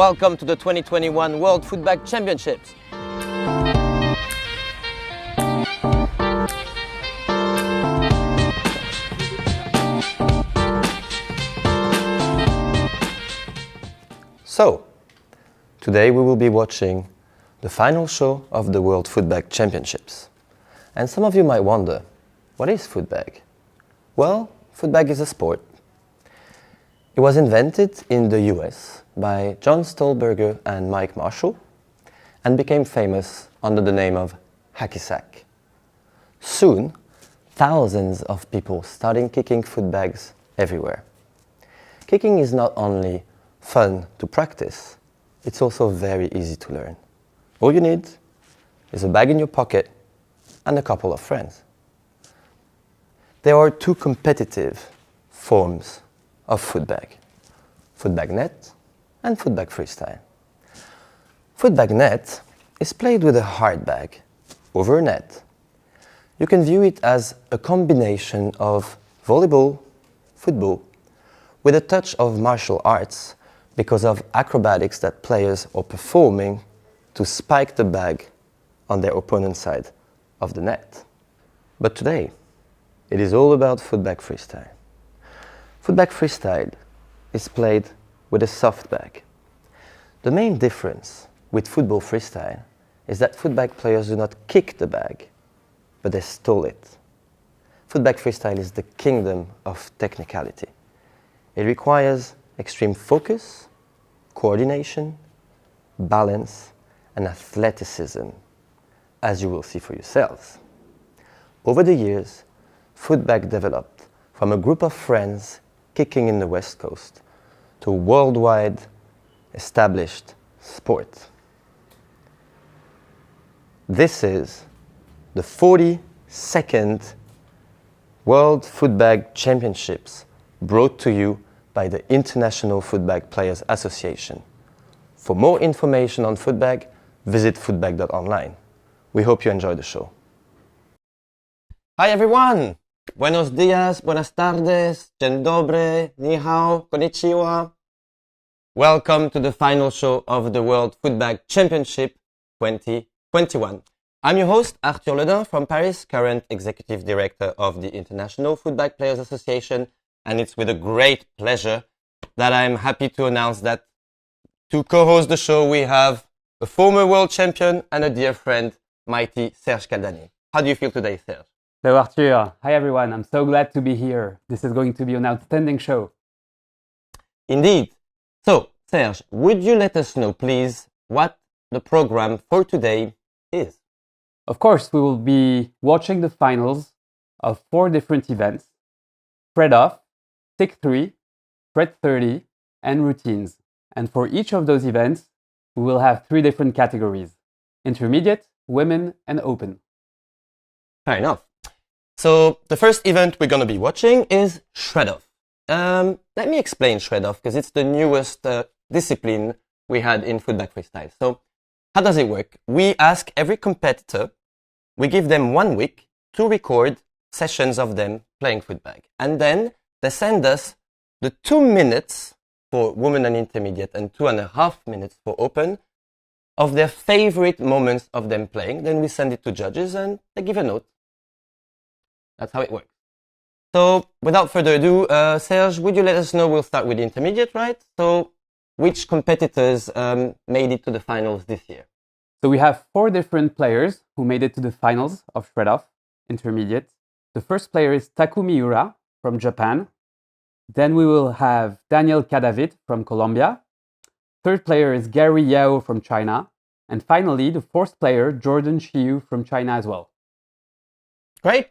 Welcome to the 2021 World Footbag Championships. So, today we will be watching the final show of the World Footbag Championships. And some of you might wonder, what is footbag? Well, footbag is a sport. It was invented in the US by John Stolberger and Mike Marshall and became famous under the name of hacky sack. Soon, thousands of people started kicking footbags everywhere. Kicking is not only fun to practice, it's also very easy to learn. All you need is a bag in your pocket and a couple of friends. There are two competitive forms of footbag: footbag net and footbag freestyle. Footbag net is played with a hard bag over a net. You can view it as a combination of volleyball, football, with a touch of martial arts because of acrobatics that players are performing to spike the bag on their opponent's side of the net. But today, it is all about footbag freestyle. Footbag freestyle is played with a soft bag. The main difference with football freestyle is that footbag players do not kick the bag, but they stole it. Footbag freestyle is the kingdom of technicality. It requires extreme focus, coordination, balance, and athleticism, as you will see for yourselves. Over the years, footbag developed from a group of friends kicking in the West Coast to a worldwide established sport. This is the 42nd World Footbag Championships brought to you by the International Footbag Players Association. For more information on footbag, visit footbag.online. We hope you enjoy the show. Hi everyone! Buenos dias, buenas tardes, dzień dobry, ni hao, konnichiwa. Welcome to the final show of the World Footbag Championship 2021. I'm your host, Arthur Ledin from Paris, current Executive Director of the International Footbag Players Association, and it's with a great pleasure that I'm happy to announce that to co-host the show we have a former world champion and a dear friend, mighty Serge Caldani. How do you feel today, Serge? Hello Arthur. Hi everyone. I'm so glad to be here. This is going to be an outstanding show. Indeed. So, Serge, would you let us know, please, what the program for today is? Of course, we will be watching the finals of 4 different events: Shredoff, Stick 3, Shred 30, and Routines. And for each of those events, we will have 3 different categories: Intermediate, Women, and Open. Fair enough. So the first event we're going to be watching is Shredoff. Let me explain Shredoff because it's the newest discipline we had in footbag freestyle. So how does it work? We ask every competitor, we give them 1 week to record sessions of them playing footbag. And then they send us the 2 minutes for women and intermediate and 2.5 minutes for open of their favorite moments of them playing. Then we send it to judges and they give a note. That's how it works. So, without further ado, Serge, would you let us know? We'll start with the intermediate, right? So, which competitors made it to the finals this year? So we have 4 different players who made it to the finals of Shredoff Intermediate. The first player is Taku Miura from Japan. Then we will have Daniel Cadavid from Colombia. Third player is Gary Yao from China. And finally, the 4th player, Jordan Shiu from China as well. Great.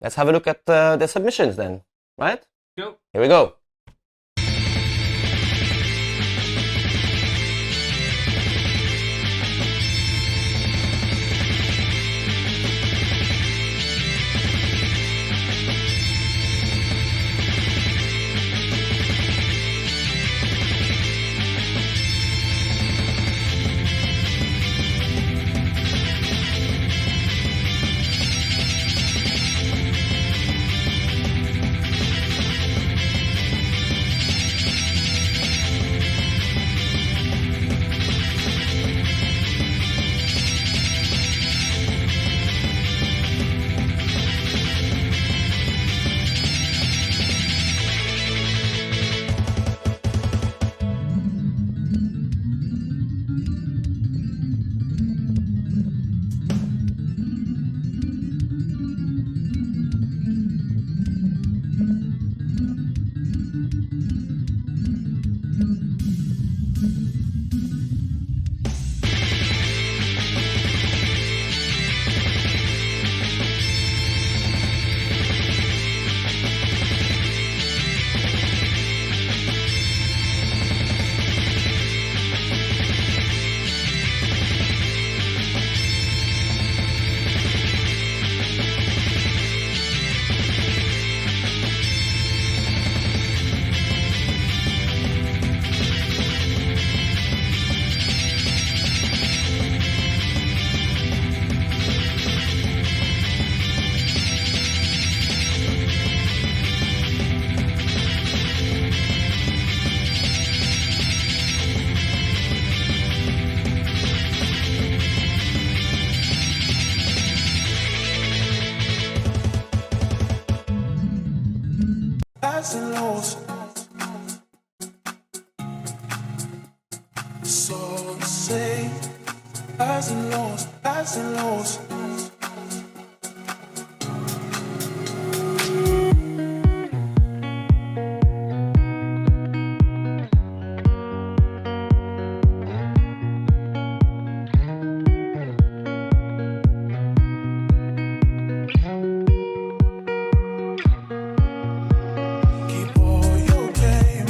Let's have a look at the submissions then, right? Go. Here we go. highs and lows. So say highs and lows, highs and lows. Keep all your game,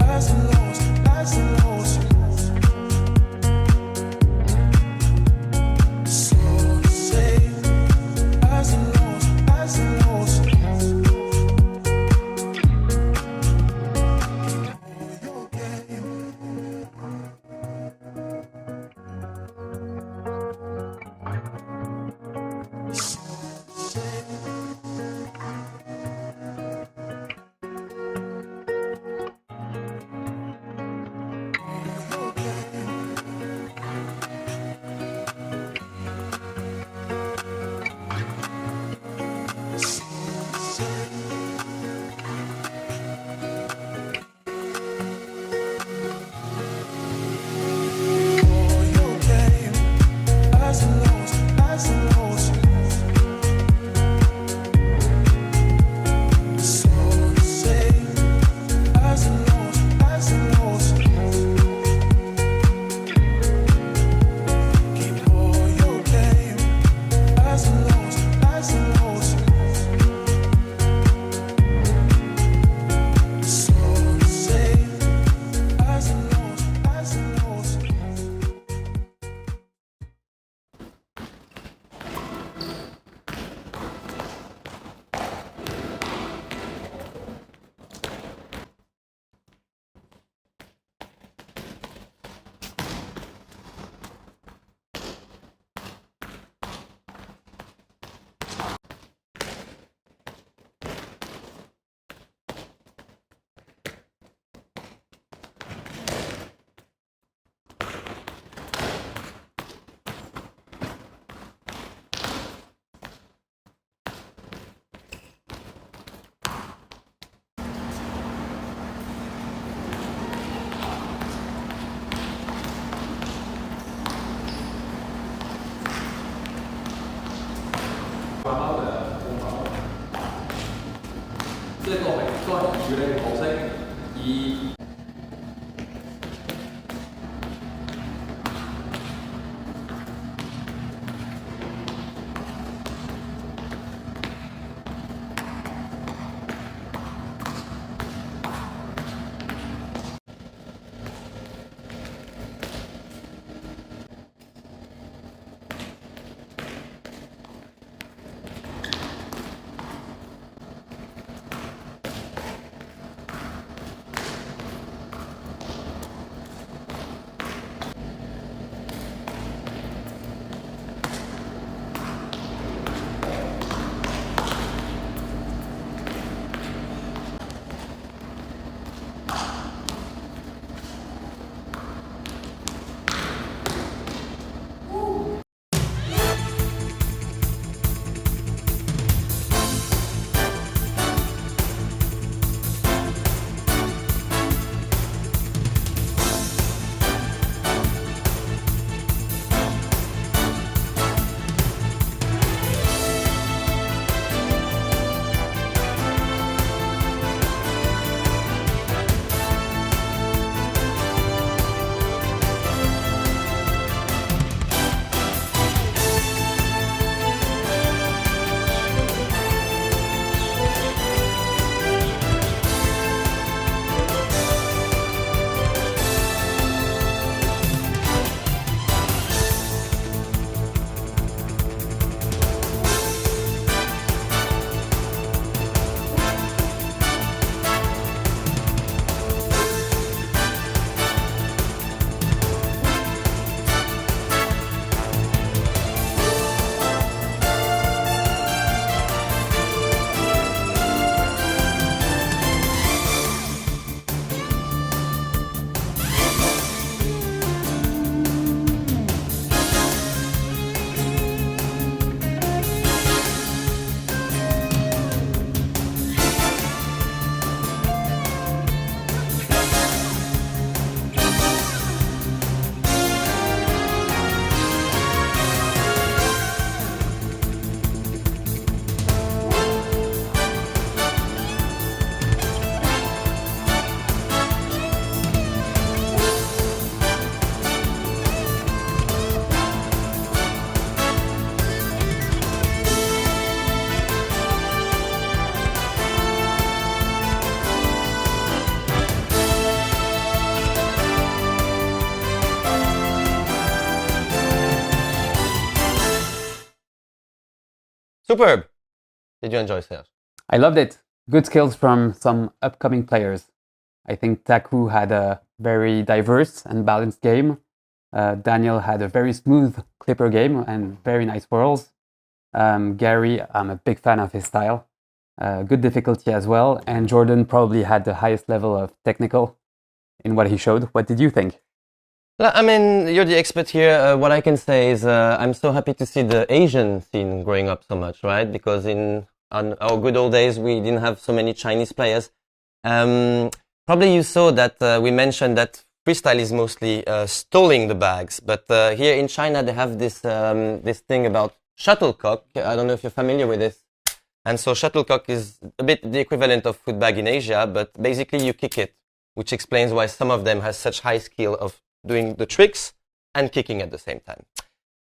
highs and lows, highs and lows. So say highs and lows, highs and lows. Keep all your game. So say your game. So say all your game. Highs and lows, highs and lows. So say highs and lows, highs and lows. Keep all your game. Highs and lows, highs and lows. So say highs and lows, highs and lows. Superb. Did you enjoy, Serge? I loved it. Good skills from some upcoming players. I think Taku had a very diverse and balanced game. Daniel had a very smooth clipper game and very nice whirls. Gary, I'm a big fan of his style. Good difficulty as well. And Jordan probably had the highest level of technical in what he showed. What did you think? I mean, you're the expert here. What I can say is I'm so happy to see the Asian scene growing up so much, right? Because on our good old days, we didn't have so many Chinese players. Probably you saw that we mentioned that freestyle is mostly stalling the bags. But here in China, they have this thing about shuttlecock. I don't know if you're familiar with this. And so shuttlecock is a bit the equivalent of footbag in Asia, but basically you kick it, which explains why some of them has such high skill of doing the tricks and kicking at the same time.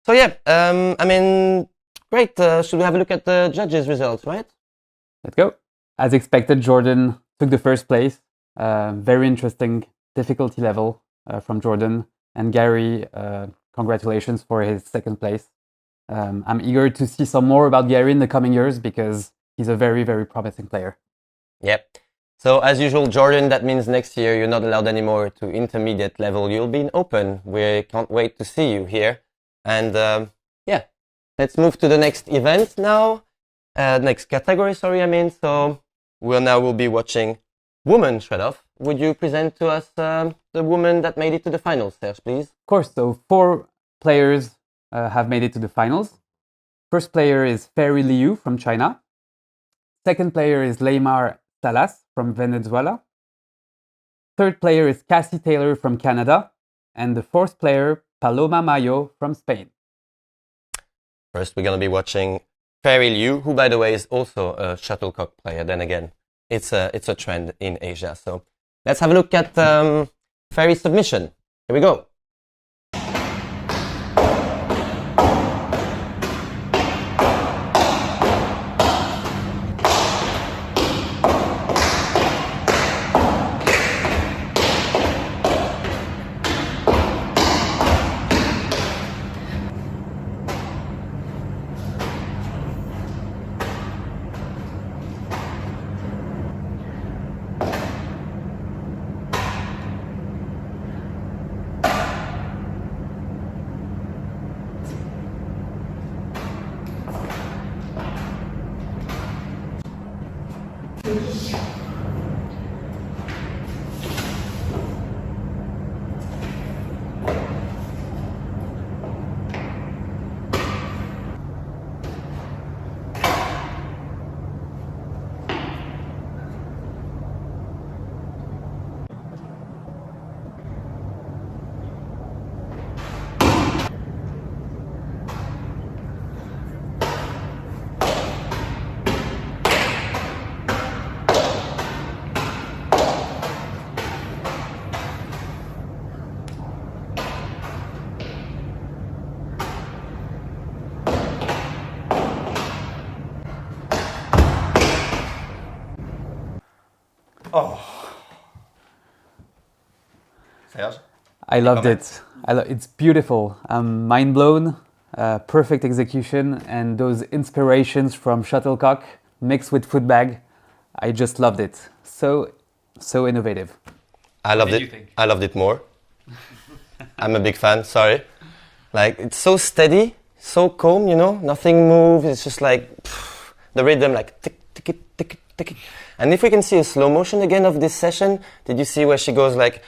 So yeah, I mean, great. Should we have a look at the judges' results, right? Let's go. As expected, Jordan took the first place. Very interesting difficulty level from Jordan. And Gary, congratulations for his second place. I'm eager to see some more about Gary in the coming years because he's a very, very promising player. Yep. So as usual, Jordan, that means next year you're not allowed anymore to intermediate level. You'll be in open. We can't wait to see you here. And yeah, let's move to the next event now. Next category, sorry, I mean. So we'll be watching women Shredoff. Would you present to us the woman that made it to the finals, Serge, please? Of course, so 4 players have made it to the finals. First player is Fairy Liu from China. Second player is Leymar Salas from Venezuela. Third player is Cassie Taylor from Canada. And the fourth player, Paloma Mayo from Spain. First, we're going to be watching Fairy Liu, who, by the way, is also a shuttlecock player. Then again, it's a trend in Asia. So let's have a look at Fairy's submission. Here we go. Oh. Serge? I loved it. It's beautiful. I'm mind blown. Perfect execution and those inspirations from shuttlecock mixed with footbag. I just loved it. So innovative. I loved it. I loved it more. I'm a big fan. Sorry. Like, it's so steady, so calm. You know, nothing moves. It's just like the rhythm, like tick tick tick tick. And if we can see a slow motion again of this session, did you see where she goes like?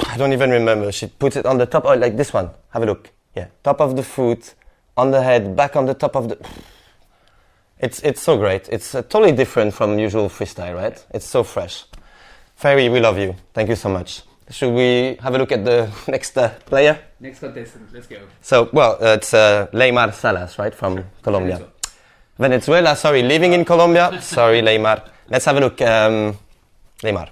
I don't even remember. She puts it on the top, like this one. Have a look. Yeah, top of the foot, on the head, back on the top of the. It's so great. It's totally different from usual freestyle, right? It's so fresh. Fairy, we love you. Thank you so much. Should we have a look at the next player? Next contestant, let's go. So, well, it's Leymar Salas, right, from Colombia. Venezuela, sorry, living in Colombia. Sorry, Leymar. Let's have a look. Leymar.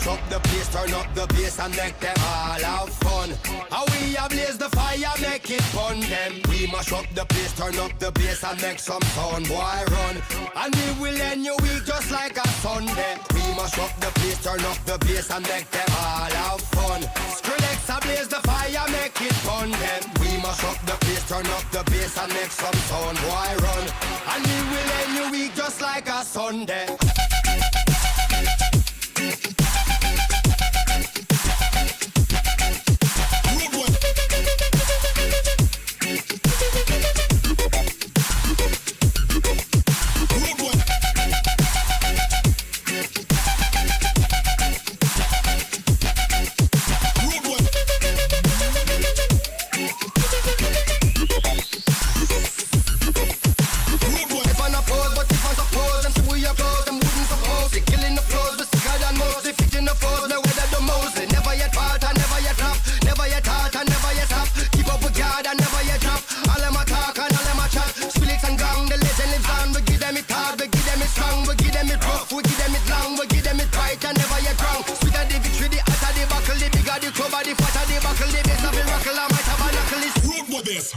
Up the place, turn up the bass and make them all have fun. How we ablaze the fire, make it fun them. We mash up the place, turn up the bass and make some sound, boy run. And we will end your week just like a Sunday. We mash up the place, turn up the bass and make them all have fun. Skrillex ablaze the fire, make it fun them. We mash up the place, turn up the bass and make some sound, boy run. And we like a Sunday.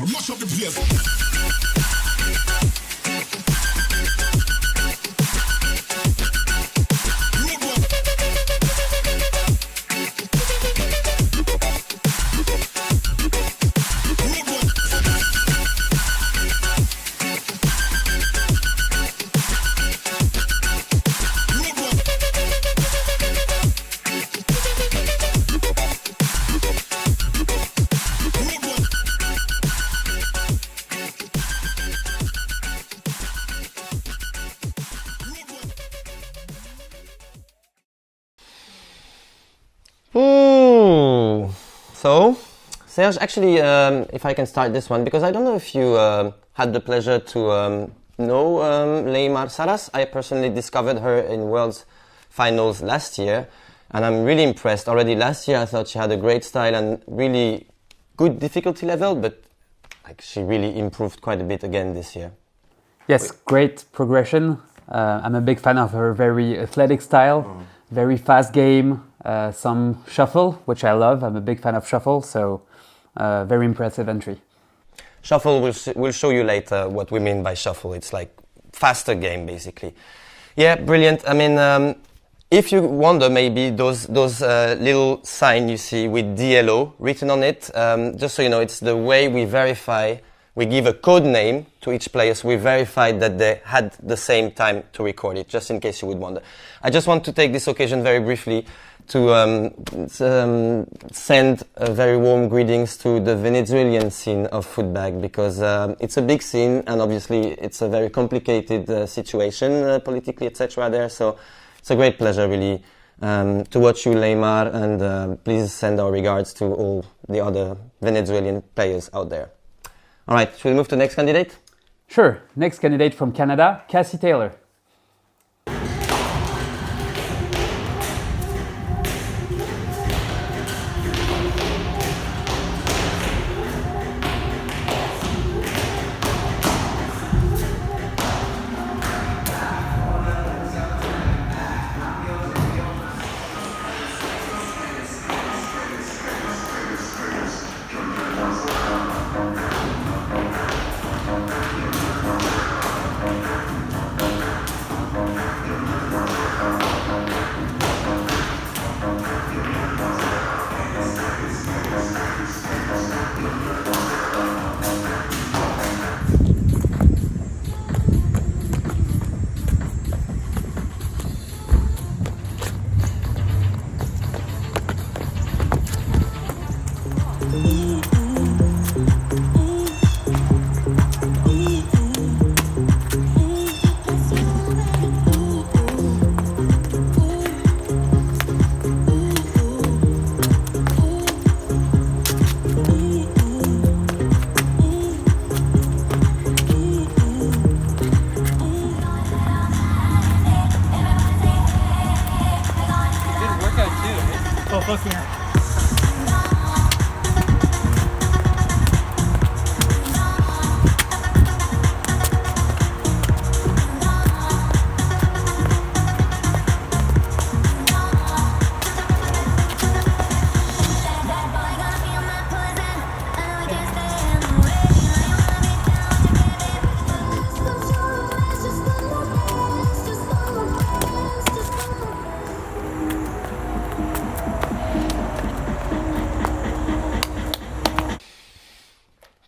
Mash up the place. So, Serge, actually, if I can start this one, because I don't know if you had the pleasure to know Leymar Saras. I personally discovered her in World's Finals last year, and I'm really impressed. Already last year I thought she had a great style and really good difficulty level, but like she really improved quite a bit again this year. Yes, great progression. I'm a big fan of her very athletic style, very fast game, some shuffle, which I love. I'm a big fan of shuffle, so very impressive entry. Shuffle, we'll show you later what we mean by shuffle. It's like faster game, basically. Yeah, brilliant. I mean, if you wonder maybe those little sign you see with DLO written on it, just so you know, it's the way we verify. We give a code name to each player, so we verified that they had the same time to record it, just in case you would wonder. I just want to take this occasion very briefly to send a very warm greetings to the Venezuelan scene of footbag, because it's a big scene and obviously it's a very complicated situation politically, etc. there. So it's a great pleasure really to watch you, Leymar, and please send our regards to all the other Venezuelan players out there. All right, should we move to the next candidate? Sure. Next candidate from Canada, Cassie Taylor.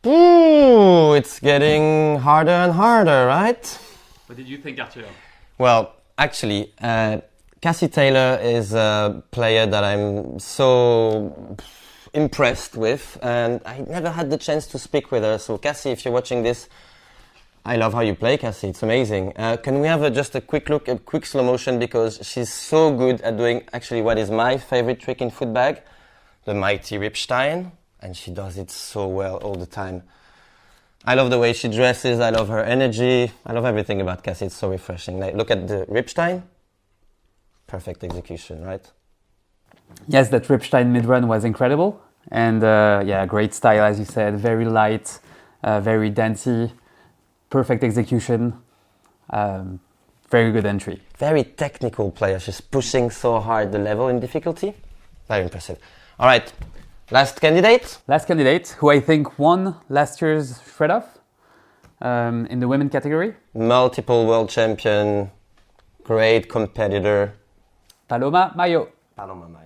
Ooh, it's getting harder and harder, right? What did you think, Arthur? Well, actually, Cassie Taylor is a player that I'm so impressed with, and I never had the chance to speak with her. So, Cassie, if you're watching this, I love how you play, Cassie. It's amazing. Can we have just a quick look, a quick slow motion, because she's so good at doing actually what is my favorite trick in footbag, the mighty Ripstein, and she does it so well all the time. I love the way she dresses, I love her energy, I love everything about Cassie, it's so refreshing. Like, look at the Ripstein, perfect execution, right? Yes, that Ripstein mid-run was incredible. And yeah, great style, as you said, very light, very dancey, perfect execution, very good entry. Very technical player, she's pushing so hard the level in difficulty, very impressive. All right, last candidate? Last candidate, who I think won last year's Shredoff in the women category. Multiple world champion, great competitor. Paloma Mayo. Paloma Mayo.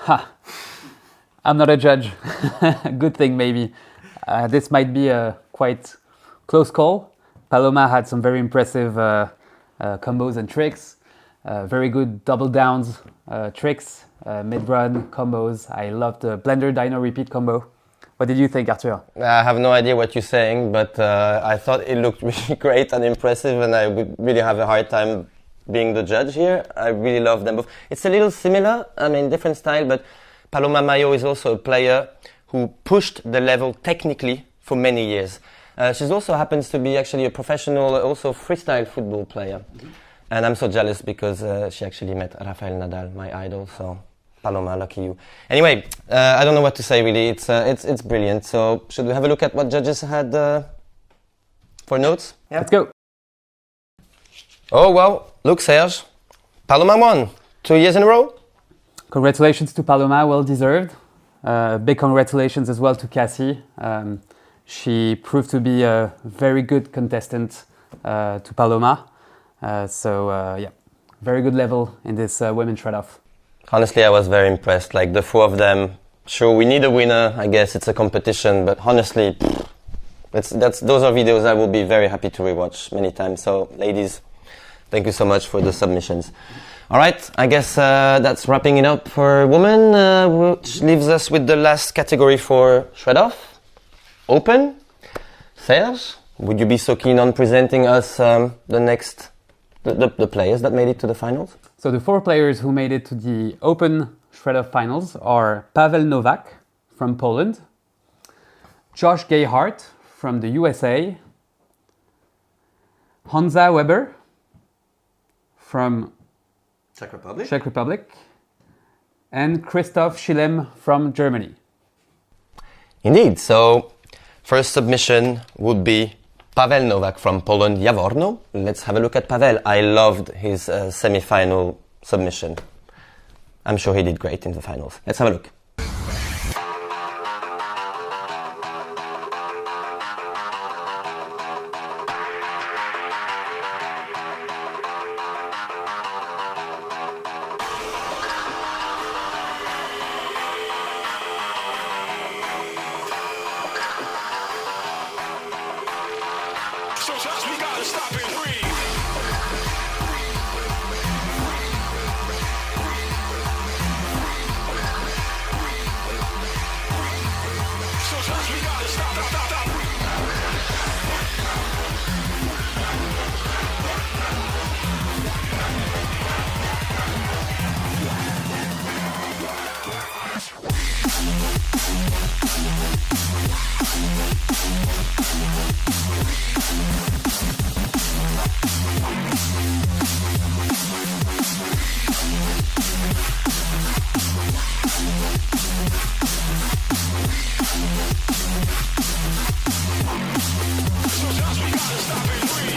Ha! I'm not a judge. Good thing, maybe. This might be a quite close call. Paloma had some very impressive combos and tricks. Very good double downs tricks, mid-run combos. I loved the blender dino repeat combo. What did you think, Arthur? I have no idea what you're saying, but I thought it looked really great and impressive, and I would really have a hard time being the judge here. I really love them both. It's a little similar, I mean, different style, but Paloma Mayo is also a player who pushed the level technically for many years. She also happens to be actually a professional, also freestyle football player. Mm-hmm. And I'm so jealous because she actually met Rafael Nadal, my idol, so Paloma, lucky you. Anyway, I don't know what to say really, it's brilliant. So should we have a look at what judges had for notes? Yeah. Let's go. Oh, well, look, Serge, Paloma won 2 years in a row. Congratulations to Paloma, well deserved. Big congratulations as well to Cassie. She proved to be a very good contestant to Paloma. Yeah, very good level in this women's Shredoff. Honestly, I was very impressed. Like the four of them, sure, we need a winner. I guess it's a competition, but honestly, those are videos I will be very happy to rewatch many times. So, ladies, thank you so much for the submissions. All right, I guess that's wrapping it up for women, which leaves us with the last category for Shredoff. Open. Serge, would you be so keen on presenting us the players that made it to the finals? So the 4 players who made it to the Open Shredoff finals are Pavel Novak from Poland, Josh Gayhart from the USA, Honza Weber from Czech Republic, and Christoph Schilem from Germany. Indeed. So, first submission would be Pavel Novak from Poland, Jaworno. Let's have a look at Pavel. I loved his semi-final submission. I'm sure he did great in the finals. Let's have a look. Sometimes we gotta stop and breathe. Sometimes we gotta stop. Sometimes we gotta stop and breathe.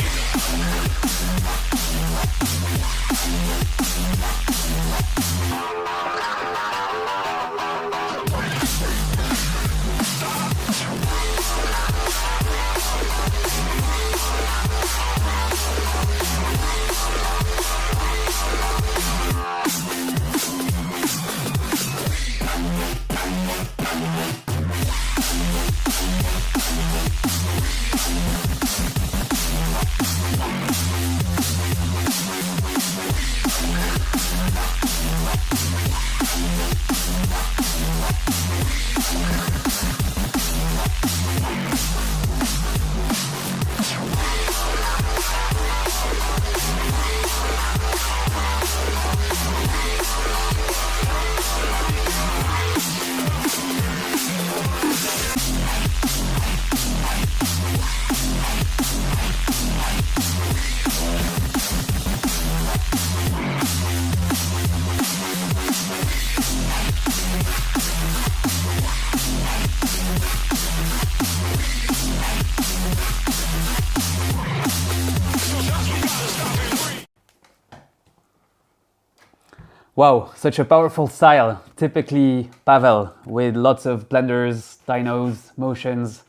Wow, such a powerful style. Typically Pavel, with lots of blenders, dynos, motions,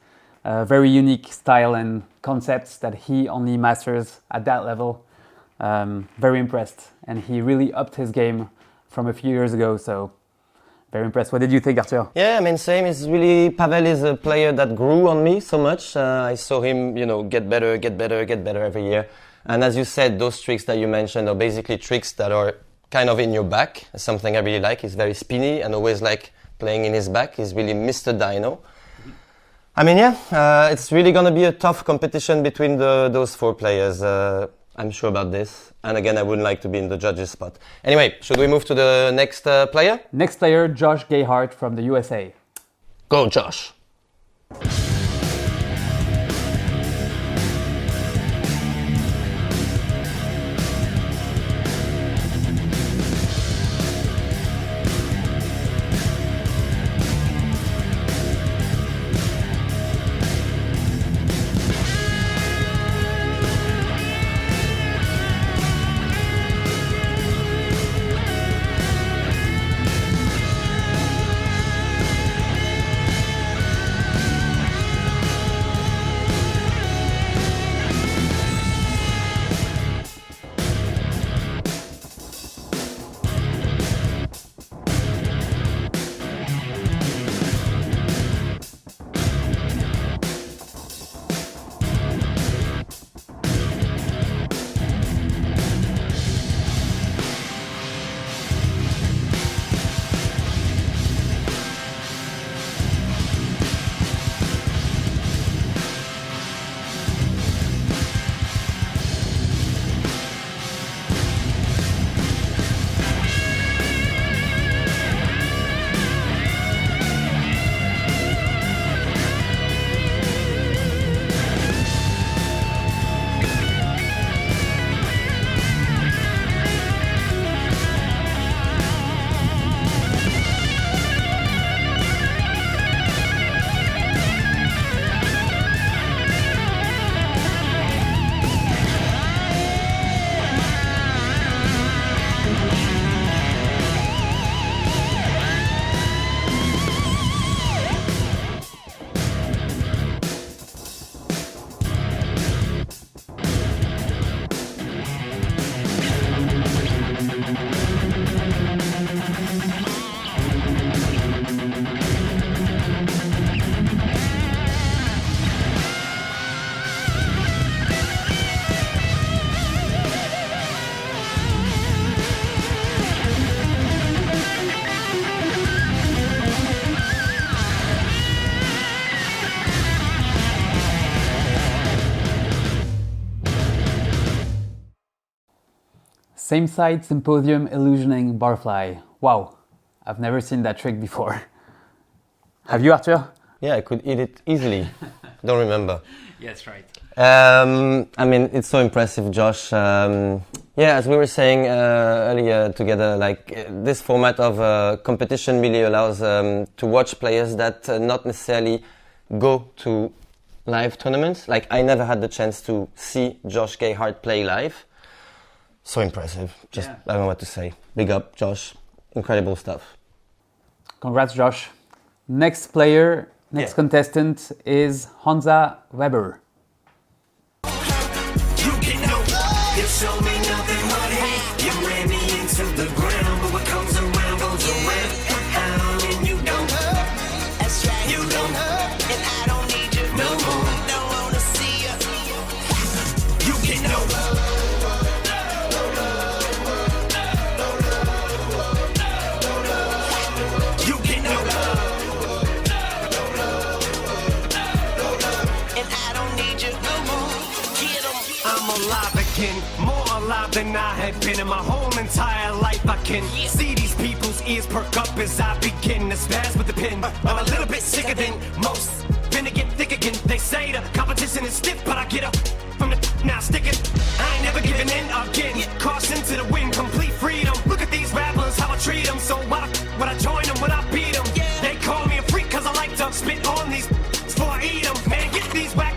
very unique style and concepts that he only masters at that level. Very impressed, and he really upped his game from a few years ago, so very impressed. What did you think, Arthur? Yeah, I mean, same. Is really Pavel is a player that grew on me so much. I saw him, get better every year. And as you said, those tricks that you mentioned are basically tricks that are kind of in your back. Something I really like. He's very spinny and always like playing in his back. He's really Mr. Dino. I mean, it's really going to be a tough competition between those four players. I'm sure about this. And again, I wouldn't like to be in the judges' spot. Anyway, should we move to the next player? Next player, Josh Gayhart from the USA. Go, Josh. Same side symposium illusioning barfly. Wow, I've never seen that trick before. Have you, Arthur? Yeah, I could eat it easily. Don't remember. Yes, right. I mean, it's so impressive, Josh. Yeah, as we were saying earlier together, like this format of competition really allows to watch players that not necessarily go to live tournaments. Like I never had the chance to see Josh Gayhart play live. So impressive. Just, I don't know what to say. Big up, Josh. Incredible stuff. Congrats, Josh. Next player, next contestant is Hansa Weber. You get no love. You show me nothing but hate. You ran me into the ground, but what comes around goes around. And you don't hurt. That's right. You don't hurt. And I don't need you no more. Don't wanna see you. You get no love. You get no love. And I don't need you no more. Get 'em. I'm alive again, more alive than I have been in my whole entire life. I can see these people's ears perk up as I begin to spaz with the pen. I'm a little bit sicker than most, finna get thick again. They say the competition is stiff, but I get up from the now sticking. I ain't never giving in again. Caution to the wind, complete freedom. Look at these rappers, how I treat them. So why would I join them when I beat them? They call me a freak cause I like to spit on these before I eat them. Man, get these whack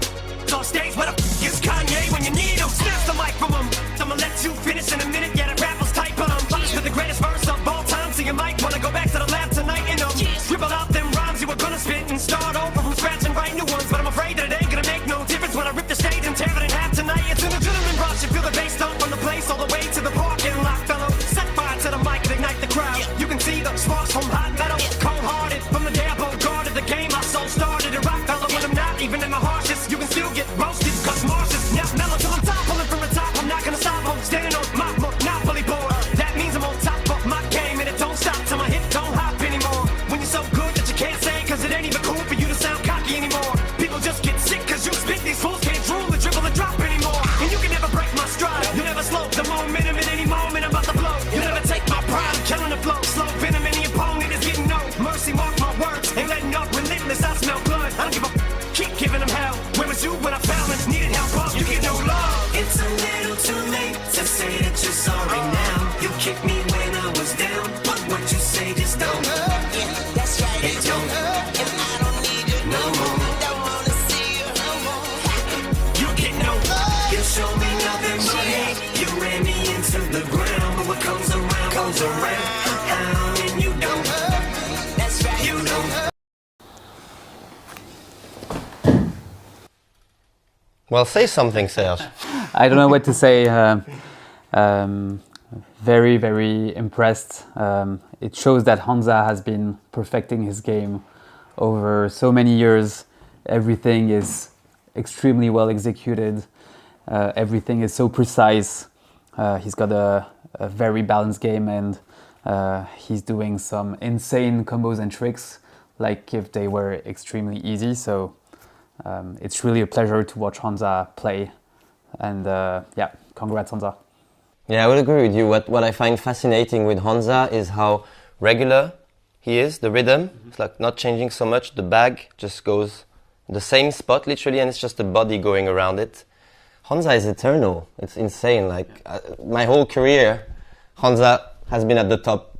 on stage, where the is Kanye when you need him? Snatch the mic from him. I'ma let you finish in a minute. Yeah, that rappers type on him. Finish with the greatest verse of all time. So you might wanna go back to the lab tonight and scribble out them rhymes you were gonna spit and start over from scratch and write new ones. But I'm afraid that it ain't gonna make no difference when I rip the stage and tear it in half tonight. It's an adrenaline rush. You feel the bass thump from the place all the way to the parking lot, fellow. Set fire to the mic and ignite the crowd. You can see the sparks from hot metal. Cold-hearted from the day I guarded the game. I so started to rock, fellow. When I'm not even in my harshest, you can still get roasted. Cause Marsh's now mellow till I'm top. Pulling from the top, I'm not gonna stop. I'm standing on my monopoly board. That means I'm on top of my game and it don't stop till my hip don't hop anymore. When you're so good that you can't say, cause it ain't even cool for you to sound cocky anymore. People just get sick cause you spit. These fools can't drool and dribble and drop anymore. And you can never break my stride. You never slow the momentum in any moment I'm about to blow. You never take my pride. I'm killing the flow. Slow venom any opponent is getting no mercy. Mark my words. Ain't letting up. Relentless. I smell blood. I don't give a keep giving them hell. Where was you when I found and needed help up? You get no love. It's a little too late to say that you're sorry now. You kicked me when I was down, but what you say just don't hurt. Yeah, that's right. It don't hurt. And I don't need you no more. Don't wanna see you no more. You get no love. You show me nothing but hate. You ran me into the ground, but what comes around goes around. And you don't hurt. That's right. You don't hurt. Well, say something, Serge. I don't know what to say. Very, very impressed. It shows that Hansa has been perfecting his game over so many years. Everything is extremely well executed. Everything is so precise. He's got a very balanced game and he's doing some insane combos and tricks like if they were extremely easy. So it's really a pleasure to watch Hansa play. And yeah, congrats, Hansa. Yeah, I would agree with you. What I find fascinating with Hansa is how regular he is, the rhythm. It's like not changing so much. The bag just goes the same spot literally and it's just the body going around it. Hansa is eternal. It's insane. Like my whole career, Hansa has been at the top,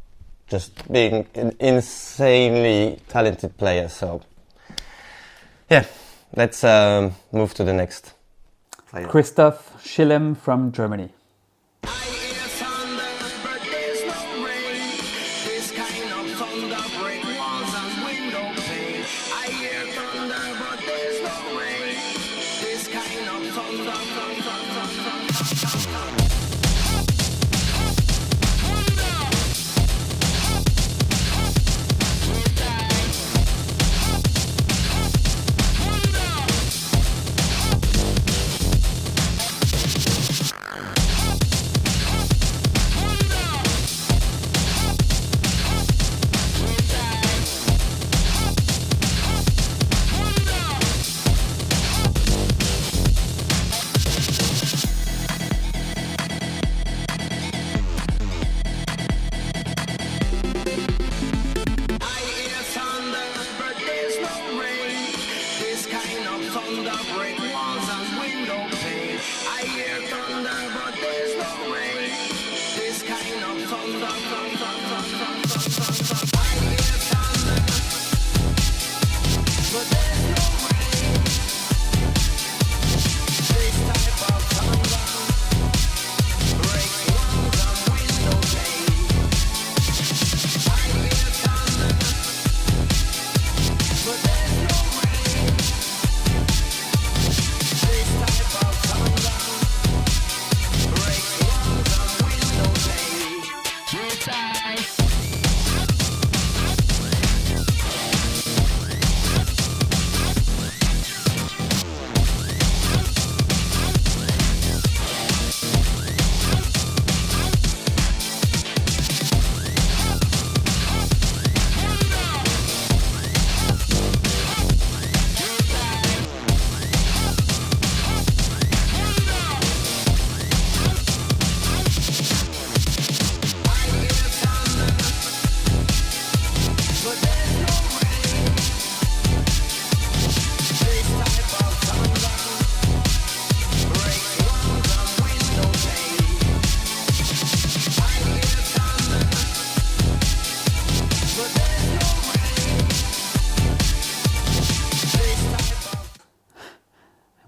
just being an insanely talented player. So yeah, let's move to the next player. Christoph Schillem from Germany.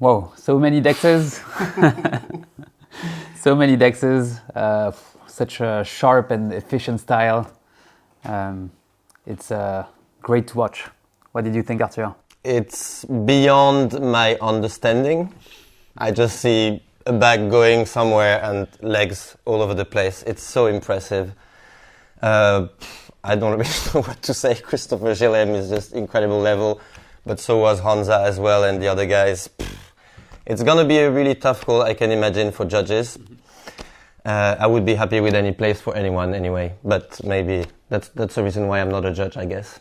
Whoa, so many dexes. So many dexes. Such a sharp and efficient style. It's great to watch. What did you think, Arthur? It's beyond my understanding. I just see a bag going somewhere and legs all over the place. It's so impressive. I don't really know what to say. Christopher Gillem is just incredible level, but so was Honza as well and the other guys. It's gonna be a really tough call, I can imagine, for judges. I would be happy with any place for anyone anyway, but maybe that's the reason why I'm not a judge, I guess.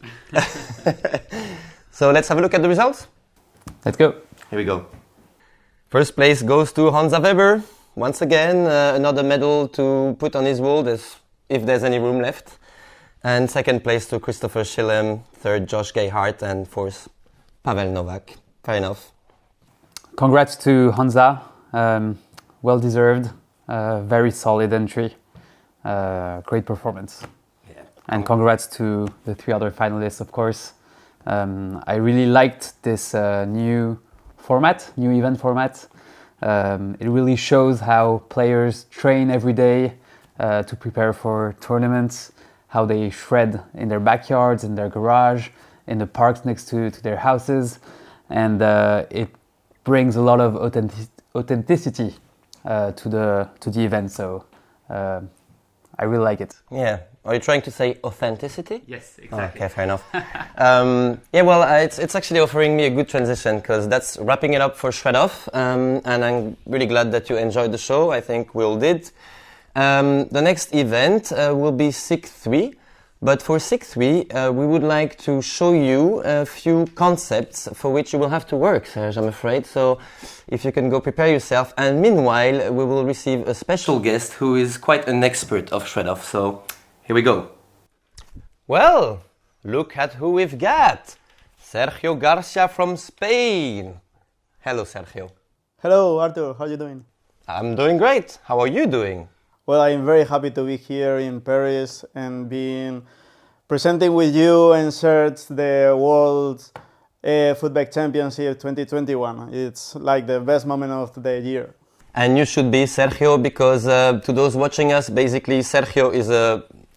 So let's have a look at the results. Let's go. Here we go. First place goes to Honza Weber. Once again, another medal to put on his wall, if there's any room left. And second place to Christopher Schillem, third Josh Gayhart, and fourth Pavel Novak. Fair enough. Congrats to Honza. Well deserved. Very solid entry. Great performance. Yeah. And congrats to the 3 other finalists, of course. I really liked this new event format. It really shows how players train every day to prepare for tournaments, how they shred in their backyards, in their garage, in the parks next to their houses. And it brings a lot of authenticity to the event. So I really like it. Yeah. Are you trying to say authenticity? Yes, exactly. Okay, fair enough. Yeah, well, it's actually offering me a good transition because that's wrapping it up for Shredoff. And I'm really glad that you enjoyed the show. I think we all did. The next event will be SIG 3. But for SIG 3, we would like to show you a few concepts for which you will have to work, Serge, I'm afraid. So if you can go prepare yourself. And meanwhile, we will receive a special guest who is quite an expert of Shredoff. So here we go. Well, look at who we've got. Sergio Garcia from Spain. Hello, Sergio. Hello, Arthur. How are you doing? I'm doing great. How are you doing? Well, I'm very happy to be here in Paris and presenting with you and Serge the World Footbag Championship 2021. It's like the best moment of the year. And you should be, Sergio, because to those watching us, basically Sergio is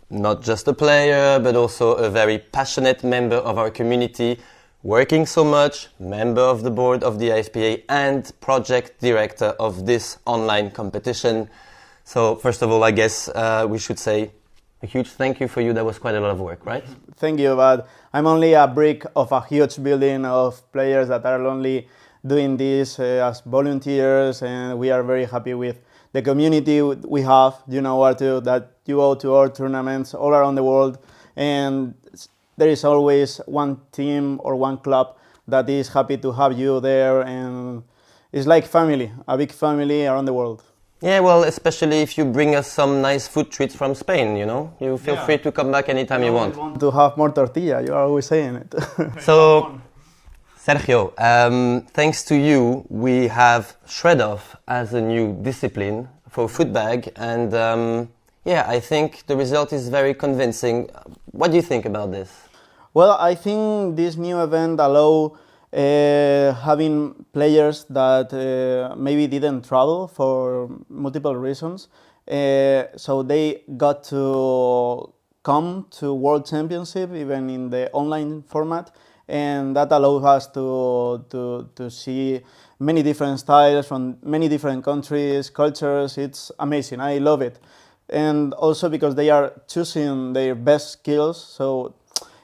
not just a player, but also a very passionate member of our community, working so much, member of the board of the ISPA and project director of this online competition. So first of all, I guess we should say a huge thank you for you. That was quite a lot of work, right? Thank you, but I'm only a brick of a huge building of players that are only doing this as volunteers, and we are very happy with the community we have. You know, Arthur, that you go to our tournaments all around the world, and there is always one team or one club that is happy to have you there, and it's like family, a big family around the world. Yeah, well, especially if you bring us some nice food treats from Spain, you know? You feel free to come back anytime you want. To have more tortilla, you are always saying it. So, Sergio, thanks to you, we have Shredoff as a new discipline for footbag, and yeah, I think the result is very convincing. What do you think about this? Well, I think this new event allows having players that maybe didn't travel for multiple reasons, so they got to come to World Championship even in the online format, and that allows us to see many different styles from many different countries, cultures. It's amazing. I love it. And also because they are choosing their best skills, so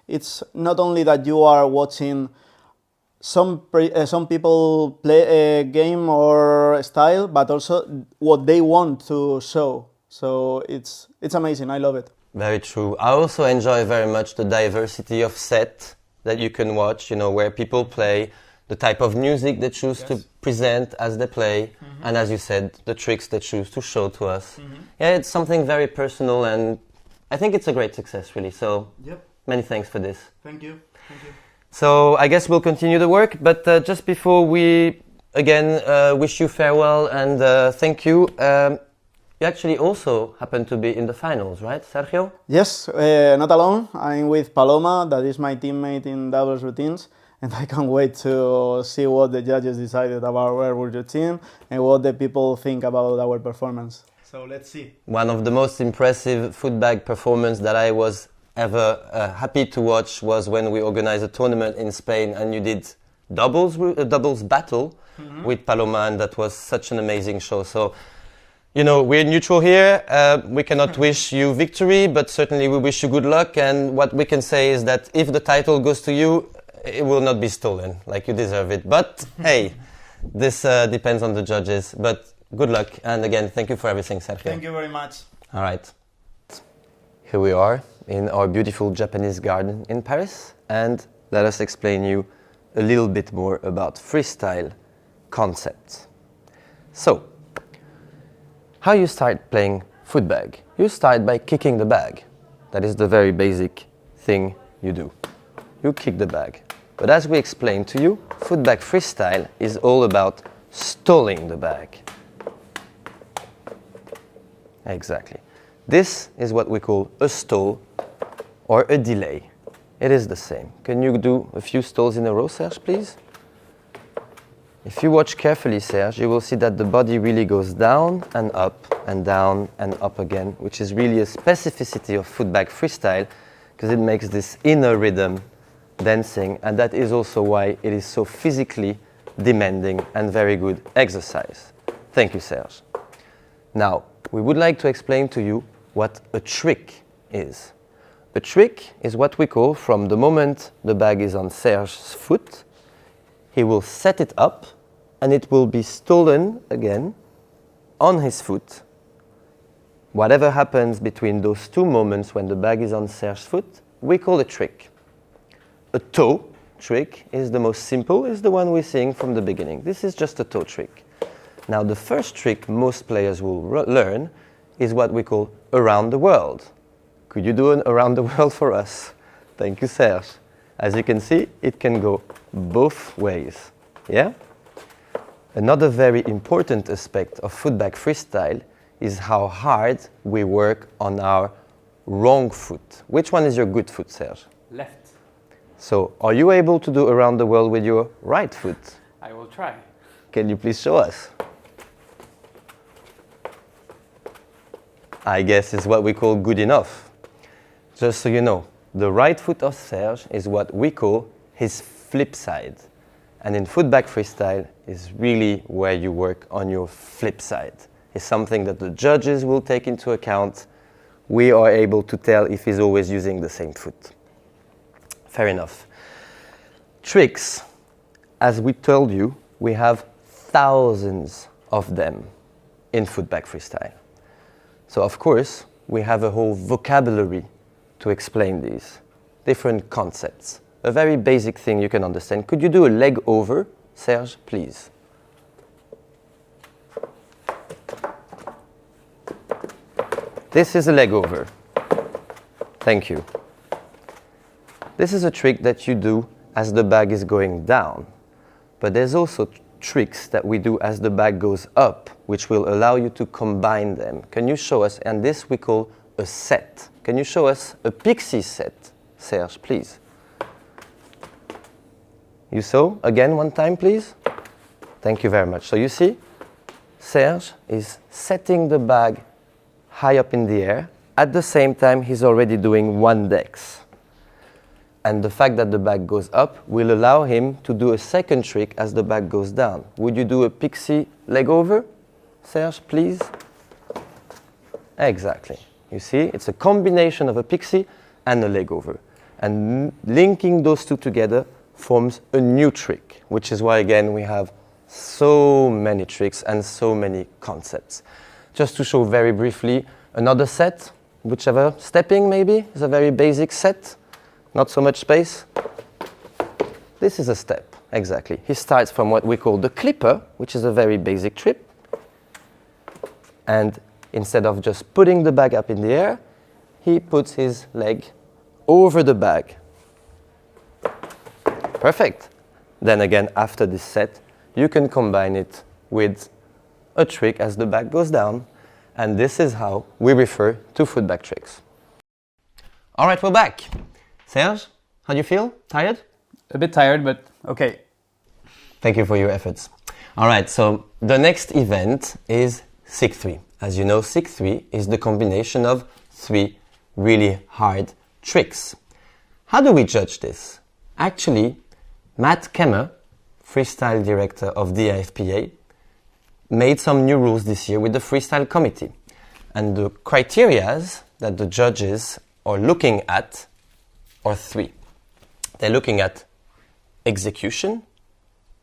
it's not only that you are watching some people play a game or style, but also what they want to show. So it's amazing. I love it. Very true. I also enjoy very much the diversity of set that you can watch, you know, where people play, the type of music they choose to present as they play, and as you said, the tricks they choose to show to us. Yeah, it's something very personal, and I think it's a great success, really. So many thanks for this. Thank you. Thank you. So I guess we'll continue the work, but just before we again wish you farewell and thank you, you actually also happen to be in the finals, right, Sergio? Yes, not alone. I'm with Paloma, that is my teammate in doubles routines, and I can't wait to see what the judges decided about our routine and what the people think about our performance. So let's see. One of the most impressive footbag performance that I was ever happy to watch was when we organized a tournament in Spain and you did doubles battle with Paloma, and that was such an amazing show. So, you know, we're neutral here. We cannot wish you victory, but certainly we wish you good luck. And what we can say is that if the title goes to you, it will not be stolen, like you deserve it. But hey, this depends on the judges. But good luck. And again, thank you for everything, Sergio. Thank you very much. All right. Here we are in our beautiful Japanese garden in Paris. And let us explain you a little bit more about freestyle concepts. So, how you start playing footbag? You start by kicking the bag. That is the very basic thing you do. You kick the bag. But as we explained to you, footbag freestyle is all about stalling the bag. Exactly. This is what we call a stall or a delay. It is the same. Can you do a few stalls in a row, Serge, please? If you watch carefully, Serge, you will see that the body really goes down and down and up again, which is really a specificity of footbag freestyle because it makes this inner rhythm dancing, and that is also why it is so physically demanding and very good exercise. Thank you, Serge. Now, we would like to explain to you what a trick is. A trick is what we call, from the moment the bag is on Serge's foot, he will set it up and it will be stolen again on his foot. Whatever happens between those two moments when the bag is on Serge's foot, we call a trick. A toe trick is the most simple, is the one we're seeing from the beginning. This is just a toe trick. Now, the first trick most players will learn is what we call around the world. Could you do an around the world for us? Thank you, Serge. As you can see, it can go both ways. Yeah? Another very important aspect of footbag freestyle is how hard we work on our wrong foot. Which one is your good foot, Serge? Left. So, are you able to do around the world with your right foot? I will try. Can you please show us? I guess it's what we call good enough. Just so you know, the right foot of Serge is what we call his flip side. And in footbag freestyle is really where you work on your flip side. It's something that the judges will take into account. We are able to tell if he's always using the same foot. Fair enough. Tricks, as we told you, we have thousands of them in footbag freestyle. So of course, we have a whole vocabulary to explain these different concepts. A very basic thing you can understand. Could you do a leg over, Serge, please? This is a leg over. Thank you. This is a trick that you do as the bag is going down. But there's also tricks that we do as the bag goes up, which will allow you to combine them. Can you show us? And this we call a set. Can you show us a pixie set, Serge, please? You saw? Again, one time, please. Thank you very much. So you see, Serge is setting the bag high up in the air. At the same time, he's already doing one dex. And the fact that the bag goes up will allow him to do a second trick as the bag goes down. Would you do a pixie leg over, Serge, please? Exactly. You see, it's a combination of a pixie and a leg over. And linking those two together forms a new trick, which is why, again, we have so many tricks and so many concepts. Just to show very briefly, another set, whichever, stepping maybe, is a very basic set. Not so much space. This is a step, exactly. He starts from what we call the clipper, which is a very basic trick. And instead of just putting the bag up in the air, he puts his leg over the bag. Perfect. Then again, after this set, you can combine it with a trick as the bag goes down. And this is how we refer to footbag tricks. All right, we're back. Serge, how do you feel? Tired? A bit tired, but Okay. Thank you for your efforts. All right, so the next event is SIG 3. As you know, SIG 3 is the combination of 3 really hard tricks. How do we judge this? Actually, Matt Kemmer, freestyle director of the IFPA, made some new rules this year with the freestyle committee. And the criterias that the judges are looking at are 3. They're looking at execution,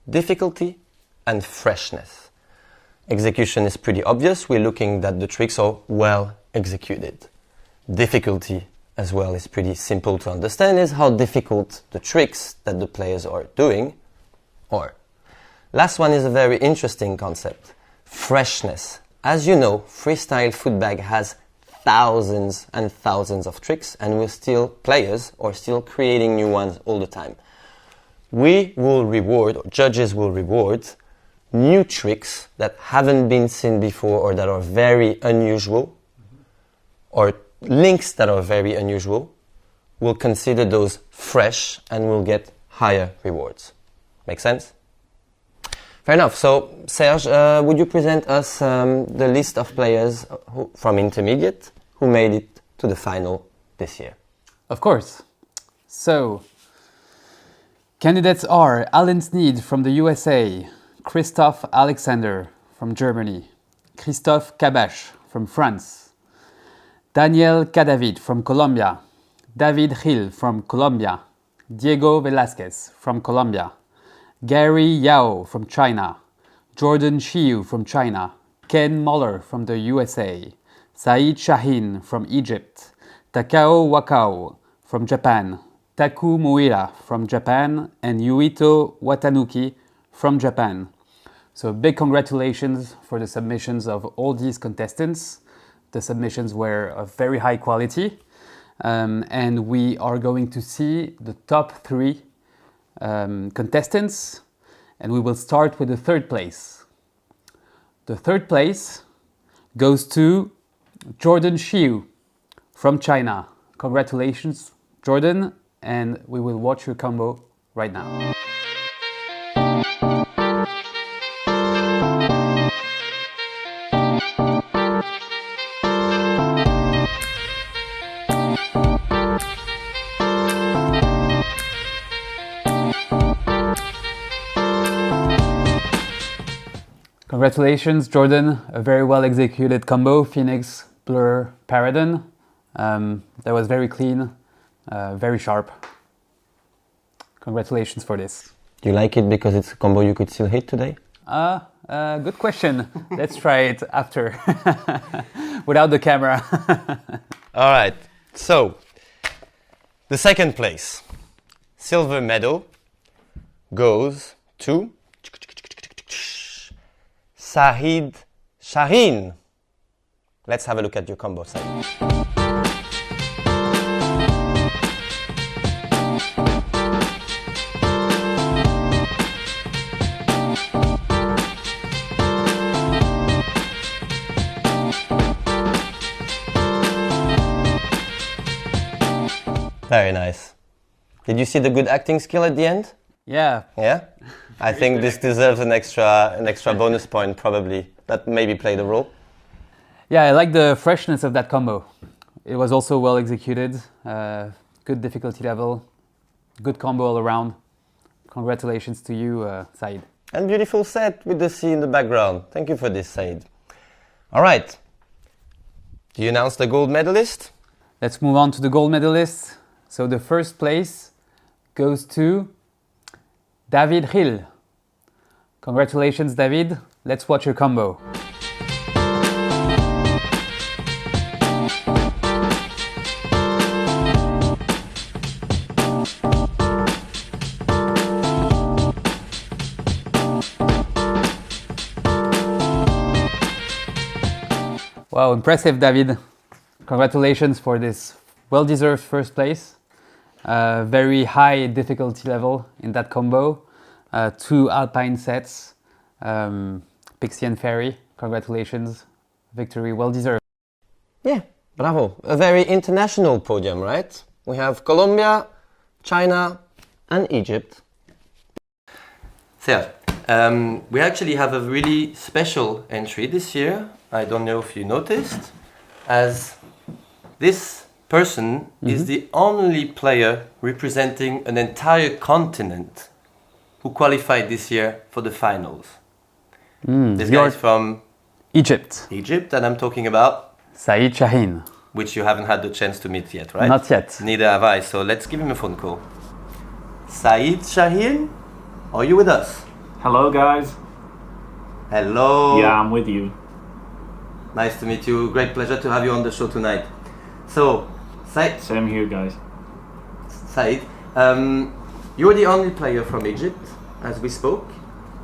difficulty, and freshness. Execution is pretty obvious. We're looking that the tricks are well executed. Difficulty as well is pretty simple to understand, is how difficult the tricks that the players are doing are. Last one is a very interesting concept. Freshness. As you know, freestyle footbag has thousands and thousands of tricks, and players are still creating new ones all the time. We will reward, or judges will reward, new tricks that haven't been seen before or that are very unusual, or links that are very unusual. We'll consider those fresh and we'll get higher rewards. Make sense? Fair enough. So, Serge, would you present us the list of players from intermediate who made it to the final this year? Of course. So, candidates are Alan Sneed from the USA, Christoph Alexander from Germany, Christophe Kabash from France, Daniel Cadavid from Colombia, David Gil from Colombia, Diego Velázquez from Colombia, Gary Yao from China, Jordan Shiu from China, Ken Muller from the USA, Saeed Shaheen from Egypt, Takao Wakao from Japan, Taku Muira from Japan, and Yuito Watanuki from Japan. So big congratulations for the submissions of all these contestants. The submissions were of very high quality, and we are going to see the top 3 contestants, and we will start with the 3rd place. The 3rd place goes to Jordan Shiu from China. Congratulations, Jordan, and we will watch your combo right now. Congratulations, Jordan. A very well executed combo, Phoenix, Blur, Paradon. That was very clean, very sharp. Congratulations for this. Do you like it because it's a combo you could still hit today? Good question. Let's try it after, without the camera. All right, so the 2nd place, silver medal, goes to Saeed Shaheen. Let's have a look at your combo, Saeed. Very nice. Did you see the good acting skill at the end? Yeah. Yeah? I think this deserves an extra bonus point, probably. That maybe played a role. Yeah, I like the freshness of that combo. It was also well executed, good difficulty level, good combo all around. Congratulations to you, Saeed. And beautiful set with the sea in the background. Thank you for this, Saeed. All right. Do you announce the gold medalist? Let's move on to the gold medalists. So the 1st place goes to David Gil. Congratulations, David. Let's watch your combo. Wow, impressive, David. Congratulations for this well-deserved 1st place. Very high difficulty level in that combo. 2 alpine sets. Pixie and Fairy, congratulations. Victory well-deserved. Yeah, bravo. A very international podium, right? We have Colombia, China, and Egypt. Serge, we actually have a really special entry this year. I don't know if you noticed, as this person is the only player representing an entire continent who qualified this year for the finals. This guy is from Egypt. Egypt, and I'm talking about, Saïd Shaheen. which you haven't had the chance to meet yet, right? Not yet. Neither have I, so let's give him a phone call. Saïd Shaheen, are you with us? Hello, guys. Hello. Yeah, I'm with you. Nice to meet you. Great pleasure to have you on the show tonight. So, Saïd, Same here, guys. you're the only player from Egypt, as we spoke.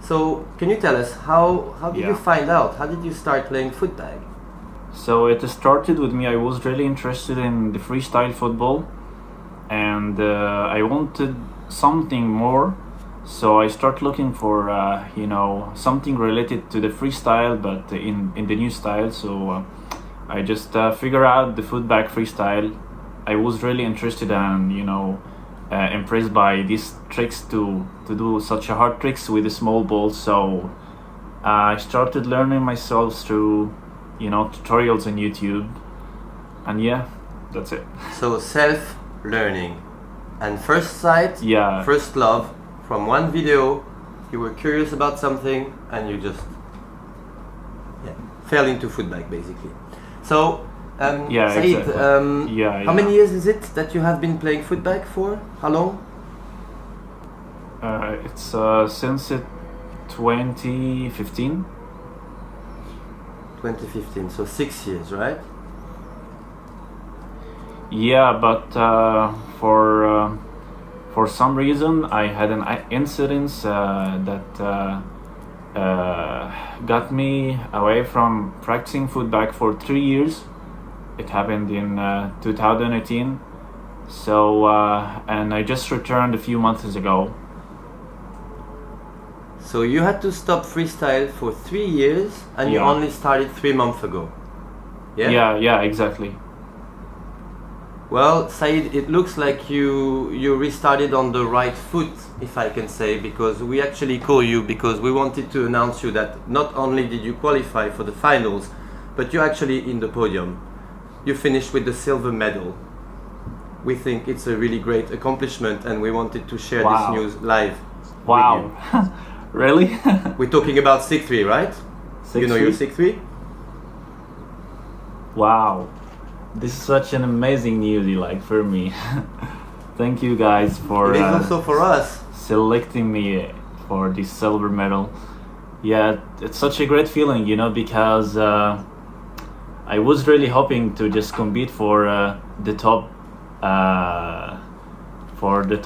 So, can you tell us how did you Yeah. find out? How did you start playing footbag? So it started with me. I was really interested in the freestyle football, and I wanted something more. So I started looking for, something related to the freestyle, but in the new style. So I just figured out the footbag freestyle. I was really interested and impressed by these tricks to do such a hard tricks with a small ball. So I started learning myself through tutorials on YouTube, and yeah, that's it. So, self-learning. And first sight, Yeah. first love, from one video, you were curious about something and you just fell into footbag, basically. So, Yeah, Saïd, exactly. how many years is it that you have been playing footbag for? How long? It's since 2015. 2015, so 6 years, right? Yeah, but for some reason I had an incident that got me away from practicing footbag for 3 years. It happened in 2018. So and I just returned a few months ago. So you had to stop freestyle for 3 years and you Yeah. only started 3 months ago. Yeah? Yeah, exactly. Well, Saïd, it looks like you restarted on the right foot, if I can say, because we actually call you because we wanted to announce you that not only did you qualify for the finals, but you're actually in the podium. You finished with the silver medal. We think it's a really great accomplishment and we wanted to share Wow. this news live. Wow. Really? We're talking about 6'3", right? You know you're 6'3"? Wow. This is such an amazing news, for me. Thank you guys for It is also for us. selecting me for this silver medal. Yeah, it's such a great feeling, because I was really hoping to just compete for the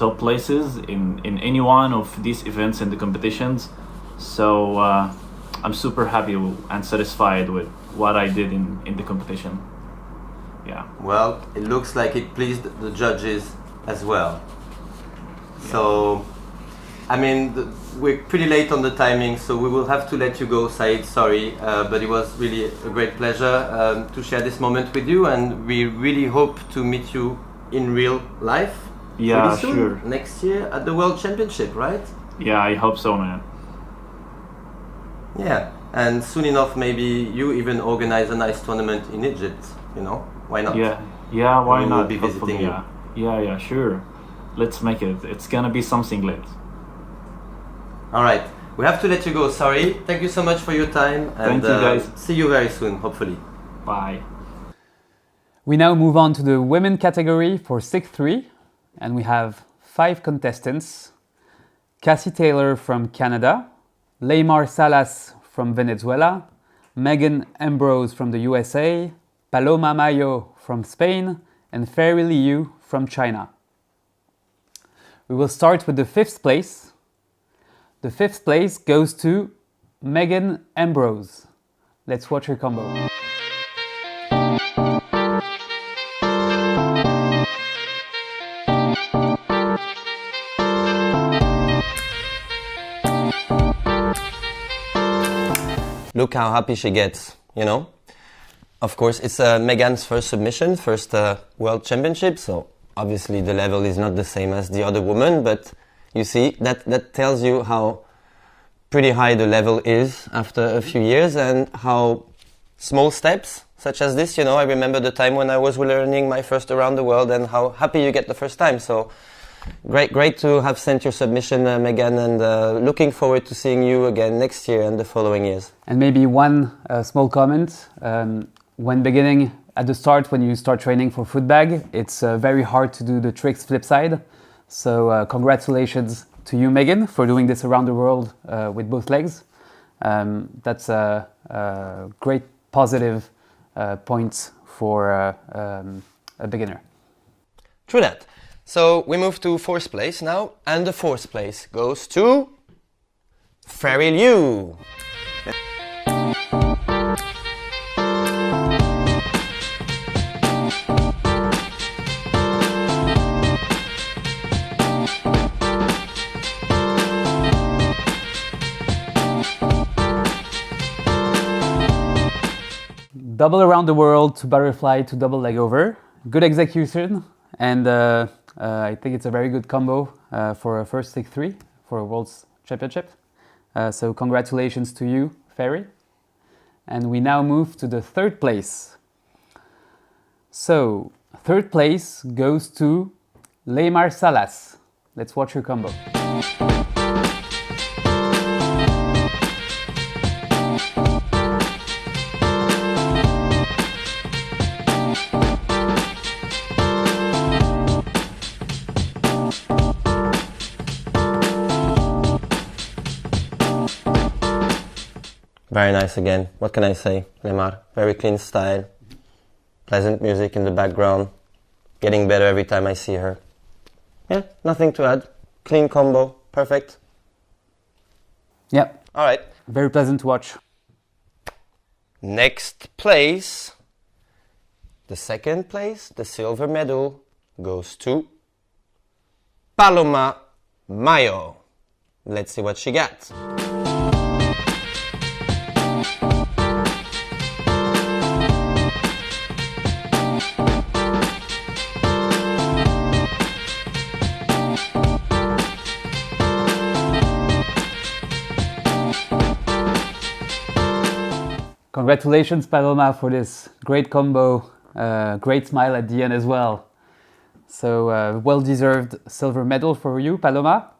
top places in any one of these events and the competitions. So I'm super happy and satisfied with what I did in the competition. Yeah. Well, it looks like it pleased the judges as well. So, I mean, we're pretty late on the timing, so we will have to let you go, Saïd. Sorry, but it was really a great pleasure to share this moment with you, and we really hope to meet you in real life. Yeah, pretty soon, sure. next year at the World Championship, right? Yeah, I hope so, man. Yeah, and soon enough, maybe you even organize a nice tournament in Egypt. Why not? Yeah, why We will not? be Hopefully, visiting you. Yeah, sure. Let's make it. It's gonna be something lit. All right, we have to let you go. Sorry. Thank you so much for your time, and Thank you, guys. see you very soon, hopefully. Bye. We now move on to the women category for 6'3", and we have 5 contestants. Cassie Taylor from Canada, Leymar Salas from Venezuela, Megan Ambrose from the USA, Paloma Mayo from Spain, and Fairy Liu from China. We will start with the 5th place. The 5th place goes to Megan Ambrose. Let's watch her combo. Look how happy she gets, Of course, it's Megan's first submission, first World Championship, so obviously the level is not the same as the other woman, but you see, that tells you how pretty high the level is after a few years, and how small steps such as this, I remember the time when I was learning my first around the world and how happy you get the first time. So great to have sent your submission, Megan, and looking forward to seeing you again next year and the following years. And maybe one small comment. When beginning at the start, when you start training for footbag, it's very hard to do the tricks flip side. So congratulations to you, Megan, for doing this around the world with both legs. That's a great positive points for a beginner. True that. So we move to fourth place now, and the fourth place goes to Ferry Liu. Double around the world to butterfly to double leg over. Good execution, and I think it's a very good combo for a first 6-3 for a World Championship. So congratulations to you, Ferry. And we now move to the third place. So third place goes to Leymar Salas. Let's watch your combo. Very nice again. What can I say, Leymar? Very clean style, pleasant music in the background, getting better every time I see her. Yeah, nothing to add. Clean combo, perfect. Yep. All right. Very pleasant to watch. Next place, the second place, the silver medal goes to Paloma Mayo. Let's see what she got. Congratulations, Paloma, for this great combo. Great smile at the end as well. So well-deserved silver medal for you, Paloma.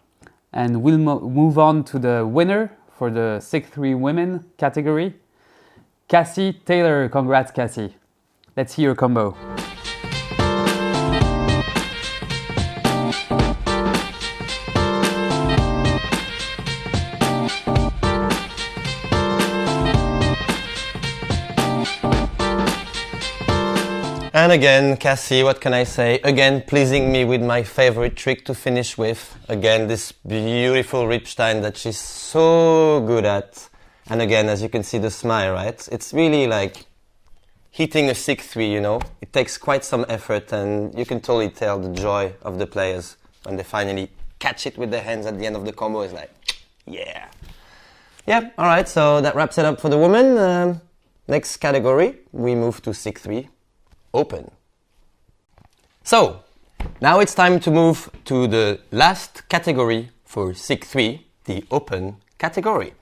And we'll move on to the winner for the 6-3 women category. Cassie Taylor. Congrats, Cassie. Let's see your combo. And again, Cassie, what can I say? Again, pleasing me with my favorite trick to finish with. Again, this beautiful Ripstein that she's so good at. And again, as you can see, the smile, right? It's really like hitting a 6-3, It takes quite some effort, and you can totally tell the joy of the players when they finally catch it with their hands at the end of the combo. It's like, yeah. Yeah, all right, so that wraps it up for the women. Next category, we move to 6-3. Open. So, now it's time to move to the last category for 6-3, the open category.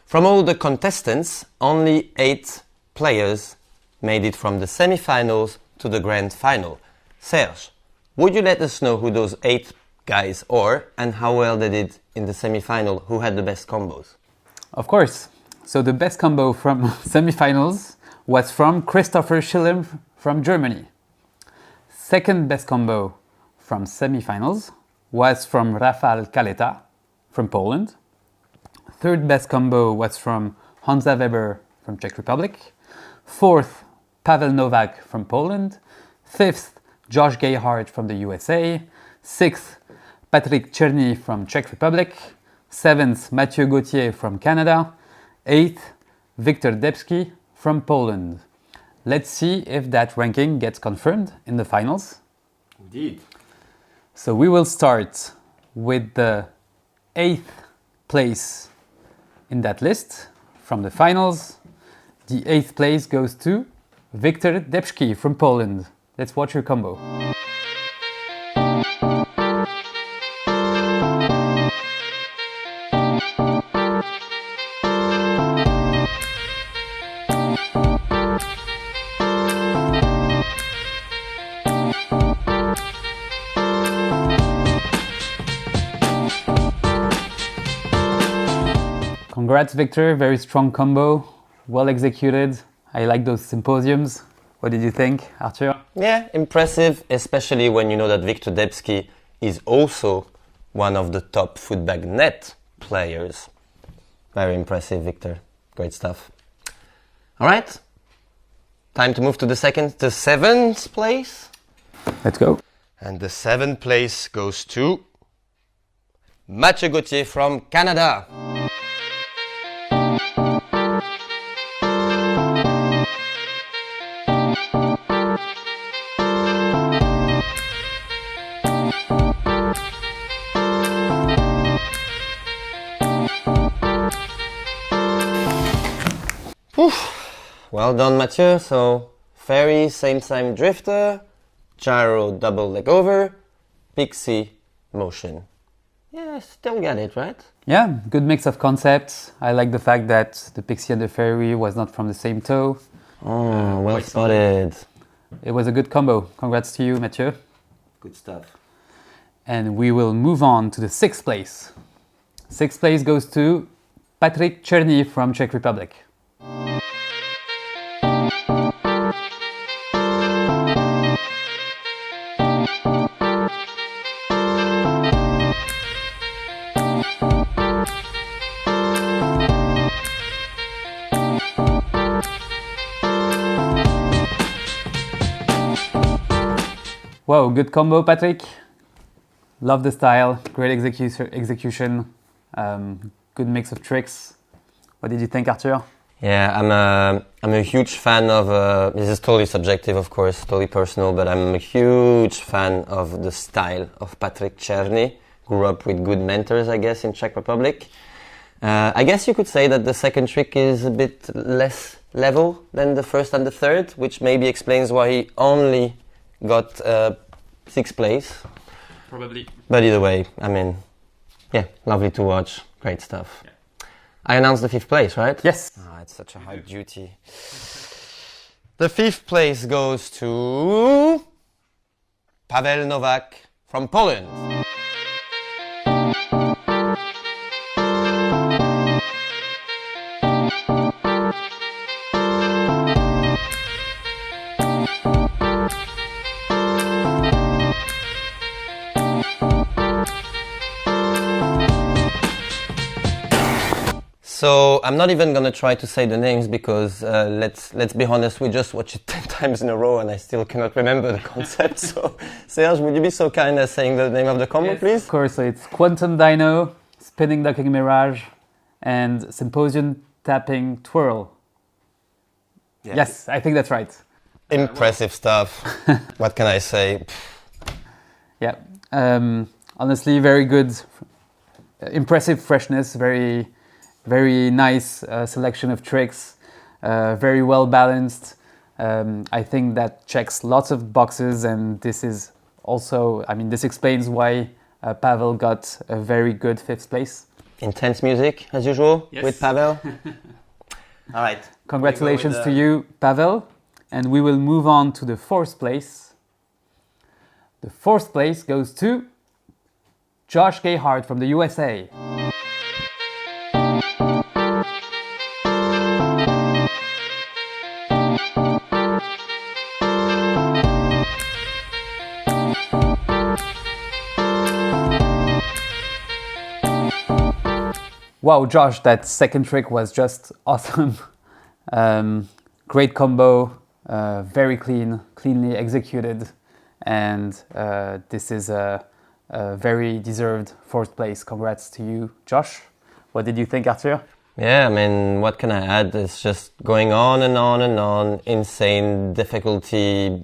From all the contestants, only 8 players made it from the semi-finals to the grand final. Serge, would you let us know who those 8 guys are and how well they did in the semi-final, who had the best combos? Of course. So the best combo from semi-finals was from Christopher Schillim from Germany. Second best combo from semi-finals was from Rafał Kaleta from Poland. Third best combo was from Honza Weber from Czech Republic. Fourth, Pavel Novak from Poland. Fifth, Josh Gayhart from the USA. Sixth, Patrick Czerny from Czech Republic. Seventh, Mathieu Gauthier from Canada. Eighth, Wiktor Debski from Poland. Let's see if that ranking gets confirmed in the finals. Indeed. So we will start with the 8th place in that list from the finals. The 8th place goes to Wiktor Debski from Poland. Let's watch your combo. Congrats, Victor. Very strong combo. Well executed. I like those symposiums. What did you think, Arthur? Yeah, impressive, especially when you know that Victor Debski is also one of the top footbag net players. Very impressive, Victor. Great stuff. All right, time to move to the seventh place. Let's go. And the seventh place goes to Mathieu Gauthier from Canada. Well done, Mathieu. So, ferry, same time drifter, gyro, double leg over, pixie, motion. Yeah, still got it, right? Yeah, good mix of concepts. I like the fact that the pixie and the ferry was not from the same toe. Oh, well spotted. It was a good combo. Congrats to you, Mathieu. Good stuff. And we will move on to the sixth place. Sixth place goes to Patrick Czerny from Czech Republic. Wow, good combo, Patrick. Love the style, great execution, good mix of tricks. What did you think, Arthur? Yeah, I'm a huge fan of, this is totally subjective, of course, totally personal, but I'm a huge fan of the style of Patrick Czerny. Grew up with good mentors, I guess, in Czech Republic. I guess you could say that the second trick is a bit less level than the first and the third, which maybe explains why he only got sixth place. Probably. But either way, I mean, yeah, lovely to watch. Great stuff. Yeah. I announced the fifth place, right? Yes. Oh, it's such a hard duty. The fifth place goes to Pavel Novak from Poland. So I'm not even gonna try to say the names because let's be honest, we just watched it 10 times in a row and I still cannot remember the concept. So Serge, would you be so kind as saying the name of the combo, please? Of course, so it's Quantum Dino, Spinning Ducking Mirage, and Symposium Tapping Twirl. Yeah. Yes, I think that's right. Impressive stuff. What can I say? Yeah, honestly, very good, impressive freshness, very nice selection of tricks, very well balanced. I think that checks lots of boxes, and this is also, I mean, this explains why Pavel got a very good fifth place. Intense music, as usual, Yes. with Pavel. All right. Congratulations to you, Pavel. And we will move on to the fourth place. The fourth place goes to Josh Gayhart from the USA. Wow, Josh, that second trick was just awesome. Great combo, very cleanly executed, and this is a very deserved fourth place. Congrats to you, Josh. What did you think, Arthur? Yeah, I mean, what can I add? It's just going on and on and on. Insane difficulty,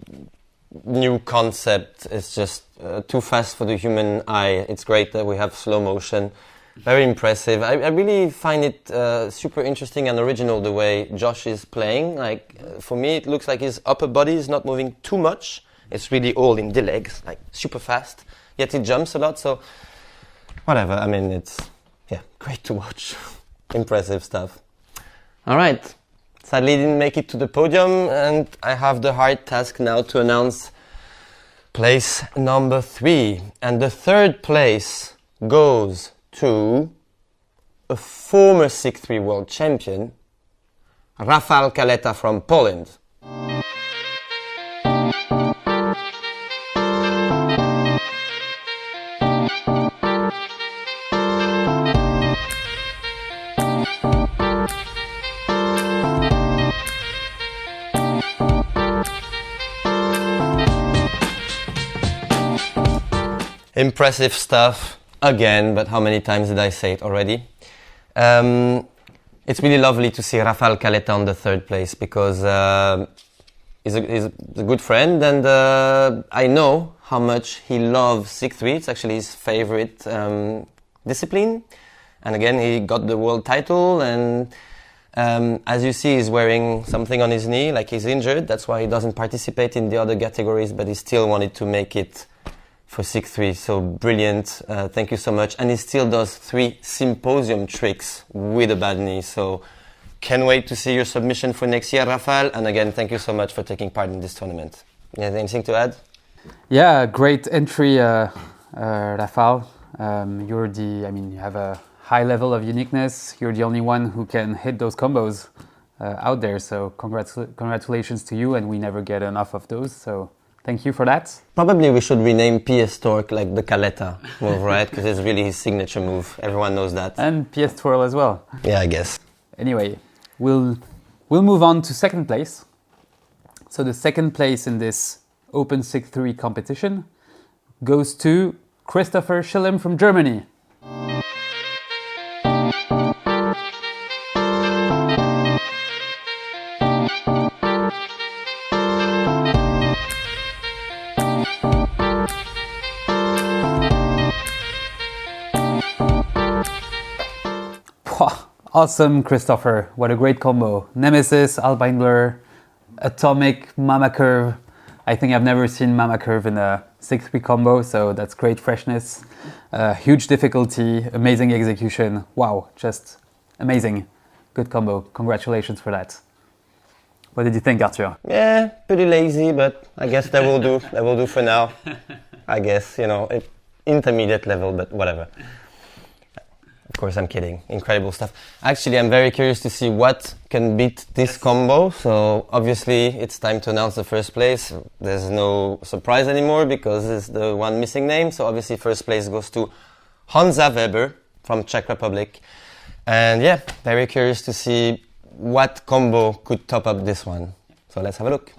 new concept. It's just too fast for the human eye. It's great that we have slow motion. Very impressive. I really find it super interesting and original the way Josh is playing. Like, for me, it looks like his upper body is not moving too much. It's really all in the legs, like super fast. Yet he jumps a lot, so whatever. I mean, it's, yeah, great to watch. Impressive stuff. All right. Sadly, didn't make it to the podium, and I have the hard task now to announce place number 3. And the third place goes to a former 6'3" world champion, Rafał Kaleta from Poland. Impressive stuff again, but how many times did I say it already? It's really lovely to see Rafał Kaleta on the third place because he's a good friend, and I know how much he loves 6'3". It's actually his favorite discipline. And again, he got the world title, and as you see, he's wearing something on his knee, like he's injured. That's why he doesn't participate in the other categories, but he still wanted to make it for 6'3", so brilliant. Thank you so much. And he still does 3 symposium tricks with a bad knee, so can't wait to see your submission for next year, Rafał. And again, thank you so much for taking part in this tournament. You have anything to add? Yeah, great entry, Rafał. You have a high level of uniqueness. You're the only one who can hit those combos out there, so congratulations to you, and we never get enough of those, so thank you for that. Probably we should rename PS Torque like the Kaleta move, right? Because it's really his signature move. Everyone knows that. And PS Twirl as well. Yeah, I guess. Anyway, we'll move on to second place. So the second place in this Open 6'3" competition goes to Christopher Schillem from Germany. Awesome, Christopher. What a great combo. Nemesis, Alpine Blur, Atomic, Mama Curve. I think I've never seen Mama Curve in a 6'3" combo, so that's great freshness. Huge difficulty, amazing execution. Wow, just amazing. Good combo. Congratulations for that. What did you think, Arthur? Yeah, pretty lazy, but I guess that will do. That will do for now. I guess, intermediate level, but whatever. Of course, I'm kidding. Incredible stuff. Actually, I'm very curious to see what can beat this combo. So obviously, it's time to announce the first place. There's no surprise anymore because it's the one missing name. So obviously, first place goes to Honza Weber from Czech Republic. And yeah, very curious to see what combo could top up this one. So let's have a look.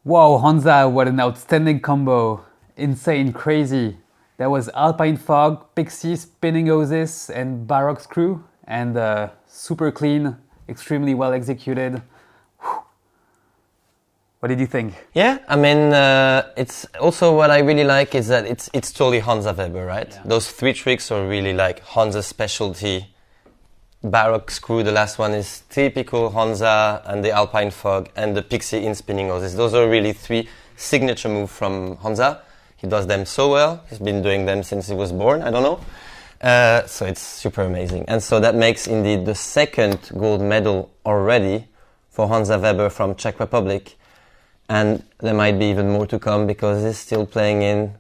Wow, Honza, what an outstanding combo. Insane, crazy. That was Alpine Fog, Pixie, Spinning Oasis, and Baroque Screw. And super clean, extremely well executed. Whew. What did you think? Yeah, I mean, it's also what I really like is that it's totally Honza Weber, right? Yeah. Those 3 tricks are really like Honza's specialty. Baroque Screw, the last one, is typical Honza, and the Alpine Fog and the Pixie in Spinning Oasis. Those are really 3 signature moves from Honza. He does them so well. He's been doing them since he was born, I don't know. So it's super amazing. And so that makes indeed the second gold medal already for Honza Weber from Czech Republic. And there might be even more to come because he's still playing in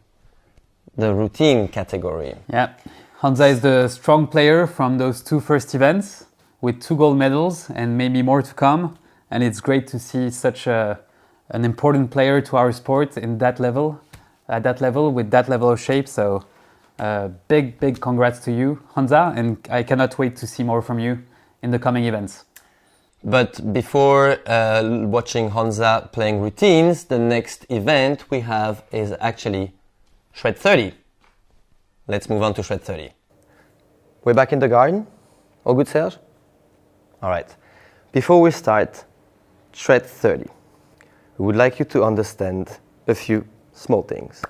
the routine category. Yeah. Honza is the strong player from those 2 first events with 2 gold medals and maybe more to come. And it's great to see such an important player to our sport in that level, at that level, with that level of shape. So big congrats to you, Honza, and I cannot wait to see more from you in the coming events. But before watching Honza playing routines, the next event we have is actually Shred 30. Let's move on to Shred 30. We're back in the garden. All good, Serge? All right. Before we start Shred 30, we would like you to understand a few small things.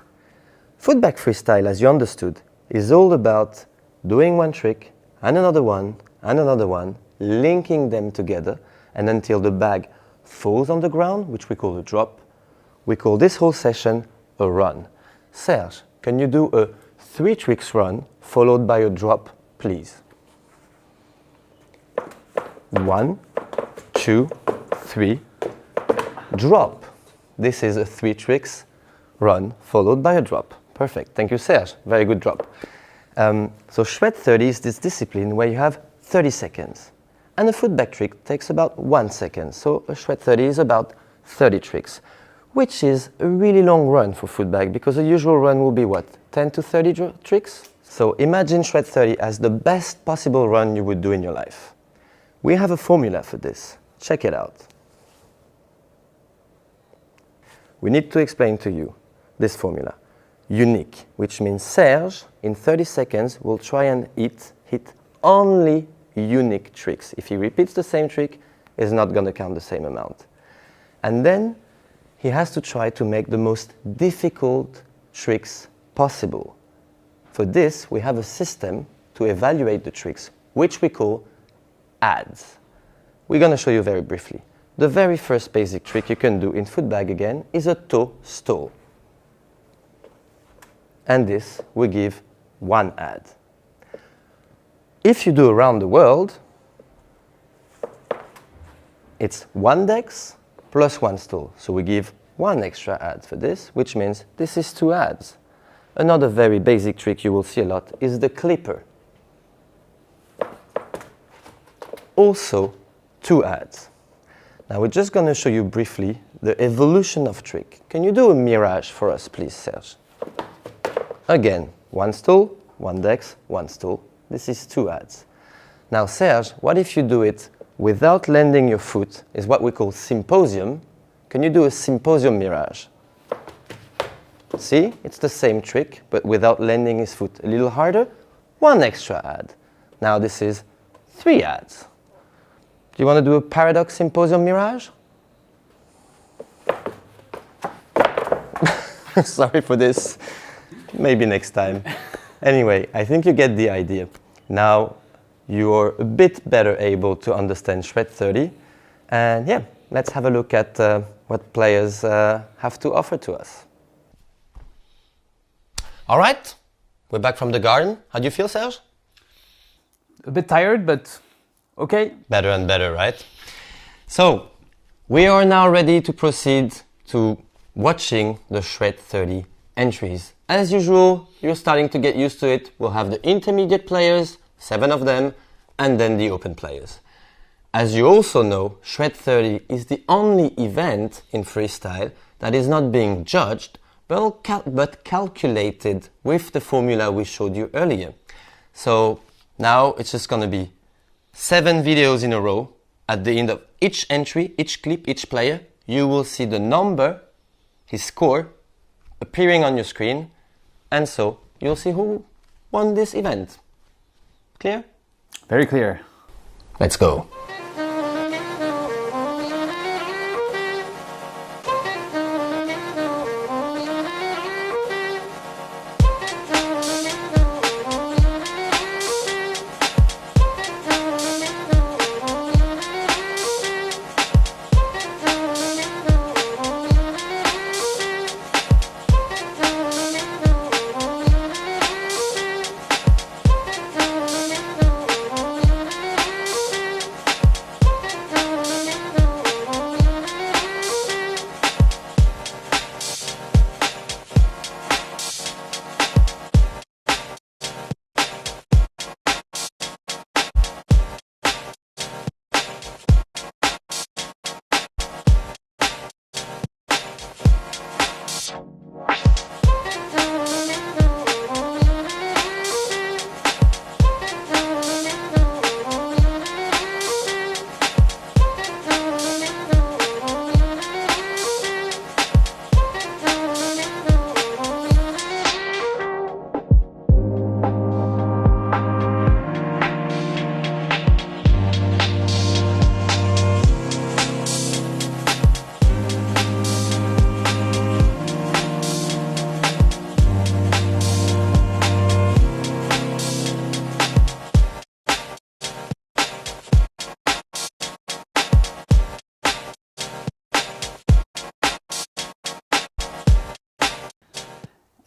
Footbag freestyle, as you understood, is all about doing one trick and another one, linking them together, and until the bag falls on the ground, which we call a drop. We call this whole session a run. Serge, can you do a 3 tricks run followed by a drop please. 1, 2, 3, drop. This is a 3 tricks run followed by a drop. Perfect. Thank you, Serge. Very good drop. So Shred 30 is this discipline where you have 30 seconds. And a footbag trick takes about 1 second. So a Shred 30 is about 30 tricks, which is a really long run for footbag because the usual run will be what? 10 to 30 tricks? So imagine Shred 30 as the best possible run you would do in your life. We have a formula for this. Check it out. We need to explain to you this formula. Unique, which means Serge, in 30 seconds, will try and hit only unique tricks. If he repeats the same trick, it's not going to count the same amount. And then he has to try to make the most difficult tricks possible. For this, we have a system to evaluate the tricks, which we call ads. We're going to show you very briefly. The very first basic trick you can do in footbag again is a toe stall. And this will give 1 ad. If you do around the world, it's 1 dex plus 1 stall. So we give 1 extra ad for this, which means this is 2 ads. Another very basic trick you will see a lot is the clipper. Also 2 ads. Now we're just going to show you briefly the evolution of trick. Can you do a mirage for us, please, Serge? Again, 1 stall, 1 dex, 1 stall. This is 2 ads. Now, Serge, what if you do it without landing your foot? Is what we call symposium. Can you do a symposium mirage? See, it's the same trick, but without landing his foot. A little harder, 1 extra ad. Now this is 3 ads. Do you want to do a paradox symposium mirage? Sorry for this. Maybe next time. Anyway, I think you get the idea. Now you're a bit better able to understand Shred 30. And yeah, let's have a look at what players have to offer to us. All right, we're back from the garden. How do you feel, Serge? A bit tired, but okay. Better and better, right? So, we are now ready to proceed to watching the Shred 30 entries. As usual, you're starting to get used to it. We'll have the intermediate players, 7 of them, and then the open players. As you also know, Shred 30 is the only event in freestyle that is not being judged, but calculated with the formula we showed you earlier. So now it's just going to be 7 videos in a row. At the end of each entry, each clip, each player, you will see the number, his score, appearing on your screen. And so you'll see who won this event. Clear? Very clear. Let's go.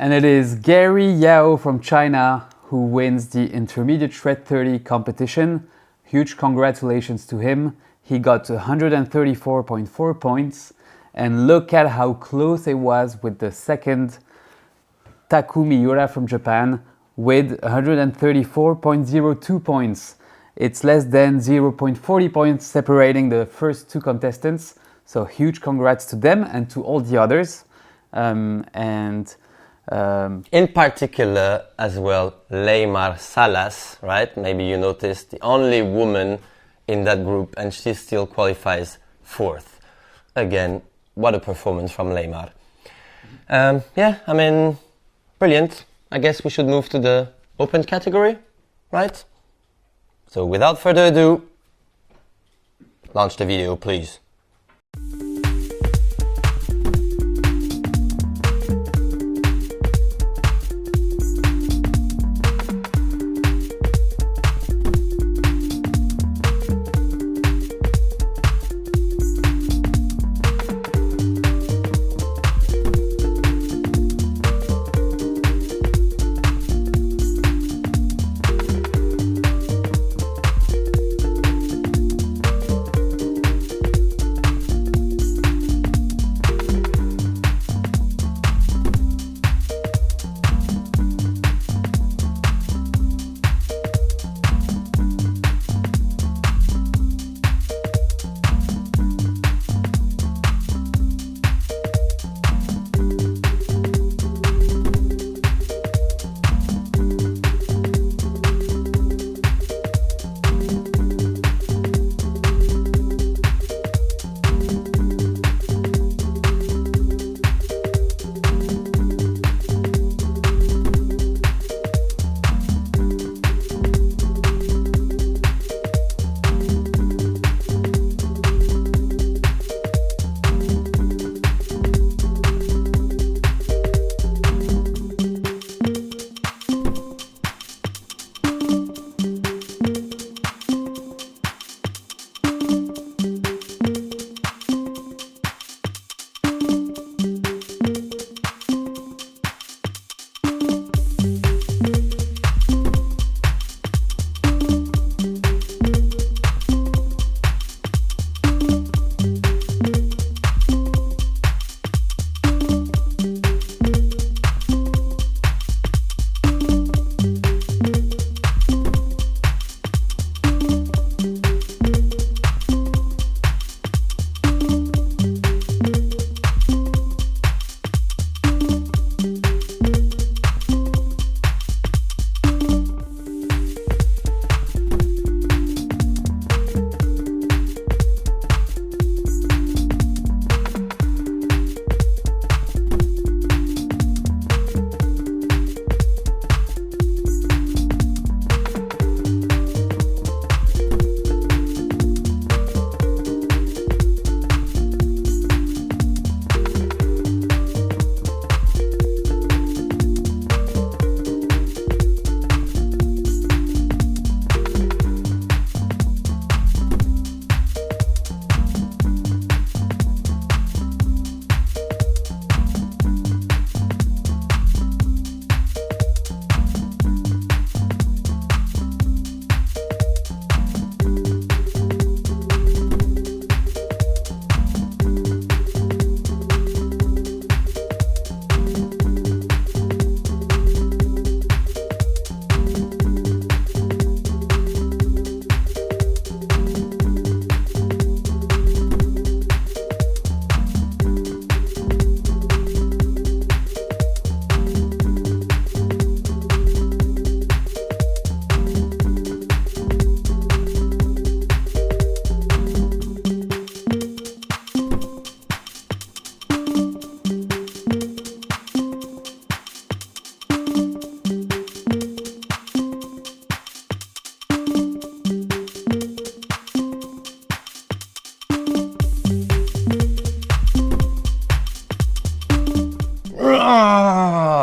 And it is Gary Yao from China who wins the intermediate shred 30 competition. Huge congratulations to him. He got 134.4 points. And look at how close it was with the second Taku Miura from Japan with 134.02 points. It's less than 0.40 points separating the first two contestants. So huge congrats to them and to all the others. In particular, as well, Leymar Salas, right? Maybe you noticed, the only woman in that group, and she still qualifies fourth. Again, what a performance from Leymar. Yeah, I mean, brilliant. I guess we should move to the open category, right? So without further ado, launch the video, please.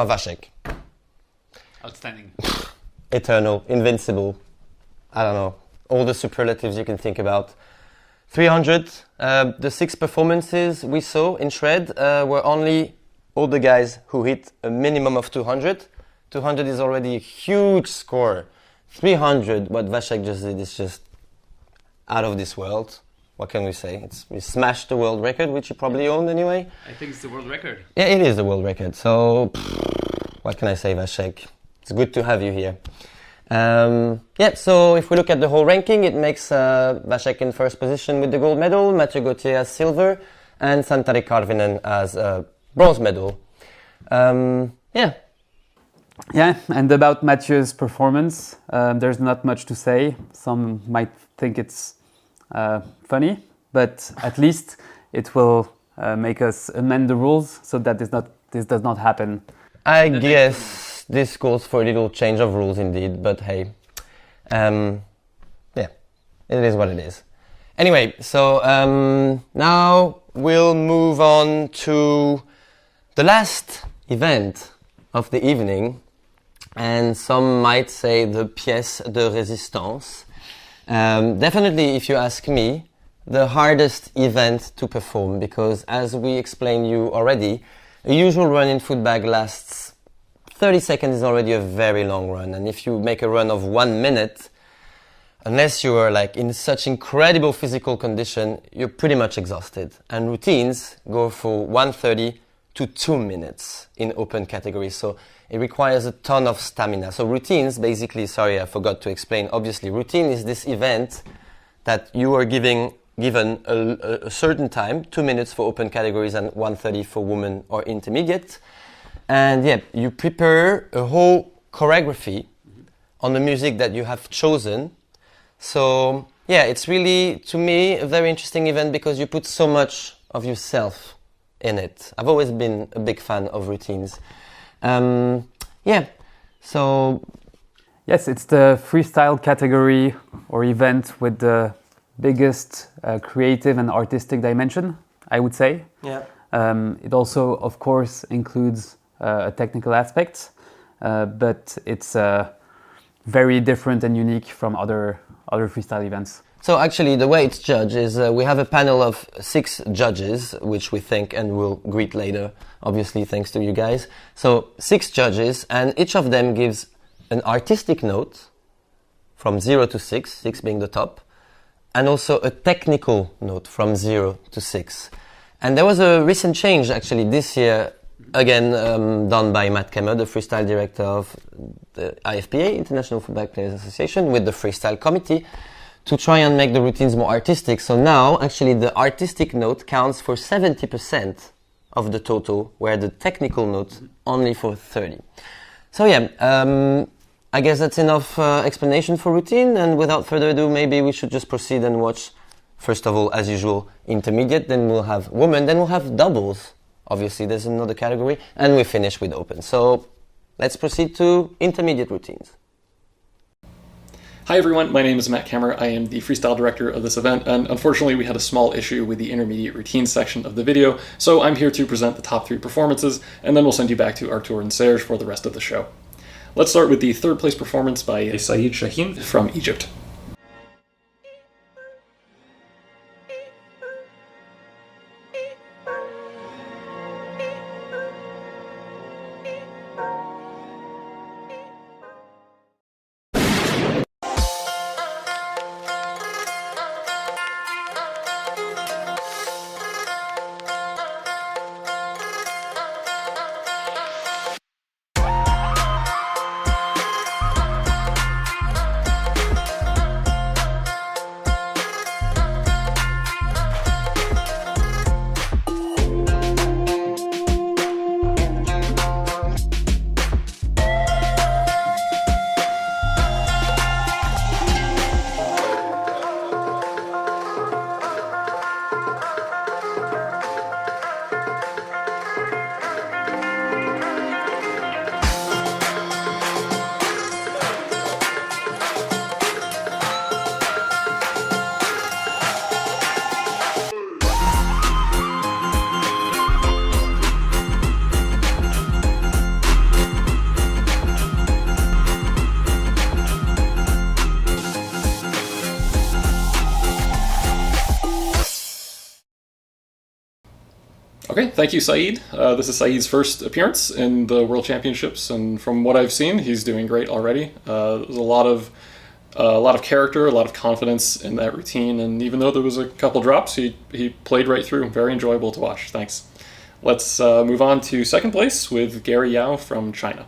Vasek. Outstanding. Eternal, invincible. I don't know. All the superlatives you can think about. 300. The 6 performances we saw in Shred were only all the guys who hit a minimum of 200. 200 is already a huge score. 300, what Vasek just did is just out of this world. What can we say? We smashed the world record, which you probably owned anyway. I think it's the world record. Yeah, it is the world record. So, what can I say, Vasek? It's good to have you here. So if we look at the whole ranking, it makes Vasek in first position with the gold medal, Mathieu Gauthier as silver, and Santeri Karvinen as bronze medal. Yeah, and about Mathieu's performance, there's not much to say. Some might think it's funny, but at least it will make us amend the rules so that this does not happen. I guess this calls for a little change of rules indeed, but hey, it is what it is. Anyway, so now we'll move on to the last event of the evening, and some might say the pièce de résistance. Definitely, if you ask me, the hardest event to perform, because as we explained you already, a usual run in footbag lasts 30 seconds is already a very long run, and if you make a run of 1 minute, unless you are like in such incredible physical condition, you're pretty much exhausted. And routines go for 1:30 to 2 minutes in open categories, so it requires a ton of stamina. So routines, basically, sorry, I forgot to explain. Obviously, routine is this event that you are given a certain time, 2 minutes for open categories and 1:30 for women or intermediate. And you prepare a whole choreography on the music that you have chosen. So it's really, to me, a very interesting event because you put so much of yourself in it. I've always been a big fan of routines. So yes, it's the freestyle category or event with the biggest creative and artistic dimension, I would say. It also, of course, includes a technical aspect, but it's very different and unique from other freestyle events. So actually, the way it's judged is we have a panel of 6 judges, which we thank and we'll greet later, obviously thanks to you guys. So 6 judges, and each of them gives an artistic note from 0 to 6, 6 being the top, and also a technical note from 0 to 6. And there was a recent change actually this year, again done by Matt Kemmer, the freestyle director of the IFPA, International Football Players Association, with the freestyle committee, to try and make the routines more artistic. So now, actually, the artistic note counts for 70% of the total, where the technical note only for 30. So I guess that's enough explanation for routine, and without further ado, maybe we should just proceed and watch, first of all, as usual, intermediate, then we'll have women, then we'll have doubles. Obviously, there's another category, and we finish with open. So let's proceed to intermediate routines. Hi everyone, my name is Matt Kemmer. I am the freestyle director of this event, and unfortunately we had a small issue with the intermediate routine section of the video, so I'm here to present the top 3 performances, and then we'll send you back to Artur and Serge for the rest of the show. Let's start with the 3rd place performance by Saeed Shaheen from Egypt. Okay, thank you, Saeed. This is Saeed's first appearance in the World Championships, and from what I've seen, he's doing great already. There's a lot of character, a lot of confidence in that routine, and even though there was a couple drops, he played right through. Very enjoyable to watch. Thanks. Let's move on to second place with Gary Yao from China.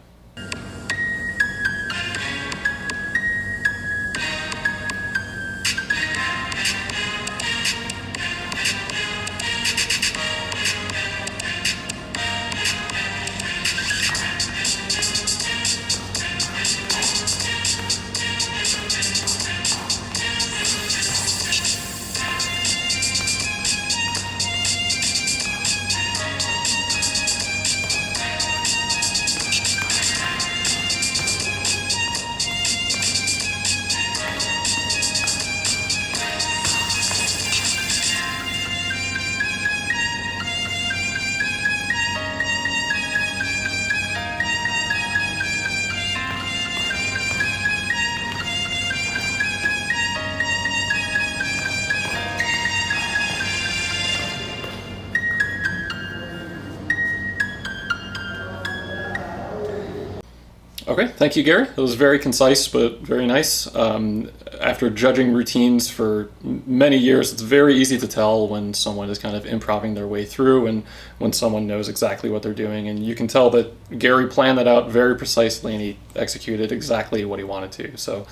Okay, thank you, Gary. It was very concise, but very nice. After judging routines for many years, it's very easy to tell when someone is kind of improvising their way through and when someone knows exactly what they're doing. And you can tell that Gary planned that out very precisely and he executed exactly what he wanted to. So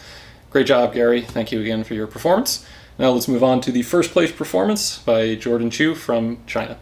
great job, Gary. Thank you again for your performance. Now let's move on to the first place performance by Jordan Chu from China.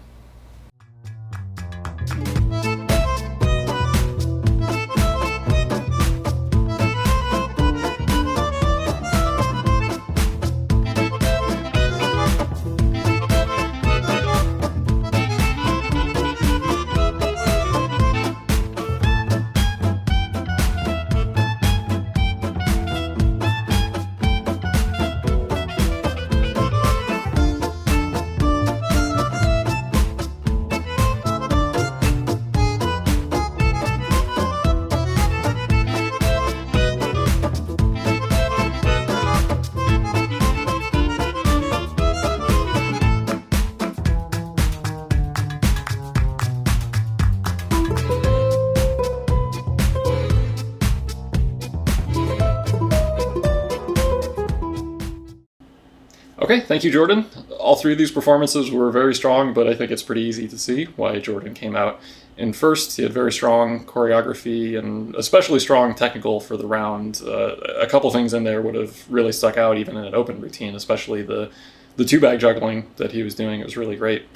Okay, thank you, Jordan. All three of these performances were very strong, but I think it's pretty easy to see why Jordan came out in first. He had very strong choreography and especially strong technical for the round. A couple things in there would have really stuck out even in an open routine, especially the two-bag juggling that he was doing. It was really great.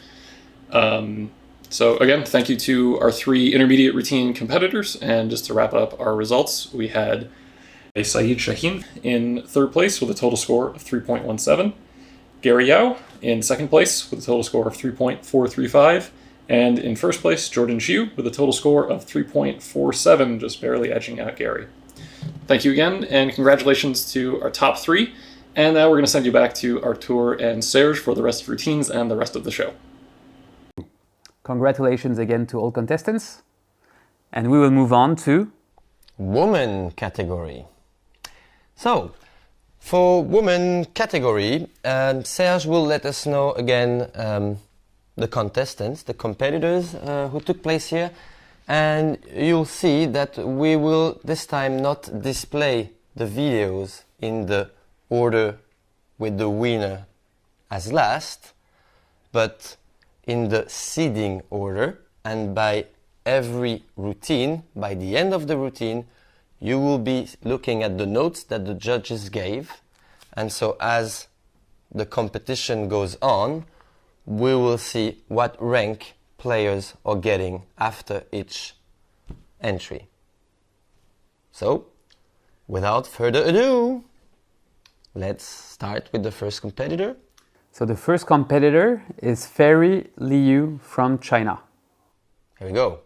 So again, thank you to our three intermediate routine competitors. And just to wrap up our results, we had Saeed Shaheen in third place with a total score of 3.17. Gary Yao in second place with a total score of 3.435. And in first place, Jordan Chu with a total score of 3.47, just barely edging out Gary. Thank you again, and congratulations to our top three. And now we're going to send you back to Artur and Serge for the rest of routines and the rest of the show. Congratulations again to all contestants. And we will move on to women category. So, for women category, Serge will let us know again the contestants, the competitors who took place here, and you'll see that we will this time not display the videos in the order with the winner as last, but in the seeding order, and by every routine, by the end of the routine, you will be looking at the notes that the judges gave. And so as the competition goes on, we will see what rank players are getting after each entry. So, without further ado, let's start with the first competitor. So the first competitor is Ferry Liu from China. Here we go.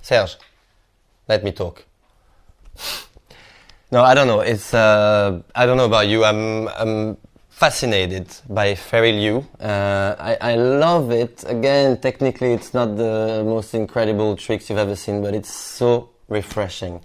Serge, let me talk. No, I don't know. It's I don't know about you. I'm fascinated by Ferry Liu. I love it. Again, technically, it's not the most incredible tricks you've ever seen, but it's so refreshing.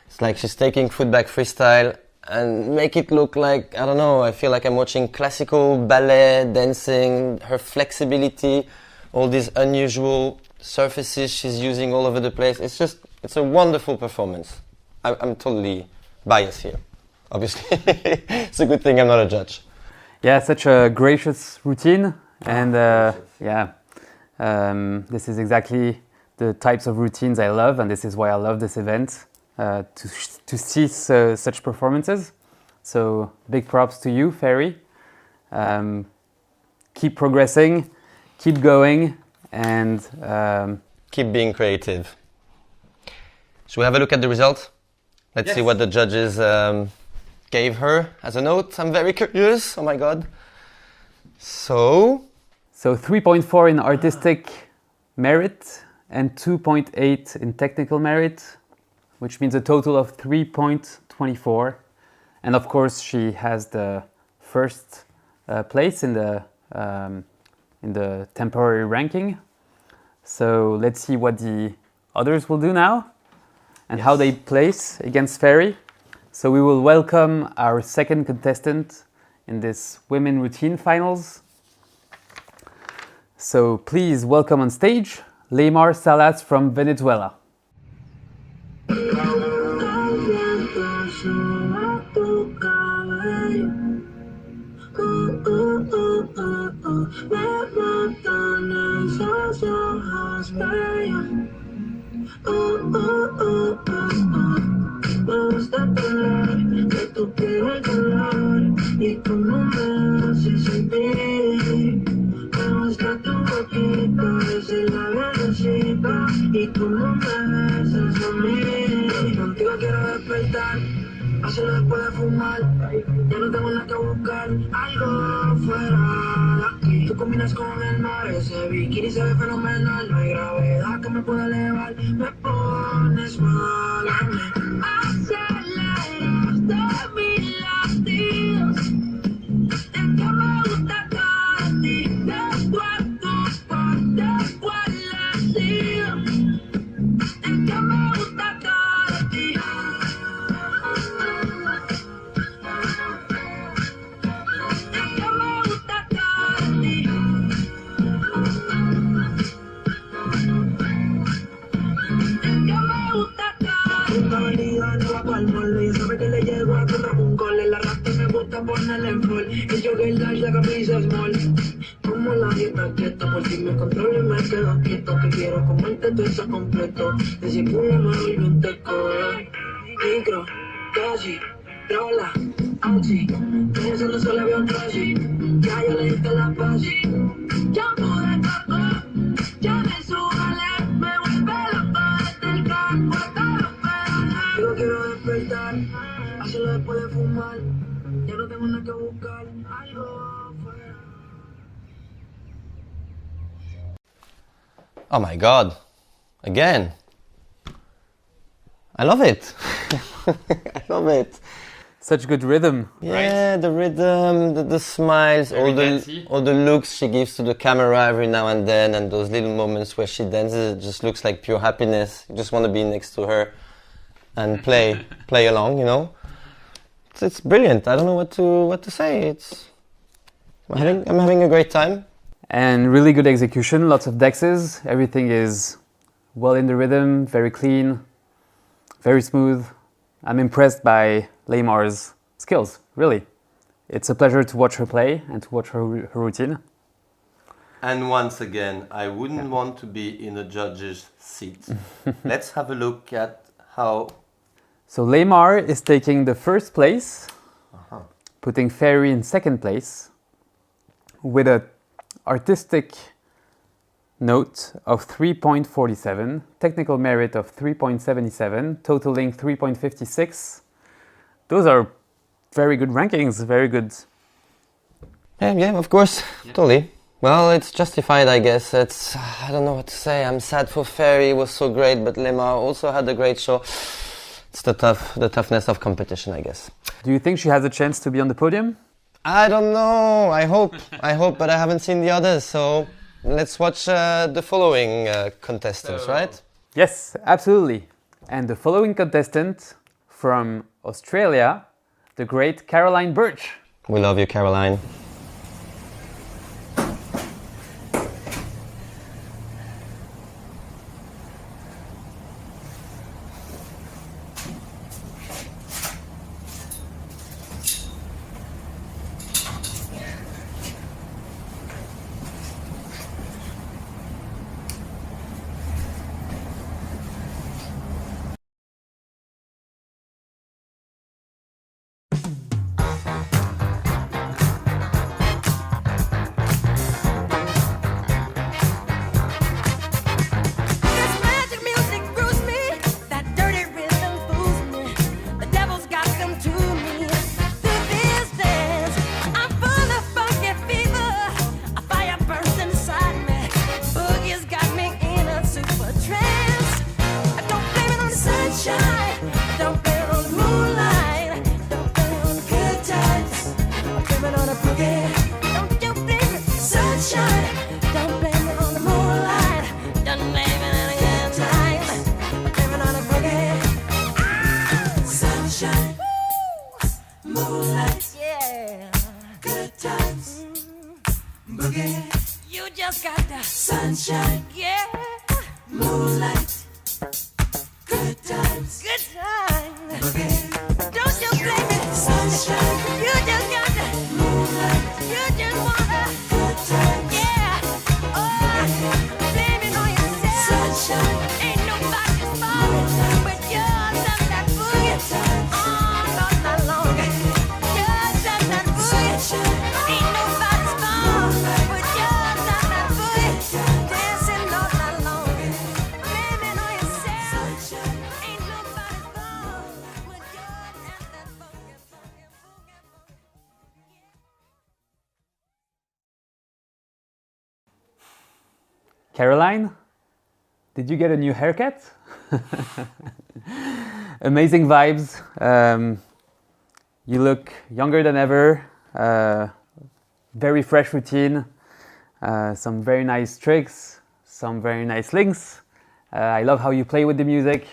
It's like she's taking footbag freestyle and make it look like, I don't know, I feel like I'm watching classical ballet, dancing, her flexibility, all these unusual surfaces she's using all over the place. It's a wonderful performance. I'm totally biased here, obviously. It's a good thing I'm not a judge. Yeah, such a gracious routine, and this is exactly the types of routines I love, and this is why I love this event, to see such performances. So big props to you, Ferry. Keep progressing, keep going, and keep being creative. Should we have a look at the result? Let's see what the judges gave her as a note. I'm very curious. Oh my god. So 3.4 in artistic merit and 2.8 in technical merit, which means a total of 3.24. And of course, she has the first place in the temporary ranking. So let's see what the others will do now and how they place against Ferry. So we will welcome our second contestant in this women routine finals. So please welcome on stage Leymar Salas from Venezuela. Me gusta que tú quieres hablar y cómo me haces sentir. Me gusta tu boquita, ese labialcito y cómo me besas a mí. Contigo quiero despertar, hacerlo después de fumar. Ya no tengo nada que buscar, algo fuera de aquí. Tú combinas con el mar, ese bikini se ve fenomenal. No hay gravedad que me pueda elevar, me pones mal a mí. Aceleras mis latidos, es que me gusta todo de ti, de tu parte cual latido, es que me gusta todo de ti. Ponerle en full, el jogger large, la camisa small. Como la dieta keto, por si me controlo y me quedo quieto. Que quiero comerte todo eso completo. Decir culo me vuelve un teco. Micro, dosis, rola, oxi. Pensando solo veo un trozi. Ya yo le diste la posi. Shampoo de coco, ya me subale. Me vuelve loco desde el campo hasta los pedales. Digo quiero despertar, hacerlo después de fumar. Ya no tengo nada que buscar, algo fuera. oh my god, again. I love it. I love it. Such good rhythm. Yeah, the rhythm, the smiles, all the looks she gives to the camera every now and then, and those little moments where she dances, it just looks like pure happiness. You just want to be next to her and play along, you know. It's brilliant. I don't know what to say. I'm having a great time. And really good execution, lots of dexes. Everything is well in the rhythm, very clean, very smooth. I'm impressed by Leymar's skills, really. It's a pleasure to watch her play and to watch her routine. And once again, I wouldn't want to be in a judge's seat. Let's have a look at how... So Leymar is taking the first place, putting Ferry in second place, with an artistic note of 3.47, technical merit of 3.77, totaling 3.56. Those are very good rankings, very good. Yeah, of course, totally. Well, it's justified, I guess. I don't know what to say. I'm sad for Ferry, it was so great, but Lemar also had a great show. It's the toughness of competition, I guess. Do you think she has a chance to be on the podium? I don't know. I hope, but I haven't seen the others. So let's watch the following contestants, right? Yes, absolutely. And the following contestant from Australia, the great Caroline Birch. We love you, Caroline. This magic music brews me, that dirty rhythm fools me. The devil's got them to me. Through this dance, I'm full of funky fever. A fire burns inside me. Boogie's got me in a super trance. I don't blame it on the sunshine. Don't blame it on the moonlight. Don't blame it on the good times. I blame it on the boogie. Don't you blame it, sunshine. Don't blame it on the moonlight. Don't blame it on the good times. I blame it on the boogie. Sunshine, moonlight, yeah, good times, boogie. You just got the sunshine, yeah, moonlight, good times, boogie. Don't you blame it, sunshine. You just got the moonlight. You just wanna good times, yeah. Oh, blame it on yourself, sunshine. Ain't nobody's fault but yours and that boogie. All night long, yours and that boogie. Ain't nobody's fault but yours and that boogie. Dancing all night long, blame it on yourself. Ain't nobody's fault but yours and that boogie. Caroline, did you get a new haircut? Amazing vibes. You look younger than ever. Very fresh routine. Some very nice tricks. Some very nice links. I love how you play with the music.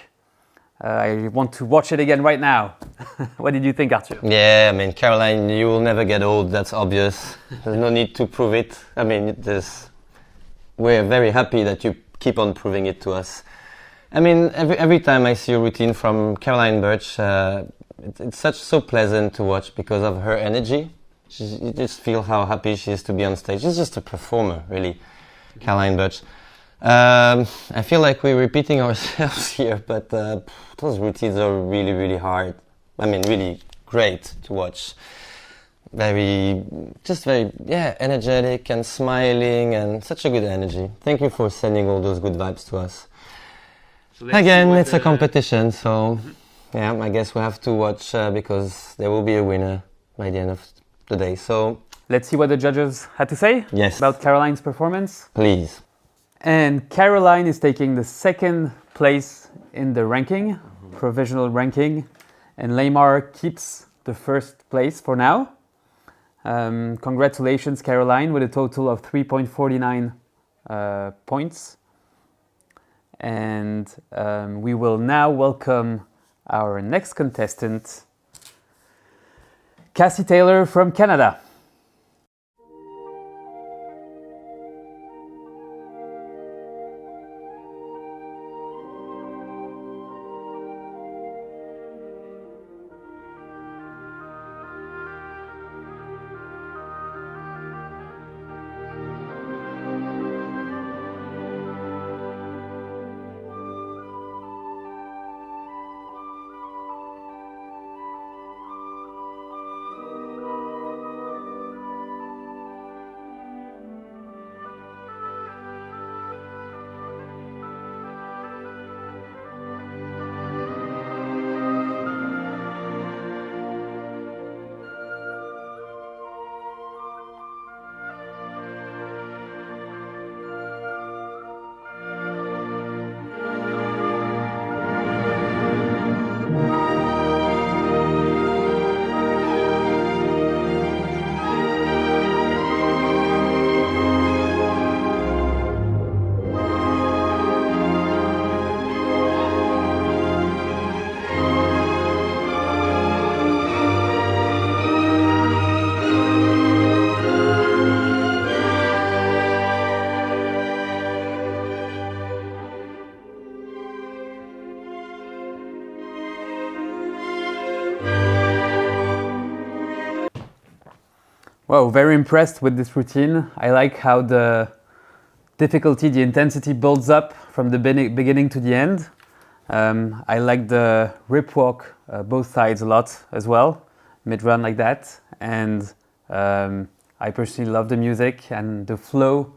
I want to watch it again right now. What did you think, Arthur? Yeah, I mean, Caroline, you will never get old, that's obvious. There's no need to prove it. I mean, we're very happy that you keep on proving it to us. I mean, every time I see a routine from Caroline Birch, it's so pleasant to watch because of her energy. You just feel how happy she is to be on stage. She's just a performer, really, Caroline Birch. I feel like we're repeating ourselves here, but those routines are really, really hard. I mean, really great to watch. Very energetic and smiling and such a good energy. Thank you for sending all those good vibes to us. Again, it's a competition, so yeah, I guess we have to watch because there will be a winner by the end of the day. So let's see what the judges had to say about Caroline's performance. Please. And Caroline is taking the second place in the ranking, provisional ranking, and Lemar keeps the first place for now. Congratulations, Caroline, with a total of 3.49 points. And we will now welcome our next contestant, Cassie Taylor from Canada. Wow, very impressed with this routine. I like how the difficulty, the intensity builds up from the beginning to the end. I like the rip walk, both sides a lot as well, mid-run like that. And I personally love the music and the flow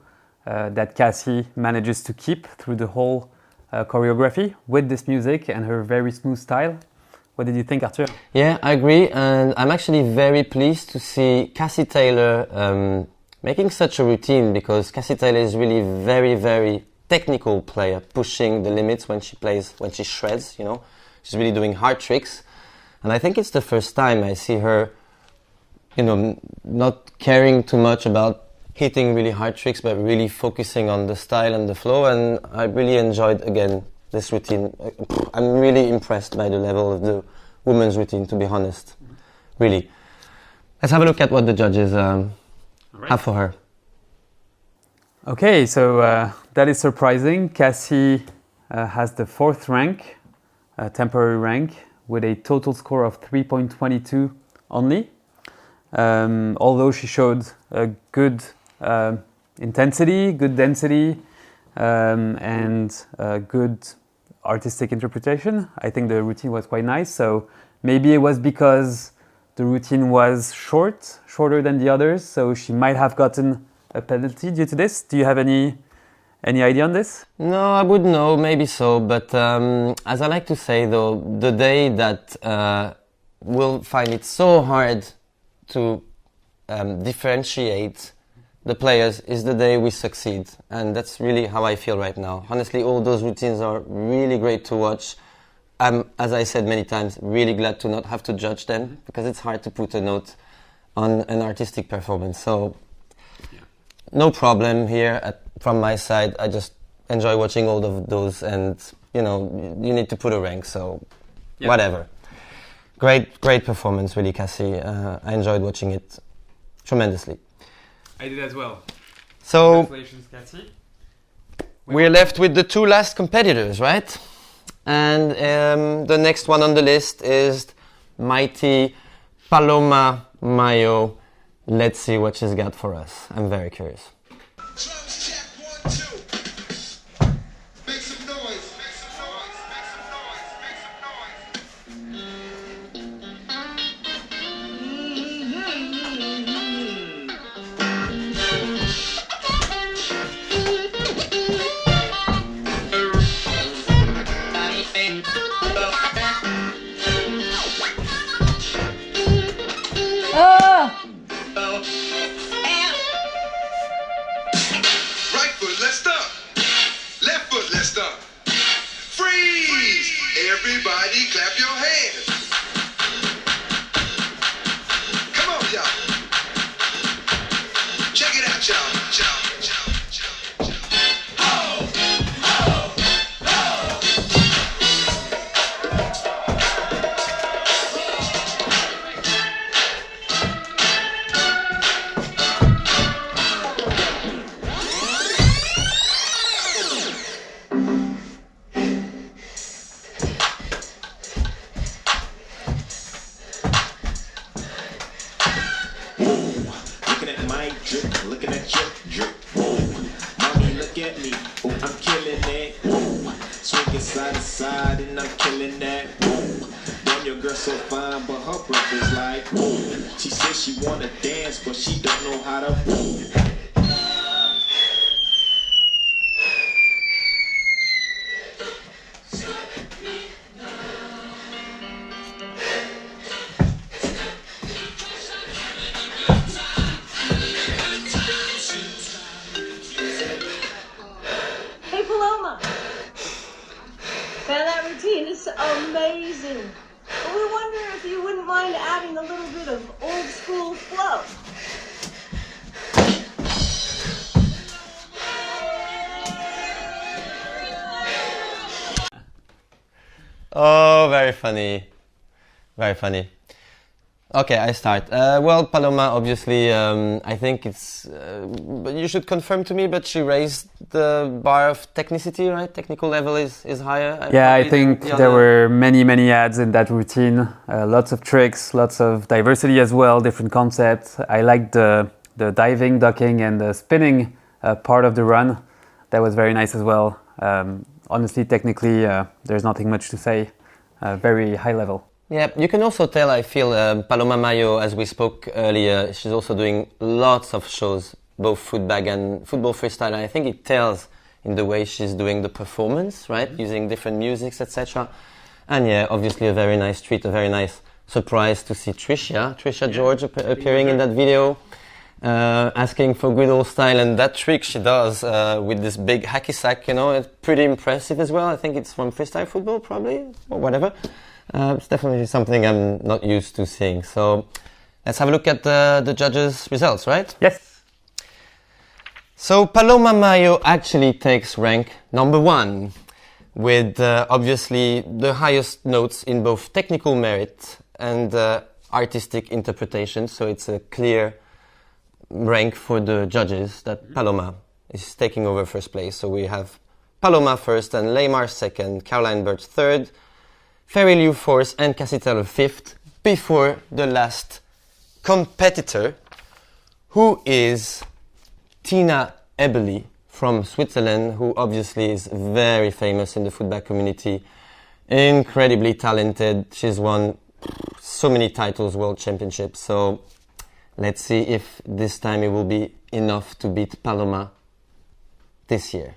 that Cassie manages to keep through the whole choreography with this music and her very smooth style. What did you think, Arthur? Yeah, I agree, and I'm actually very pleased to see Cassie Taylor making such a routine, because Cassie Taylor is really very, very technical player, pushing the limits when she plays, when she shreds, you know. She's really doing hard tricks, and I think it's the first time I see her, you know, not caring too much about hitting really hard tricks, but really focusing on the style and the flow, and I really enjoyed, again, this routine. I'm really impressed by the level of the women's routine, to be honest. Really. Let's have a look at what the judges have for her. Okay, so that is surprising. Cassie has the 4th rank, temporary rank, with a total score of 3.22 only. Although she showed a good intensity, good density, and good artistic interpretation. I think the routine was quite nice. So maybe it was because the routine was shorter than the others, so she might have gotten a penalty due to this. Do you have any idea on this? No, I wouldn't know, maybe so, but as I like to say though, the day that we'll find it so hard to differentiate the players is the day we succeed, and that's really how I feel right now. Honestly, all those routines are really great to watch. I'm, as I said many times, really glad to not have to judge them, because it's hard to put a note on an artistic performance. So, no problem here from my side. I just enjoy watching all of those, and you know, you need to put a rank, so whatever. Great performance, really, Cassie. I enjoyed watching it tremendously. I did as well. So, congratulations, Cassie. We're left with the 2 last competitors, right? And the next one on the list is mighty Paloma Mayo. Let's see what she's got for us. I'm very curious. Drums check, 1, 2. Make some noise. Make some noise. Make some noise. Make some noise. Right foot, let's stomp. Left foot, let's stomp. Freeze! Everybody clap your hands. Come on, y'all. Check it out, y'all. Looking at my drip, looking at your drip. Mommy, look at me. Oh, I'm killing it. Swinging side to side, and I'm killing that. Damn, your girl so fine, but her breath is like. She says she wanna dance, but she don't know how to. Hey Paloma, man, that routine is amazing. But we wonder if you wouldn't mind adding a little bit of old school flow. Oh, very funny. Very funny. Okay, I start. Well, Paloma, obviously, I think it's. But you should confirm to me. But she raised the bar of technicity, right? Technical level is higher. Yeah, I Probably think the there other- were many ads in that routine. Lots of tricks, lots of diversity as well, different concepts. I liked the diving, ducking, and the spinning part of the run. That was very nice as well. Honestly, technically, there's nothing much to say. Very high level. Yeah, you can also tell, I feel, Paloma Mayo, as we spoke earlier, she's also doing lots of shows, both footbag and football freestyle. And I think it tells in the way she's doing the performance, right? Using different musics, etc. And yeah, obviously a very nice treat, a very nice surprise to see Trisha George appearing in that video, asking for good old style. And that trick she does with this big hacky sack, you know, it's pretty impressive as well. I think it's from freestyle football, probably, or whatever. It's definitely something I'm not used to seeing. So let's have a look at the judges' results, right? Yes. So Paloma Mayo actually takes rank number 1 with obviously the highest notes in both technical merit and artistic interpretation. So it's a clear rank for the judges that Paloma is taking over first place. So we have Paloma first and Leymar second, Caroline Birch third, Ferry Liu fourth and Cassitella fifth, before the last competitor, who is Tina Eberly from Switzerland, who obviously is very famous in the footbag community, incredibly talented. She's won so many titles, world championships. So let's see if this time it will be enough to beat Paloma this year.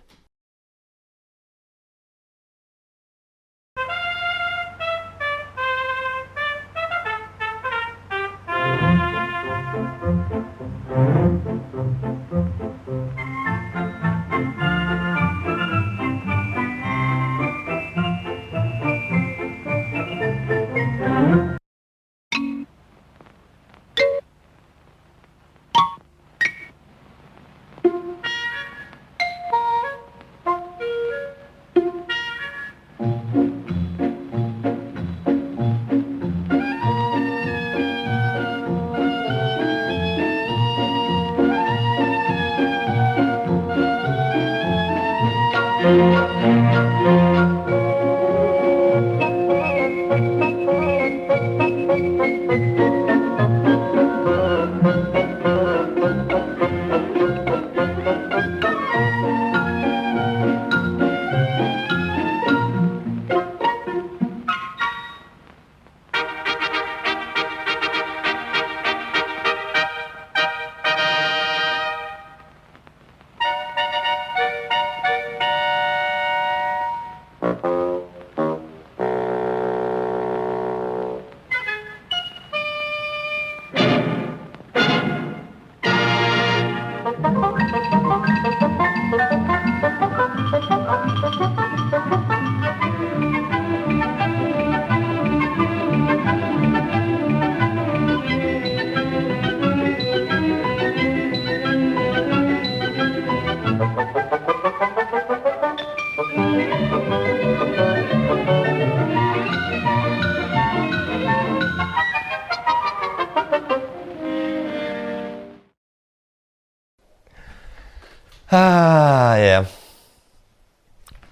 Ah, yeah.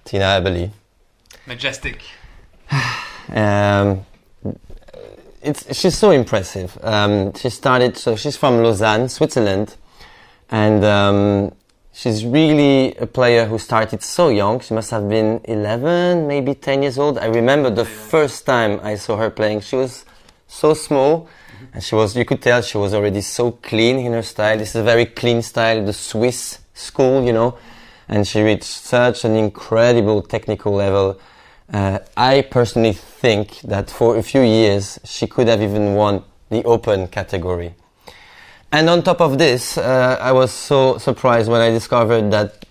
Tina Eberly. Majestic. She's so impressive. She's from Lausanne, Switzerland, and she's really a player who started so young. She must have been 11, maybe 10 years old. I remember the first time I saw her playing, she was so small, and you could tell she was already so clean in her style. This is a very clean style, the Swiss school, you know, and she reached such an incredible technical level. I personally think that for a few years she could have even won the open category. And on top of this, I was so surprised when I discovered that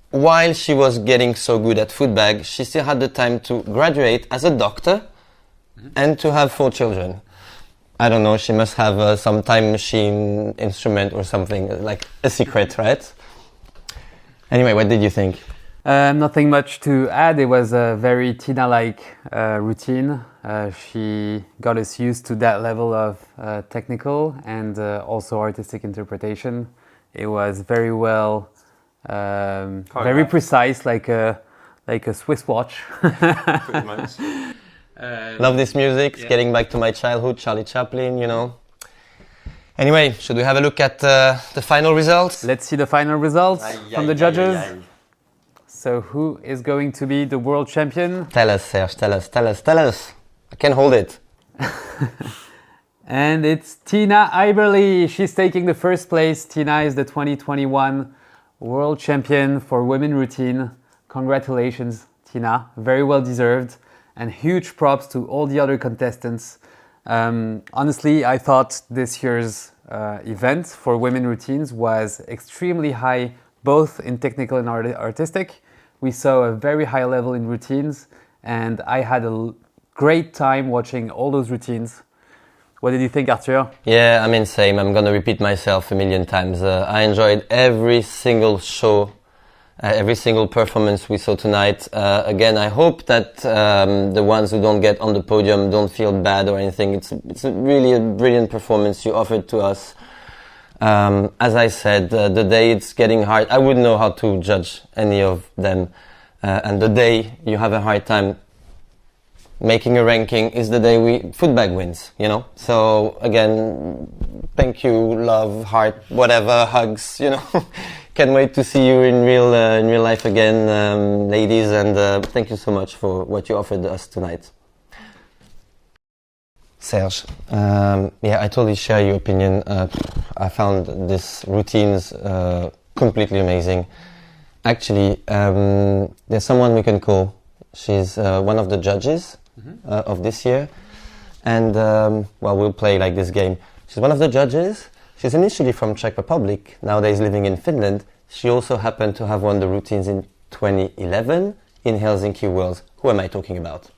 while she was getting so good at footbag, she still had the time to graduate as a doctor and to have 4 children. I don't know, she must have some time machine instrument or something, like a secret, right? Anyway, what did you think? Nothing much to add. It was a very Tina-like routine. She got us used to that level of technical and also artistic interpretation. It was very well, very precise, like a Swiss watch. Pretty much. Love this music. It's getting back to my childhood, Charlie Chaplin, you know. Anyway, should we have a look at the final results? Let's see the final results from the judges. So who is going to be the world champion? Tell us, Serge, tell us. I can hold it. And it's Tina Iberly. She's taking the first place. Tina is the 2021 world champion for women routine. Congratulations, Tina. Very well deserved. And huge props to all the other contestants. Honestly, I thought this year's event for women routines was extremely high, both in technical and artistic. We saw a very high level in routines, and I had a great time watching all those routines. What did you think, Arthur? Yeah, I mean, same. I'm going to repeat myself a million times. I enjoyed every single show, every single performance we saw tonight. Again, I hope that the ones who don't get on the podium don't feel bad or anything. It's really a brilliant performance you offered to us. As I said, the day it's getting hard, I wouldn't know how to judge any of them. And the day you have a hard time making a ranking is the day Footbag wins, you know. So again, thank you, love, heart, whatever, hugs, you know. Can't wait to see you in real life again, ladies, and thank you so much for what you offered us tonight. Serge, yeah, I totally share your opinion. I found these routines completely amazing. Actually, there's someone we can call. She's one of the judges of this year, and well, we'll play like this game. She's one of the judges. She's initially from Czech Republic, nowadays living in Finland. She also happened to have won the routines in 2011 in Helsinki Worlds. Who am I talking about?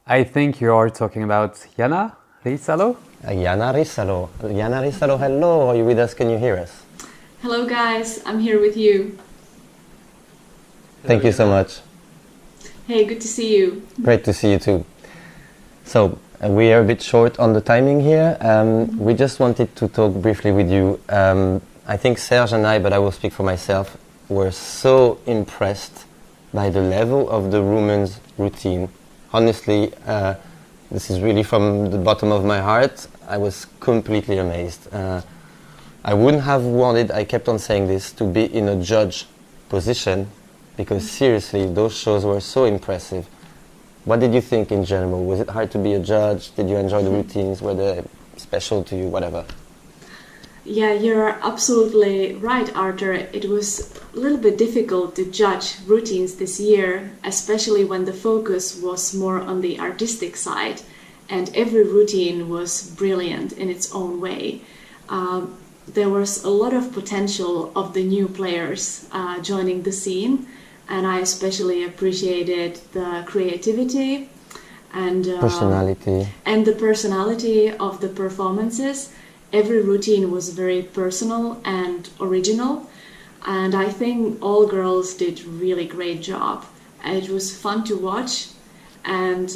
I think you are talking about Jana Riisalo. Jana Riisalo. Jana Riisalo, hello. Are you with us? Can you hear us? Hello guys, I'm here with you. Thank you so much. Hey, good to see you. Great to see you too. So, we are a bit short on the timing here. We just wanted to talk briefly with you. I think Serge and I, but I will speak for myself, were so impressed by the level of the women's routine. Honestly, this is really from the bottom of my heart. I was completely amazed. I wouldn't have wanted, I kept on saying this, to be in a judge position, because seriously, those shows were so impressive. What did you think in general? Was it hard to be a judge? Did you enjoy the routines? Were they special to you? Whatever. Yeah, you're absolutely right, Arthur. It was a little bit difficult to judge routines this year, especially when the focus was more on the artistic side, and every routine was brilliant in its own way. There was a lot of potential of the new players joining the scene, and I especially appreciated the creativity and the personality of the performances. Every routine was very personal and original, and I think all girls did really great job. It was fun to watch, and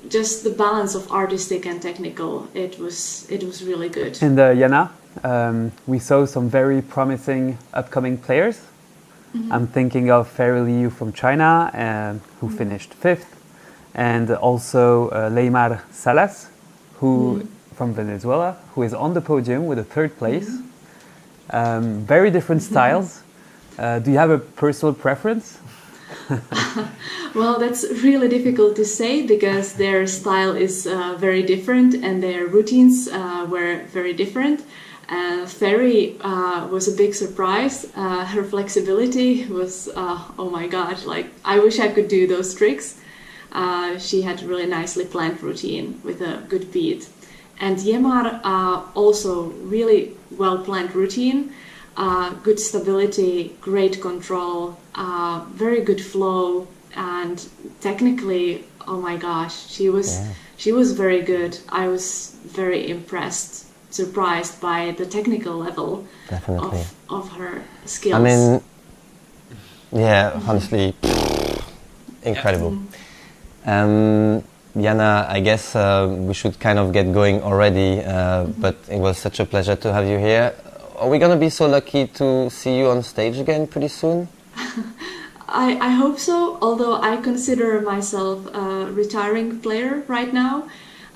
just the balance of artistic and technical, it was really good. And Jana, we saw some very promising upcoming players. Mm-hmm. I'm thinking of Fairy Liu from China, who finished 5th, and also Leymar Salas, who from Venezuela, who is on the podium with a 3rd place. Very different styles. Do you have a personal preference? Well, that's really difficult to say because their style is very different and their routines were very different. Fairy was a big surprise. Her flexibility was, oh my god, like I wish I could do those tricks. She had a really nicely planned routine with a good beat. And Yemar also really well-planned routine, good stability, great control, very good flow, and technically, oh my gosh, she was very good. I was very impressed, surprised by the technical level of her skills. I mean, Yeah, honestly, incredible. Jana, I guess we should kind of get going already, but it was such a pleasure to have you here. Are we going to be so lucky to see you on stage again pretty soon? I hope so, although I consider myself a retiring player right now.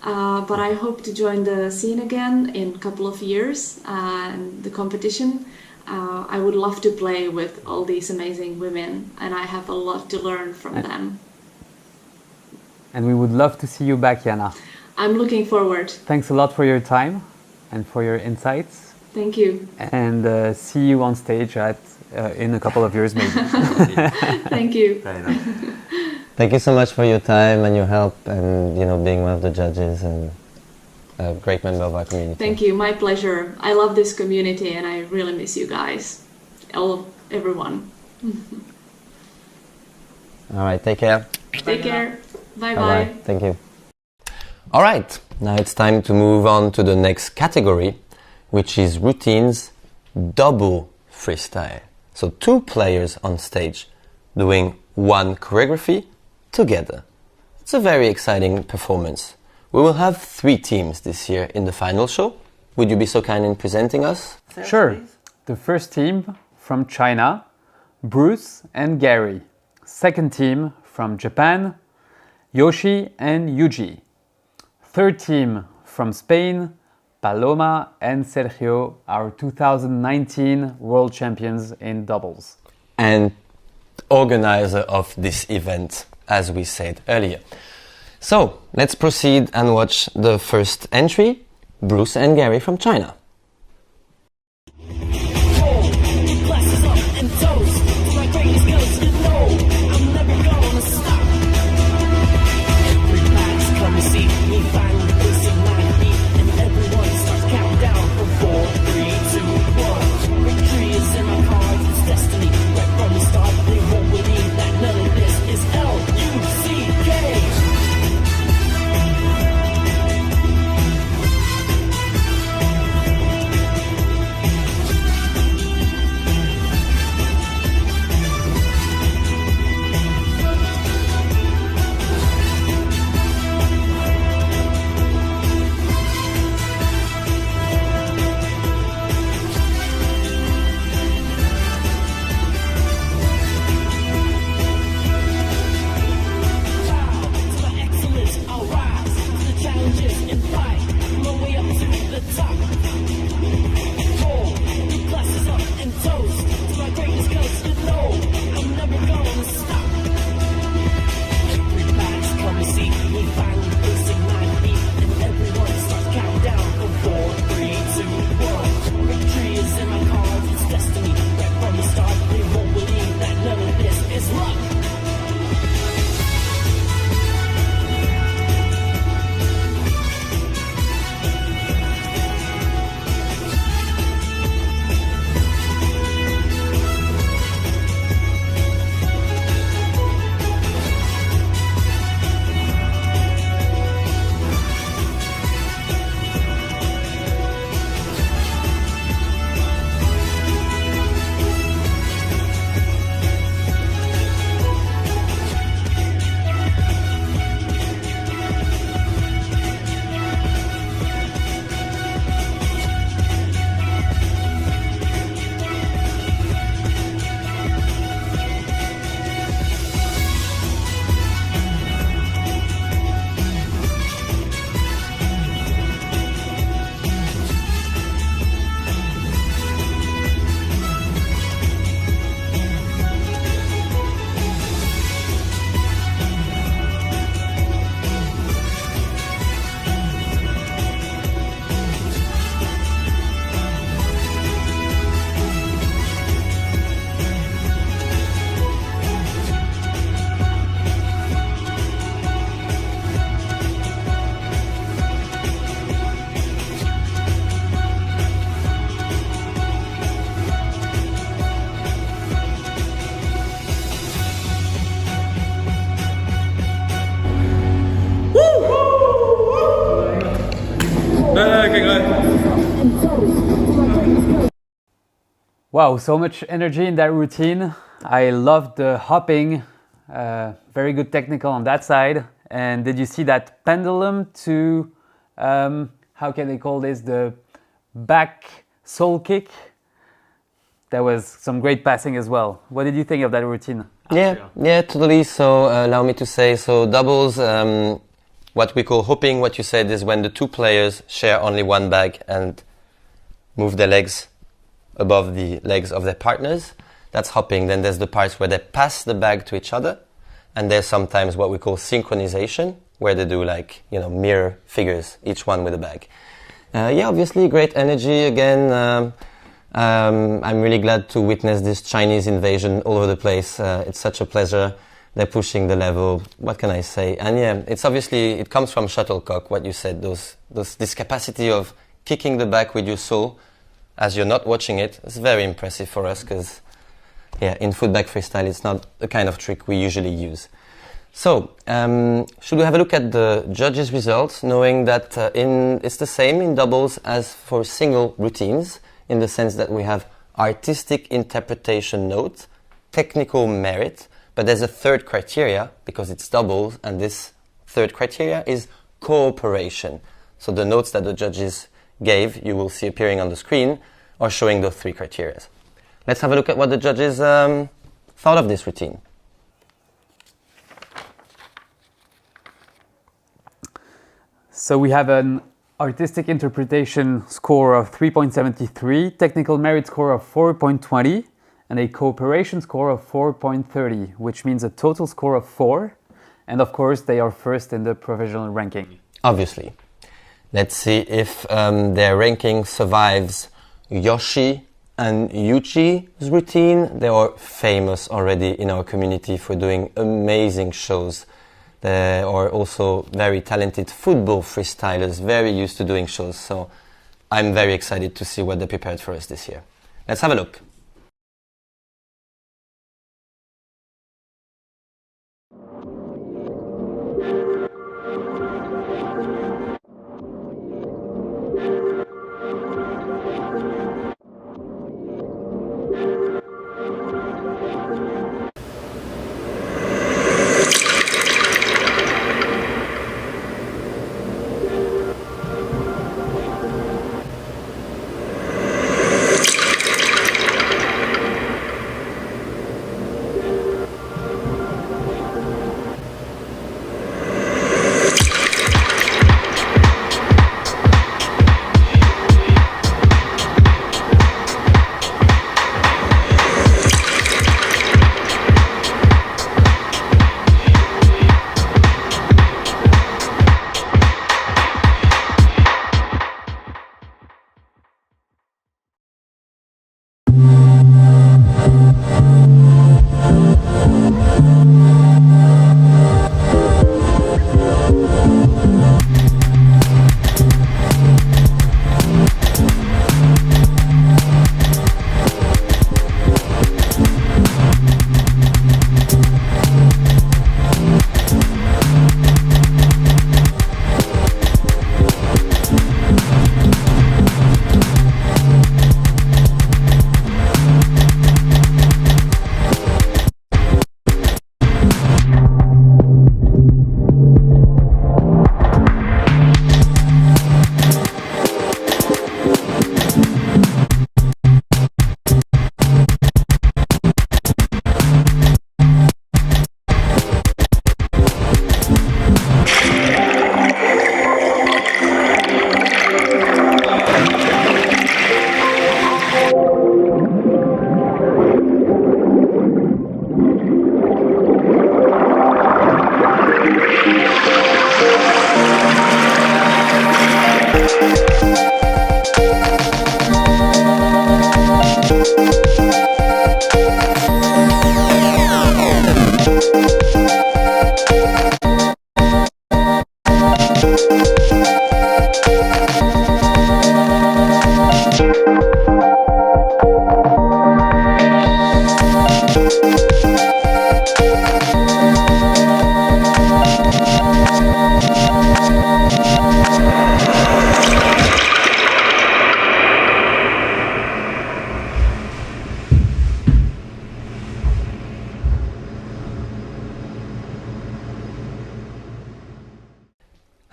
But I hope to join the scene again in a couple of years and the competition. I would love to play with all these amazing women, and I have a lot to learn from them. And we would love to see you back, Jana. I'm looking forward. Thanks a lot for your time and for your insights. Thank you. And see you on stage in a couple of years, maybe. Thank you. Thank you so much for your time and your help, and being one of the judges and a great member of our community. Thank you. My pleasure. I love this community, and I really miss you guys, everyone. All right, take care. Take care. Bye Bye. Thank you. All right, now it's time to move on to the next category, which is routines double freestyle. So 2 players on stage doing one choreography together. It's a very exciting performance. We will have 3 teams this year in the final show. Would you be so kind in presenting us? Sure. The first team from China, Bruce and Gary. Second team from Japan, Yoshi and Yuji. Third team from Spain, Paloma and Sergio, our 2019 world champions in doubles. And organizer of this event, as we said earlier. So, let's proceed and watch the first entry, Bruce and Gary from China. Wow, so much energy in that routine. I loved the hopping, very good technical on that side. And did you see that pendulum to, how can they call this, the back sole kick? There was some great passing as well. What did you think of that routine? Yeah, totally. So allow me to say, so doubles, what we call hopping, what you said is when the two players share only one bag and move their legs above the legs of their partners. That's hopping. Then there's the parts where they pass the bag to each other. And there's sometimes what we call synchronization, where they do like, mirror figures, each one with a bag. Obviously great energy again. I'm really glad to witness this Chinese invasion all over the place. It's such a pleasure. They're pushing the level. What can I say? And it comes from shuttlecock, what you said, this capacity of kicking the back with your sole as you're not watching it. It's very impressive for us because, in footbag freestyle, it's not the kind of trick we usually use. So, should we have a look at the judges' results, knowing that it's the same in doubles as for single routines, in the sense that we have artistic interpretation note, technical merit, but there's a third criteria because it's doubles, and this third criteria is cooperation. So the notes that the judges gave, you will see appearing on the screen, are showing those three criteria. Let's have a look at what the judges thought of this routine. So we have an artistic interpretation score of 3.73, technical merit score of 4.20, and a cooperation score of 4.30, which means a total score of 4. And of course, they are first in the professional ranking. Obviously. Let's see if their ranking survives Yoshi and Yuchi's routine. They are famous already in our community for doing amazing shows. They are also very talented football freestylers, very used to doing shows. So I'm very excited to see what they prepared for us this year. Let's have a look.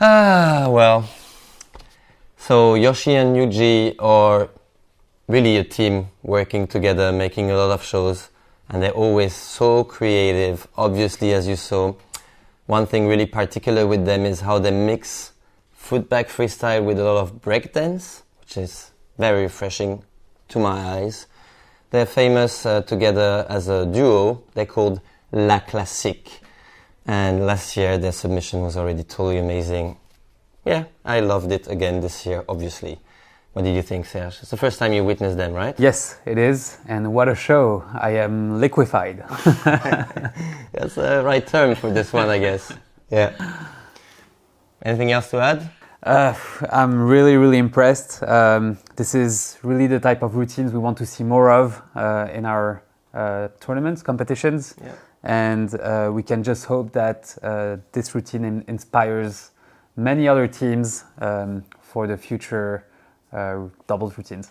Well, so Yoshi and Yuji are really a team working together, making a lot of shows, and they're always so creative. Obviously, as you saw, one thing really particular with them is how they mix footbag freestyle with a lot of breakdance, which is very refreshing to my eyes. They're famous together as a duo. They're called La Classique. And last year their submission was already totally amazing. Yeah, I loved it again this year, obviously. What did you think, Serge? It's the first time you witnessed them, right? Yes, it is. And what a show. I am liquefied. That's the right term for this one, I guess. Yeah. Anything else to add? I'm really, really impressed. This is really the type of routines we want to see more of in our tournaments, competitions. Yeah. And we can just hope that this routine inspires many other teams for the future doubles routines.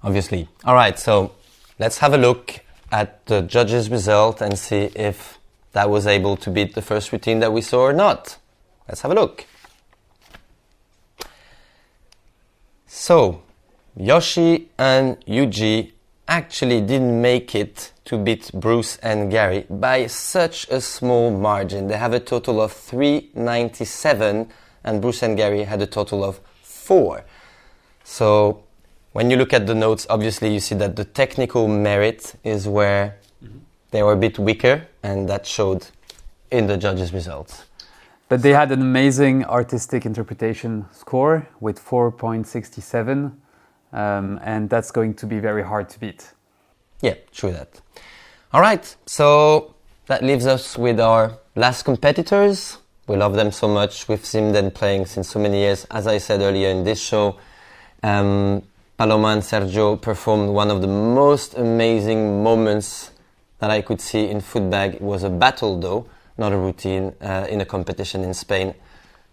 Obviously. All right, so let's have a look at the judges' result and see if that was able to beat the first routine that we saw or not. Let's have a look. So, Yoshi and Yuji actually didn't make it to beat Bruce and Gary by such a small margin. They have a total of 397 and Bruce and Gary had a total of 4. So when you look at the notes, obviously you see that the technical merit is where they were a bit weaker, and that showed in the judges' results. But they had an amazing artistic interpretation score with 4.67. And that's going to be very hard to beat. Yeah, true that. All right, so that leaves us with our last competitors. We love them so much. We've seen them playing since so many years. As I said earlier in this show, Paloma and Sergio performed one of the most amazing moments that I could see in footbag. It was a battle though, not a routine, in a competition in Spain.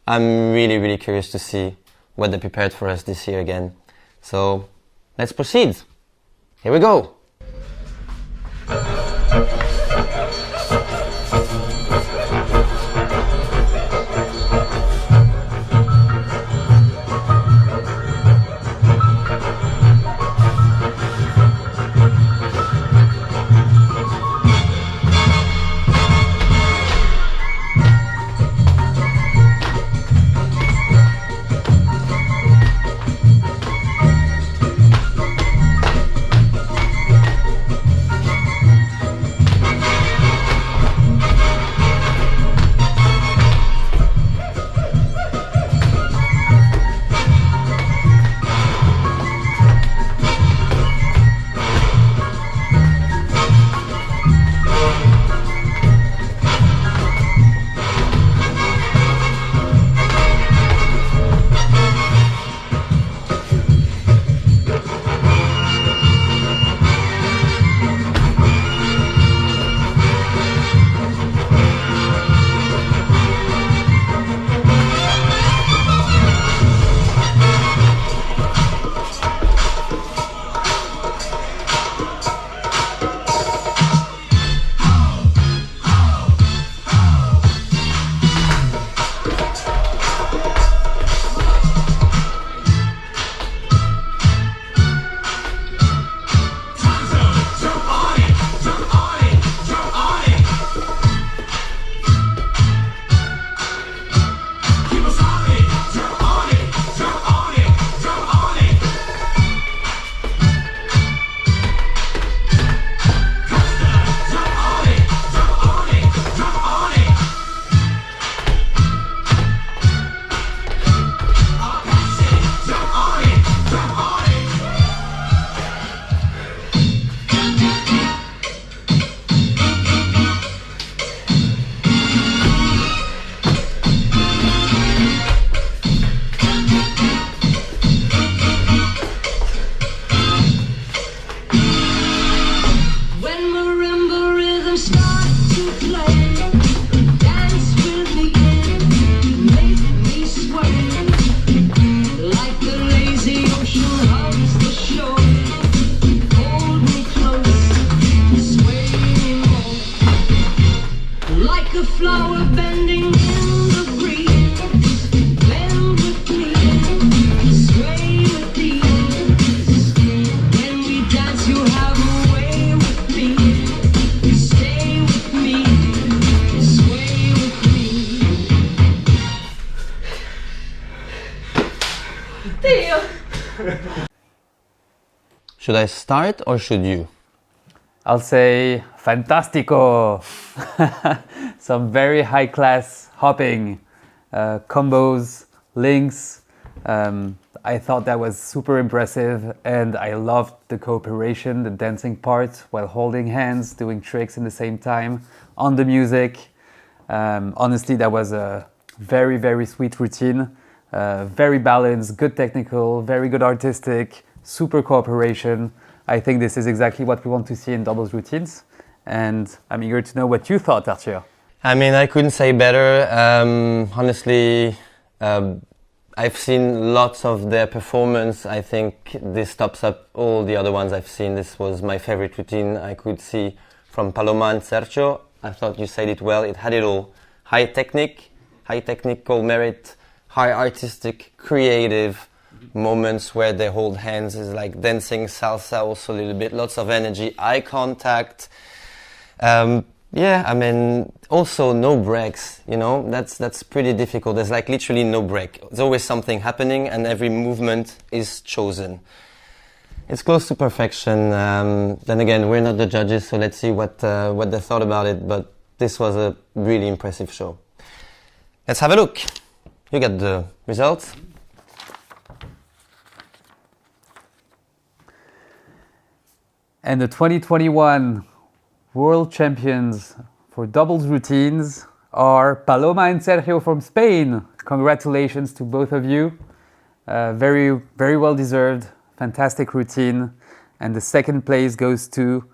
I'm really, really curious to see what they prepared for us this year again. So let's proceed. Here we go. Like a flower bending in the breeze. Should I start or should you? I'll say fantastico. Some very high class hopping, combos, links. I thought that was super impressive, and I loved the cooperation, the dancing part while holding hands, doing tricks in the same time on the music. Honestly, that was a very, very sweet routine. Very balanced, good technical, very good artistic, super cooperation. I think this is exactly what we want to see in doubles routines. And I'm eager to know what you thought, Arthur. I mean, I couldn't say better. Honestly, I've seen lots of their performance. I think this tops up all the other ones I've seen. This was my favorite routine I could see from Paloma and Sergio. I thought you said it well. It had it all. High technical merit, high artistic, creative moments where they hold hands, is like dancing salsa also a little bit, lots of energy, eye contact. Yeah, I mean, also no breaks, you know, that's pretty difficult. There's like literally no break. There's always something happening and every movement is chosen. It's close to perfection. Then again, we're not the judges, so let's see what they thought about it, but this was a really impressive show. Let's have a look. You get the results. And the 2021 World Champions for doubles routines are Paloma and Sergio from Spain. Congratulations to both of you. Very, very well deserved. Fantastic routine. And the second place goes to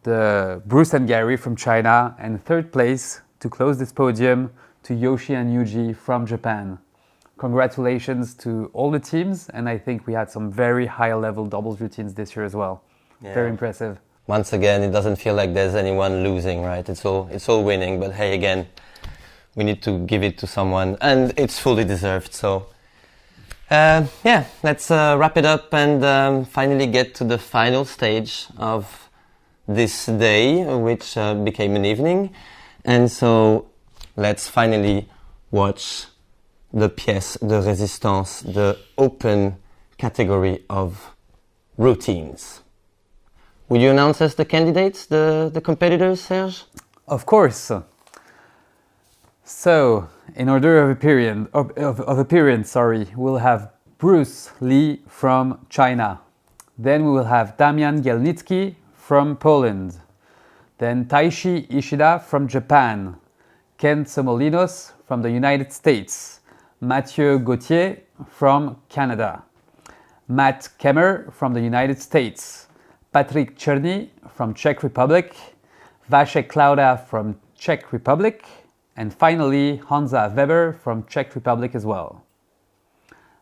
the Bruce and Gary from China. And third place, to close this podium, to Yoshi and Yuji from Japan. Congratulations to all the teams. And I think we had some very high level doubles routines this year as well. Yeah. Very impressive. Once again, it doesn't feel like there's anyone losing, right? It's all winning. But hey, again, we need to give it to someone, and it's fully deserved. So, yeah, let's wrap it up and finally get to the final stage of this day, which became an evening. And so, let's finally watch the pièce de résistance, the open category of routines. Will you announce us the candidates, the competitors, Serge? Of course. So, in order of appearance, we'll have Bruce Lee from China. Then we will have Damian Gielnicki from Poland. Then Taishi Ishida from Japan. Ken Somolinos from the United States. Mathieu Gauthier from Canada. Matt Kemmer from the United States. Patrick Czerny from Czech Republic, Vašek Klauda from Czech Republic, and finally Honza Weber from Czech Republic as well.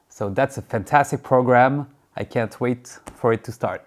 So that's a fantastic program. I can't wait for it to start.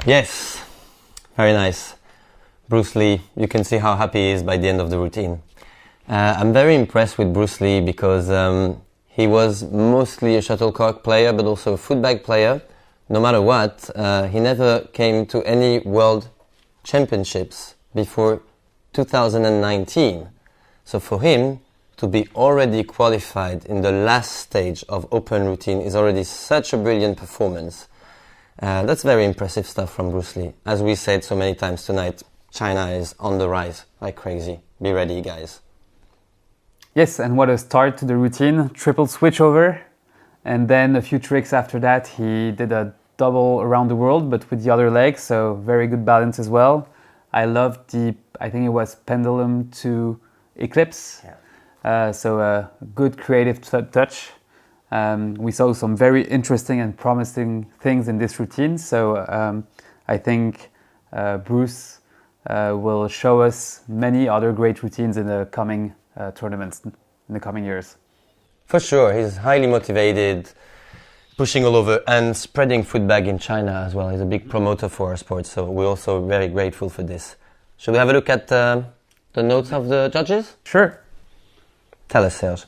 Yes, very nice. Bruce Lee, you can see how happy he is by the end of the routine. I'm very impressed with Bruce Lee because he was mostly a shuttlecock player but also a footbag player. No matter what, he never came to any World Championships before 2019. So for him to be already qualified in the last stage of open routine is already such a brilliant performance. That's very impressive stuff from Bruce Lee. As we said so many times tonight, China is on the rise like crazy. Be ready, guys. Yes, and what a start to the routine. Triple switch over, and then a few tricks after that. He did a double around the world, but with the other leg, so very good balance as well. I loved I think it was pendulum to eclipse. Yeah. So a good creative touch. We saw some very interesting and promising things in this routine. So I think Bruce will show us many other great routines in the coming tournaments in the coming years. For sure, he's highly motivated, pushing all over and spreading footbag in China as well. He's a big promoter for our sport, so we're also very grateful for this. Should we have a look at the notes of the judges? Sure. Tell us, Serge.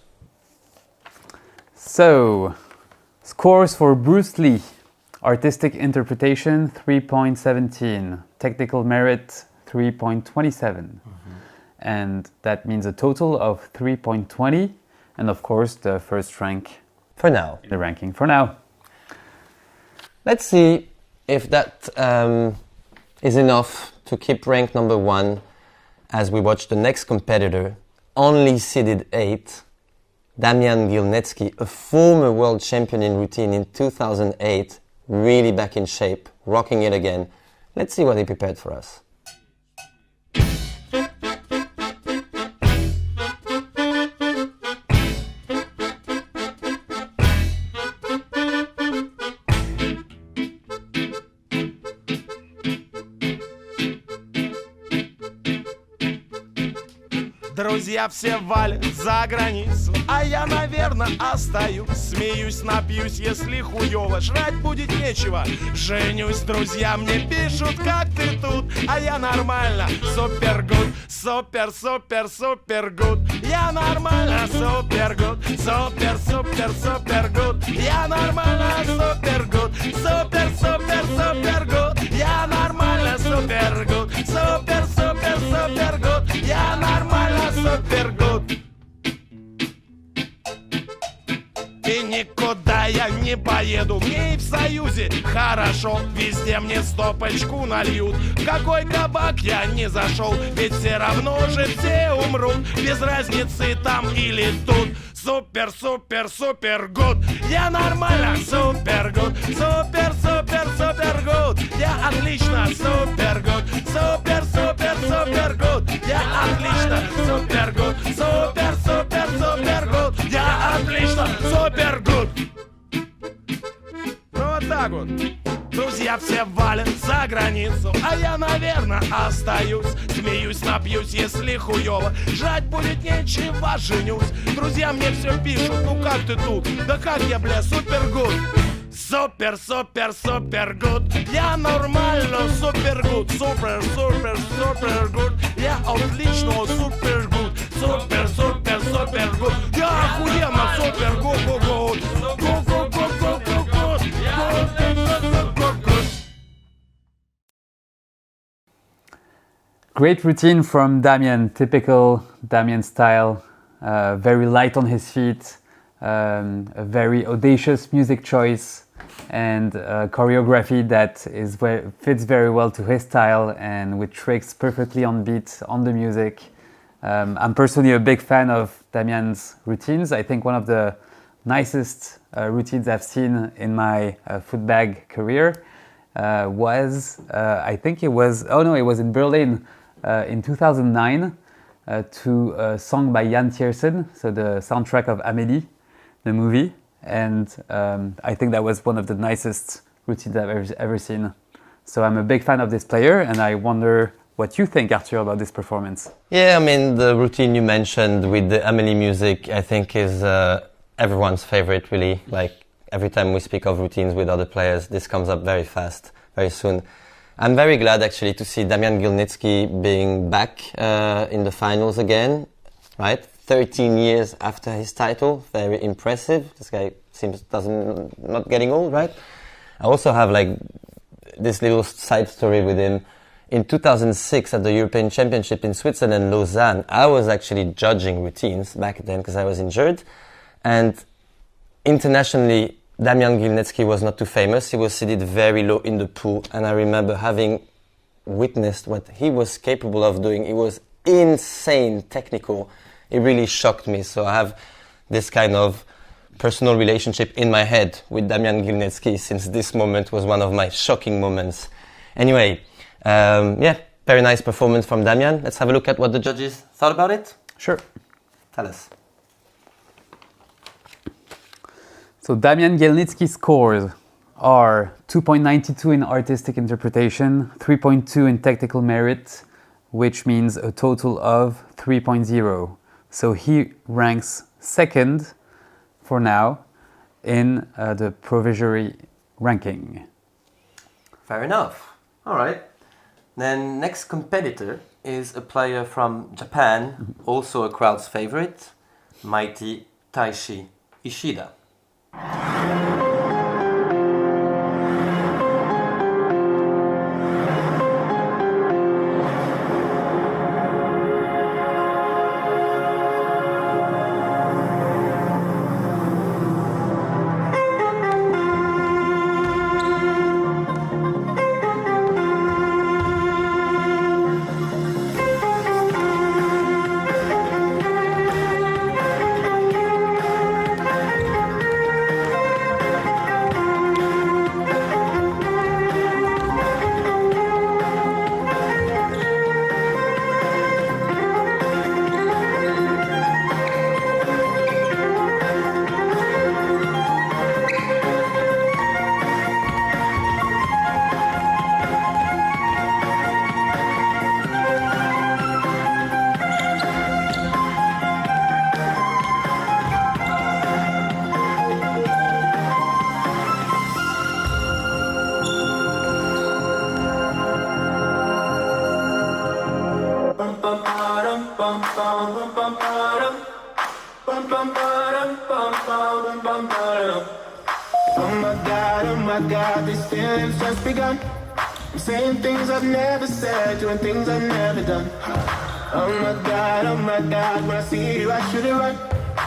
So, scores for Bruce Lee. Artistic interpretation, 3.17. Technical merit, 3.27. And that means a total of 3.20. And of course, the first rank for now. In the ranking for now. Let's see if that is enough to keep rank number 1 as we watch the next competitor, only seeded 8, Damian Gilnetsky, a former world champion in routine in 2008, really back in shape, rocking it again. Let's see what he prepared for us. Друзья все валят за границу, а я, наверное, остаюсь. Смеюсь, напьюсь, если хуёво, жрать будет нечего. Женюсь, друзья мне пишут, как ты тут, а я нормально, супер гуд, супер, супер, супер гуд. Я нормально, супер гуд, супер, супер, супер гуд. Я нормально, супер гуд, супер, супер, супер гуд. Я нормально, супер гуд, супер, супер, супер гуд. Я нормально, супер гуд. И никуда я не поеду, мне и в Союзе хорошо. Везде мне стопочку нальют. В какой кабак я не зашел, ведь все равно же все умрут. Без разницы там или тут. Супер, супер, супер гуд. Я нормально, супер гуд. Супер, супер, супер гуд. Я отлично, супер гуд. Супер, супер, супер гуд. Я отлично, супер гуд. Супер, супер, супер гуд. Я отлично, супер гуд. Ну вот так вот. Друзья все валят за границу, а я, наверное, остаюсь. Смеюсь, напьюсь, если хуёво, жрать будет нечего, женюсь. Друзья мне все пишут, ну как ты тут? Да как я, бля, супер гуд. Супер, супер, супер гуд. Я нормально, супер гуд. Супер, супер, супер гуд. Я отлично, супер гуд. Супер, супер, супер гуд. Я охуенно, супер гуд, гуд, гуд. Гуд, гуд, гуд, гуд, гуд, гуд. Great routine from Damien, typical Damien style, very light on his feet, a very audacious music choice, and choreography that fits very well to his style and with tricks perfectly on beat on the music. I'm personally a big fan of Damien's routines. I think one of the nicest routines I've seen in my footbag career was, I think it was in Berlin in 2009 to a song by Jan Tiersen, so the soundtrack of Amélie, the movie. And I think that was one of the nicest routines I've ever seen. So I'm a big fan of this player, and I wonder what you think, Arthur, about this performance. Yeah, I mean, the routine you mentioned with the Amélie music, I think is everyone's favorite, really. Like, every time we speak of routines with other players, this comes up very fast, very soon. I'm very glad actually to see Damian Gilnitsky being back in the finals again, right? 13 years after his title, very impressive. This guy seems not getting old, right? I also have like this little side story with him. In 2006 at the European Championship in Switzerland, Lausanne, I was actually judging routines back then because I was injured. And internationally, Damian Gilnitsky was not too famous. He was seated very low in the pool. And I remember having witnessed what he was capable of doing. It was insane technical. It really shocked me. So I have this kind of personal relationship in my head with Damian Gilnitsky since this moment was one of my shocking moments. Anyway, very nice performance from Damian. Let's have a look at what the judges thought about it. Sure. Tell us. So Damian Gilnitsky's scores are 2.92 in artistic interpretation, 3.2 in technical merit, which means a total of 3.0. So he ranks second for now in the provisory ranking. Fair enough. All right. Then next competitor is a player from Japan, also a crowd's favorite, mighty Taishi Ishida. Oh my God, these feelings just begun. I'm saying things I've never said, doing things I've never done. Oh my God, when I see you I should have run.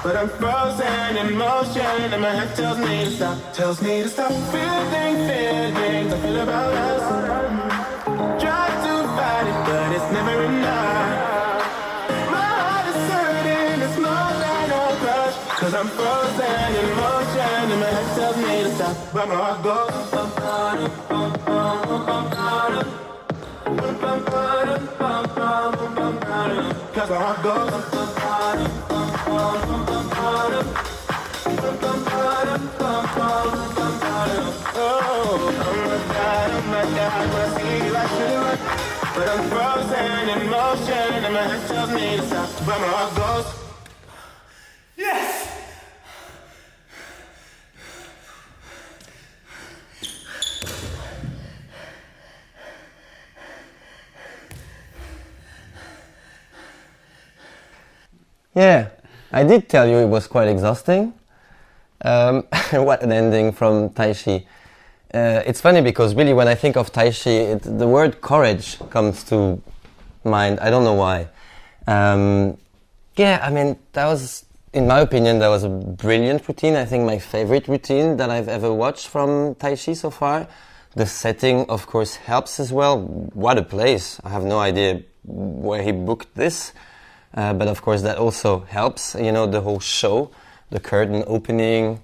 But I'm frozen in motion and my head tells me to stop. Tells me to stop feeling feelings I feel about us. Try to fight it, but it's never enough. My heart is hurting, it's more than a crush. Cause I'm frozen in motion and my head tells me to stop. But my heart goes cause my heart goes oh my God, when I see you I should've run. But I'm frozen in motion and my head tells me to stop. But my heart goes yes! Yeah, I did tell you it was quite exhausting. What an ending from Taishi. It's funny because really when I think of Taishi, the word courage comes to mind. I don't know why. Yeah, I mean, that was, in my opinion, that was a brilliant routine. I think my favorite routine that I've ever watched from Taishi so far. The setting, of course, helps as well. What a place. I have no idea where he booked this. But of course that also helps, you know, the whole show, the curtain opening.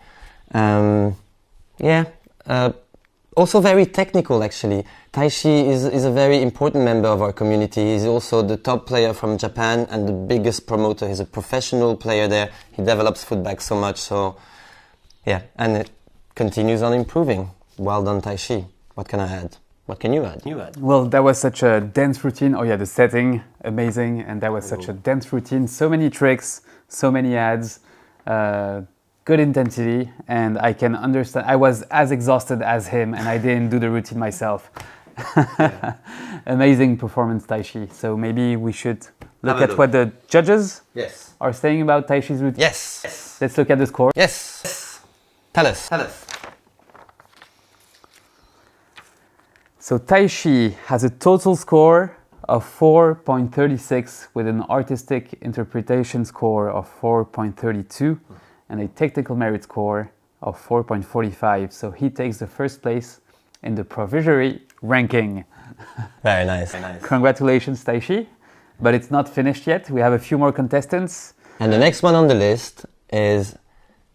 Also very technical actually. Taishi is a very important member of our community. He's also the top player from Japan and the biggest promoter. He's a professional player there. He develops footbag so much, so yeah, and it continues on improving. Well done, Taishi. What can I add? What can you add? Well, that was such a dense routine. Oh yeah, the setting, amazing. And that was such a dense routine. So many tricks, so many ads, good intensity. And I can understand, I was as exhausted as him and I didn't do the routine myself. Amazing performance, Taishi. So maybe we should look Have a at look. what the judges Yes. are saying about Taishi's routine. Yes. Let's look at the score. Yes. Tell us. Tell us. So Taishi has a total score of 4.36 with an artistic interpretation score of 4.32 and a technical merit score of 4.45. So he takes the first place in the provisory ranking. Very nice. Very nice. Congratulations, Taishi. But it's not finished yet. We have a few more contestants. And the next one on the list is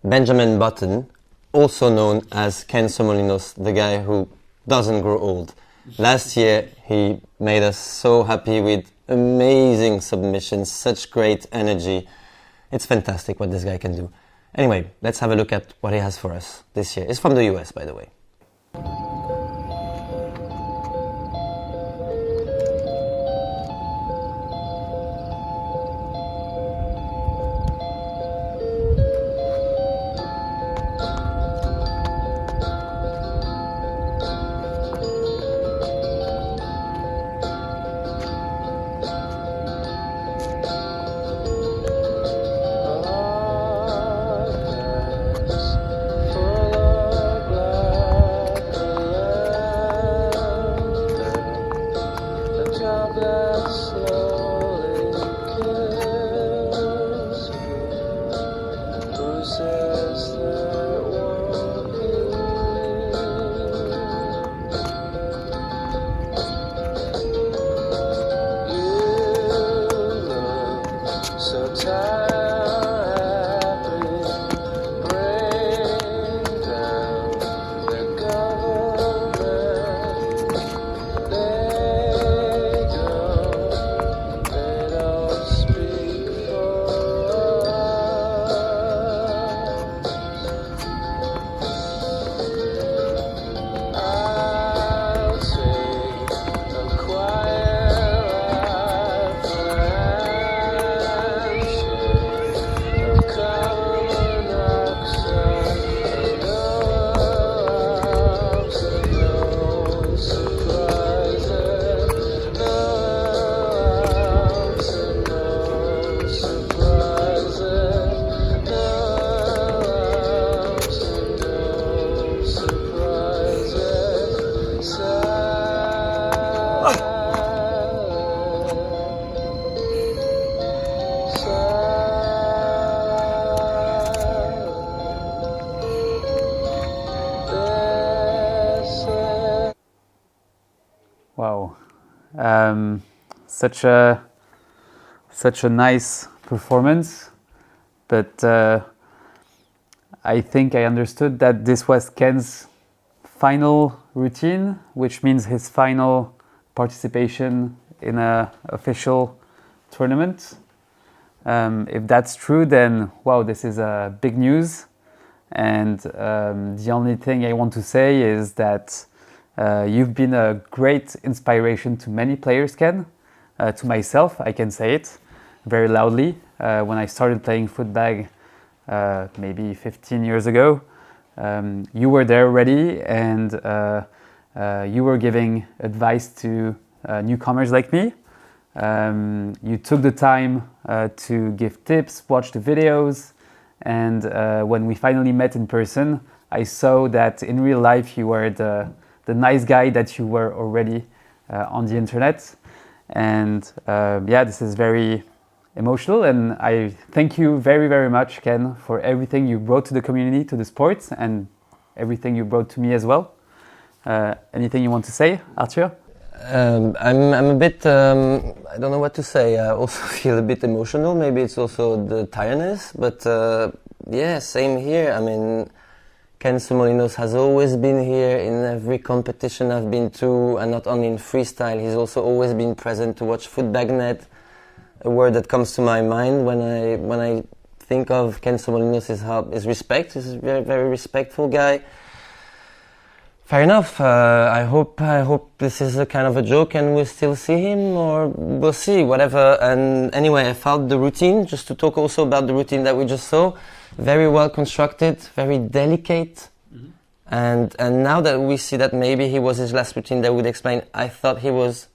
Benjamin Button, also known as Ken Somolinos, the guy who doesn't grow old. Last year, he made us so happy with amazing submissions, such great energy. It's fantastic what this guy can do. Anyway, let's have a look at what he has for us this year. It's from the US, by the way. Wow, such a nice performance, but I think I understood that this was Ken's final routine, which means his final participation in an official tournament. If that's true, then wow, this is big news. And the only thing I want to say is that you've been a great inspiration to many players, Ken. To myself, I can say it very loudly. When I started playing footbag maybe 15 years ago, you were there already, and you were giving advice to newcomers like me. You took the time to give tips, watch the videos, and when we finally met in person, I saw that in real life you were the nice guy that you were already on the internet. And yeah, this is very emotional, and I thank you very, very much, Ken, for everything you brought to the community, to the sports, and everything you brought to me as well. Anything you want to say, Arthur? I'm a bit, I don't know what to say. I also feel a bit emotional. Maybe it's also the tiredness, but yeah, same here. I mean, Ken Somolinos has always been here in every competition I've been to, and not only in freestyle. He's also always been present to watch Footbagnet. A word that comes to my mind when I think of Ken Somolinos is respect. He's a very, very respectful guy. Fair enough. I hope this is a kind of a joke and we'll still see him, or we'll see, whatever. And anyway, I found the routine, just to talk also about the routine that we just saw. Very well constructed, very delicate. And now that we see that maybe he was his last routine, that would explain, I thought he was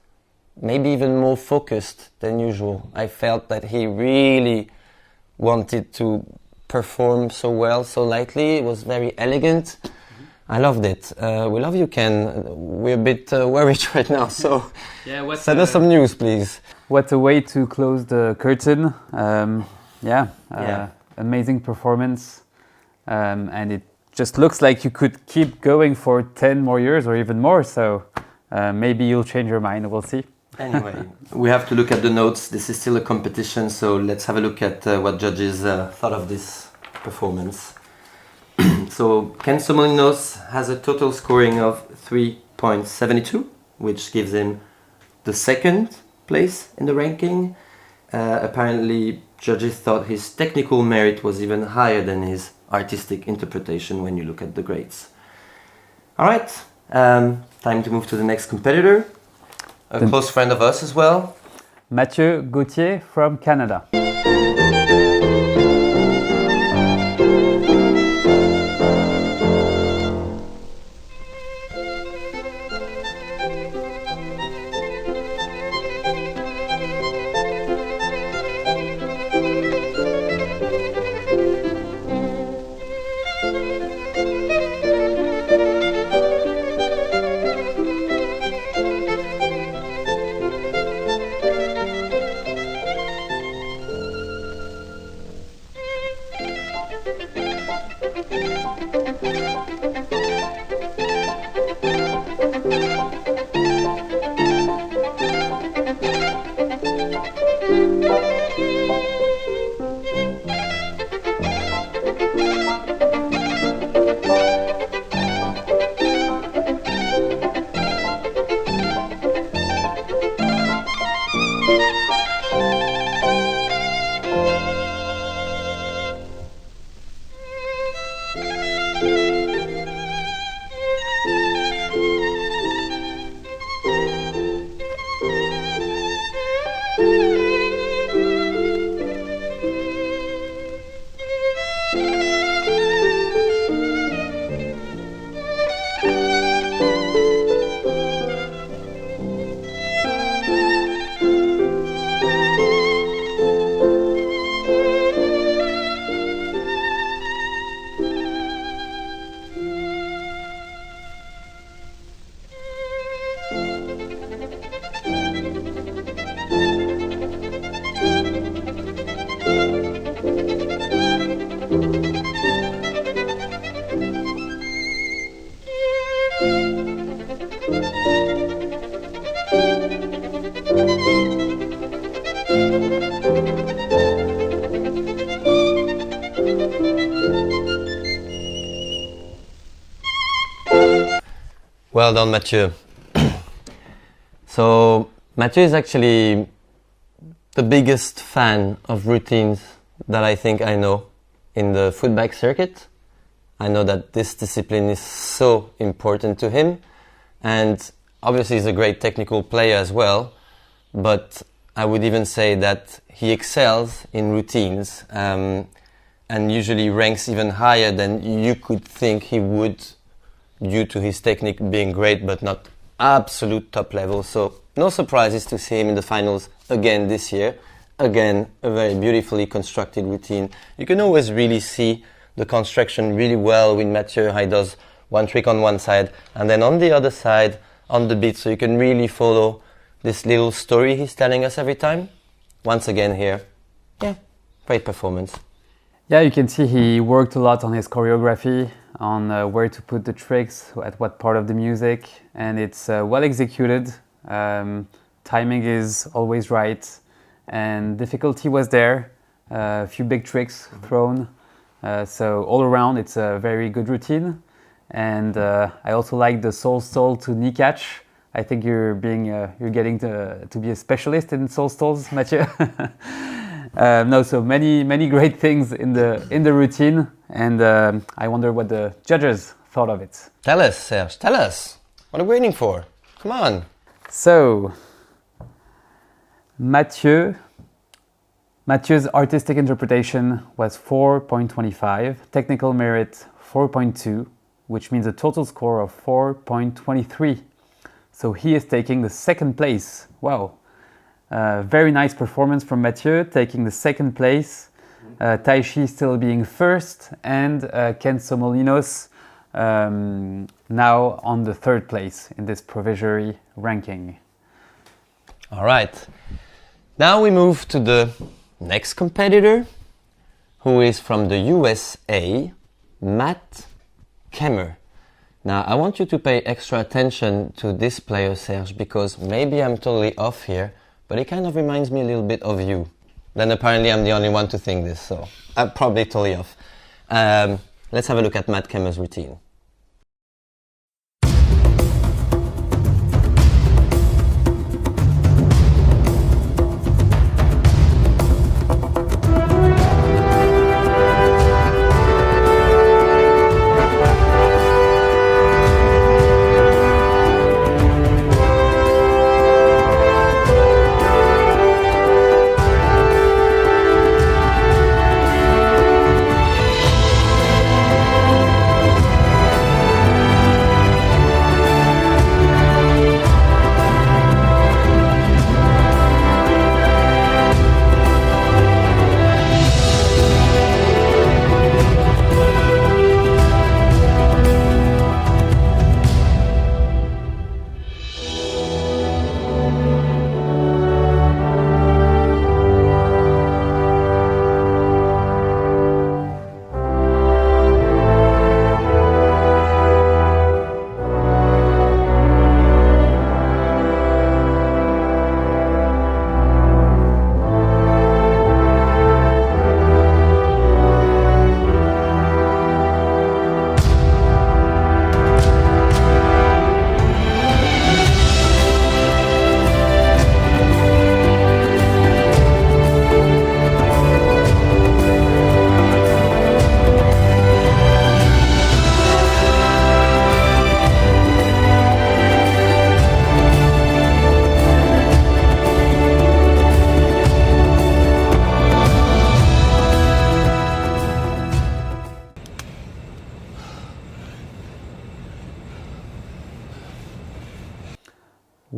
maybe even more focused than usual. I felt that he really wanted to perform so well, so lightly. It was very elegant. I loved it. We love you, Ken. We're a bit worried right now, so send us some news, please. What a way to close the curtain. Amazing performance. And it just looks like you could keep going for 10 more years or even more, so maybe you'll change your mind, we'll see. Anyway, we have to look at the notes. This is still a competition, so let's have a look at what judges thought of this performance. So Ken Somolinos has a total scoring of 3.72, which gives him the second place in the ranking. Apparently, judges thought his technical merit was even higher than his artistic interpretation when you look at the grades. All right, time to move to the next competitor. A close friend of us as well. Mathieu Gauthier from Canada. Well done, Mathieu. So Mathieu is actually the biggest fan of routines that I think I know in the footbag circuit. I know that this discipline is so important to him, and obviously he's a great technical player as well, but I would even say that he excels in routines and usually ranks even higher than you could think he would, due to his technique being great but not absolute top level. So no surprises to see him in the finals again this year. Again, a very beautifully constructed routine. You can always really see the construction really well with Mathieu, how he does one trick on one side and then on the other side on the beat, so you can really follow this little story he's telling us every time. Once again here, great performance. Yeah, you can see he worked a lot on his choreography, on where to put the tricks, at what part of the music, and it's well executed. Timing is always right, and difficulty was there. A few big tricks thrown. So all around, it's a very good routine. And I also like the soul stall to knee catch. I think you're getting to be a specialist in soul stalls, Mathieu. So many great things in the routine, and I wonder what the judges thought of it. Tell us, Serge. Tell us. What are we waiting for? Come on. So, Mathieu's artistic interpretation was 4.25, technical merit 4.2, which means a total score of 4.23. So he is taking the second place. Wow. Very nice performance from Mathieu, taking the second place. Taishi still being first, and Ken Somolinos now on the third place in this provisionary ranking. All right. Now we move to the next competitor, who is from the USA, Matt Kemmer. Now, I want you to pay extra attention to this player, Serge, because maybe I'm totally off here, but it kind of reminds me a little bit of you. Then apparently I'm the only one to think this, so I'm probably totally off. Let's have a look at Matt Kemmer's routine.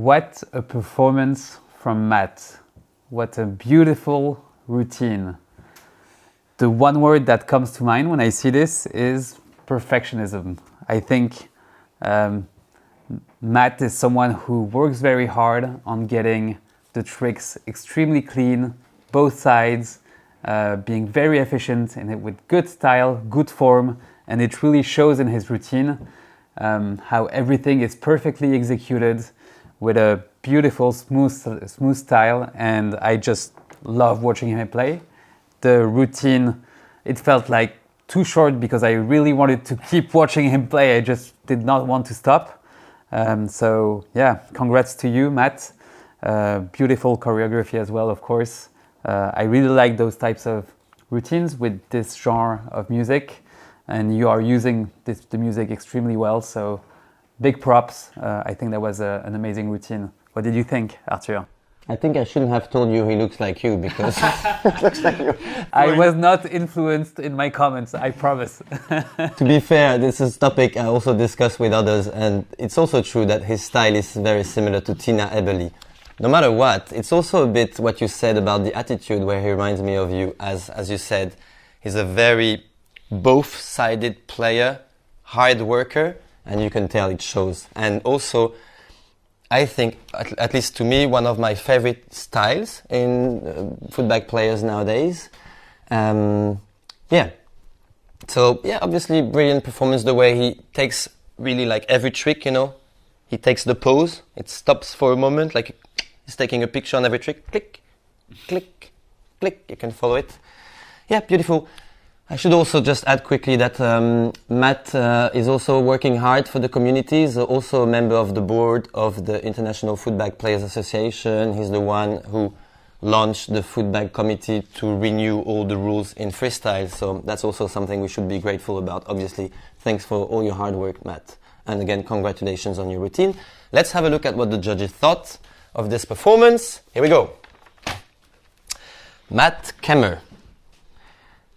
What a performance from Matt. What a beautiful routine. The one word that comes to mind when I see this is perfectionism. I think Matt is someone who works very hard on getting the tricks extremely clean, both sides, being very efficient and with good style, good form, and it really shows in his routine how everything is perfectly executed with a beautiful, smooth style, and I just love watching him play. The routine, it felt like too short because I really wanted to keep watching him play. I just did not want to stop. So yeah, congrats to you, Matt. Beautiful choreography as well, of course. I really like those types of routines with this genre of music, and you are using the music extremely well, so big props. I think that was an amazing routine. What did you think, Arthur? I think I shouldn't have told you he looks like you, because it looks like you. I was not influenced in my comments, I promise. To be fair, this is a topic I also discussed with others, and it's also true that his style is very similar to Tina Eberly. No matter what, it's also a bit what you said about the attitude, where he reminds me of you. As you said, he's a very both-sided player, hard worker, and you can tell it shows. And also, I think, at least to me, one of my favorite styles in footbag players nowadays. Yeah. So, yeah, obviously brilliant performance, the way he takes really like every trick, you know. He takes the pose, it stops for a moment, like he's taking a picture on every trick. Click, click, click, you can follow it. Yeah, beautiful. I should also just add quickly that Matt is also working hard for the community. He's also a member of the board of the International Footbag Players Association. He's the one who launched the Footbag Committee to renew all the rules in freestyle. So that's also something we should be grateful about, obviously. Thanks for all your hard work, Matt. And again, congratulations on your routine. Let's have a look at what the judges thought of this performance. Here we go. Matt Kemmer.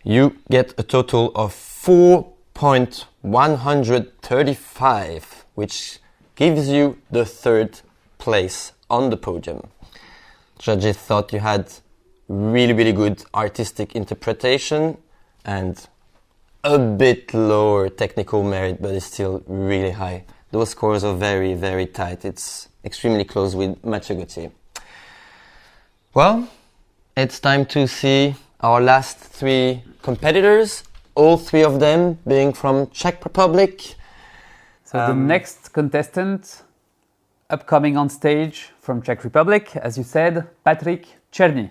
You get a total of 4.23 3.135, which gives you the third place on the podium. Judges thought you had really good artistic interpretation and a bit lower technical merit, but it's still really high. Those scores are very tight. It's extremely close with Mathieu Gauthier. Well, it's time to see our last three competitors, all three of them being from Czech Republic. So the next contestant upcoming on stage from Czech Republic, as you said, Patrick Černý.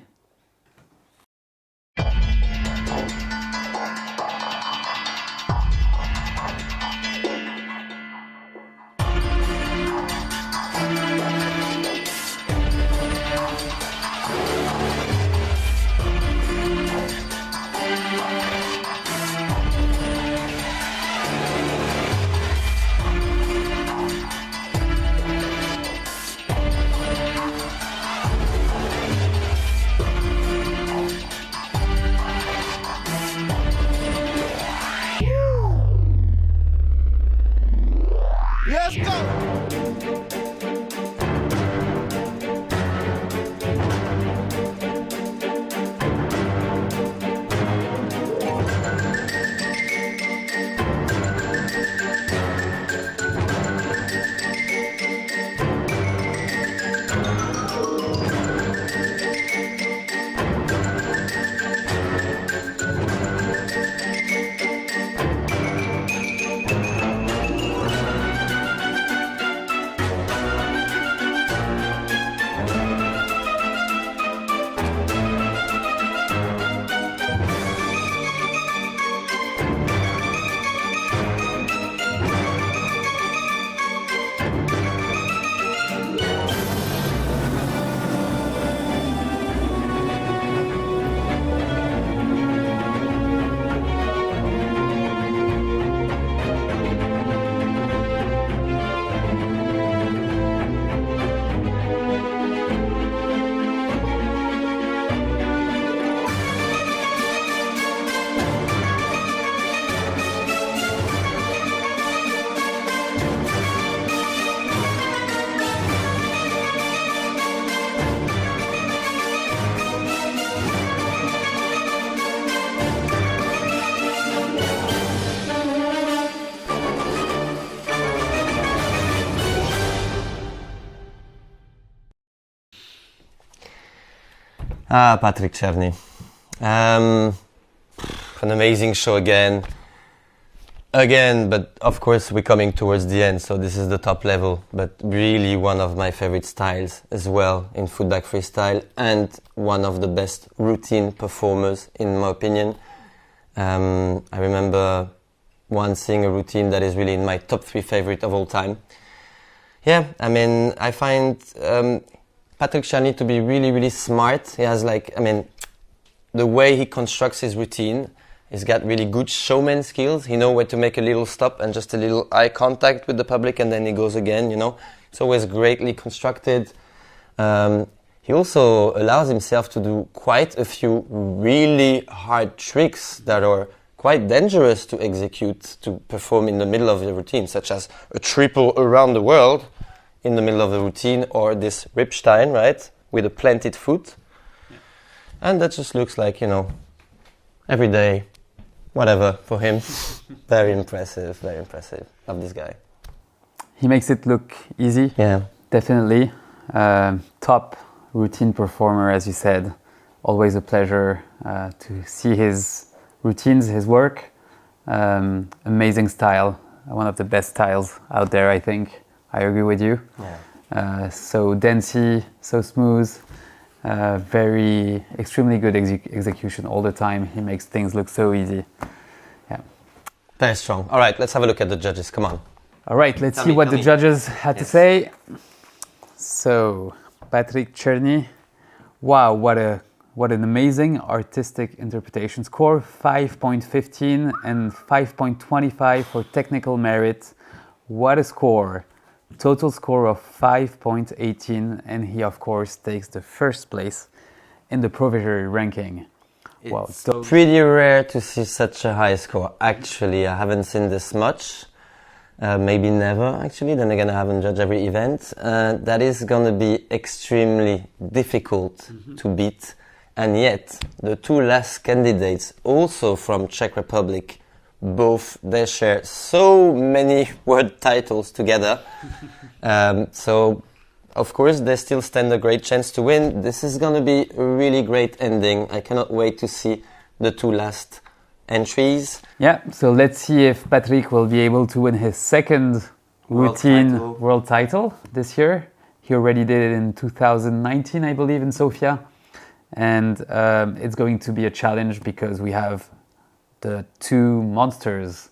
Let's go! Patrick Černý. An amazing show again, but of course we're coming towards the end, so this is the top level, but really one of my favorite styles as well in footbag freestyle, and one of the best routine performers in my opinion. I remember once seeing a routine that is really in my top 3 favorite of all time. Yeah, I mean, I find Patrick Černý to be really smart. He has the way he constructs his routine, he's got really good showman skills. He knows where to make a little stop and just a little eye contact with the public, and then he goes again, It's always greatly constructed. He also allows himself to do quite a few really hard tricks that are quite dangerous to execute, to perform in the middle of the routine, such as a triple around the world in the middle of the routine, or this Ripstein, right, with a planted foot. Yeah. And that just looks like, every day, whatever for him. Very impressive of this guy. He makes it look easy. Yeah. Definitely. Top routine performer, as you said. Always a pleasure to see his routines, his work. Amazing style. One of the best styles out there, I think. I agree with you. Yeah. So dancey, so smooth, extremely good execution all the time. He makes things look so easy. Yeah. Very strong. All right, let's have a look at the judges. Come on. All right, let's see what the judges had to say. So, Patrick Černý, wow, what an amazing artistic interpretation score. 5.15 and 5.25 for technical merit. What a score. Total score of 5.18, and he of course takes the first place in the provisionary ranking. Wow, It's so pretty rare to see such a high score. Actually, I haven't seen this much. Maybe never, actually. Then again, I haven't judged every event. That is going to be extremely difficult to beat. And yet, the two last candidates, also from Czech Republic, both they share so many world titles together. So, of course, they still stand a great chance to win. This is going to be a really great ending. I cannot wait to see the two last entries. yeah, so let's see if Patrick will be able to win his second routine world title this year. He already did it in 2019, I believe, in Sofia. And it's going to be a challenge because we have the two monsters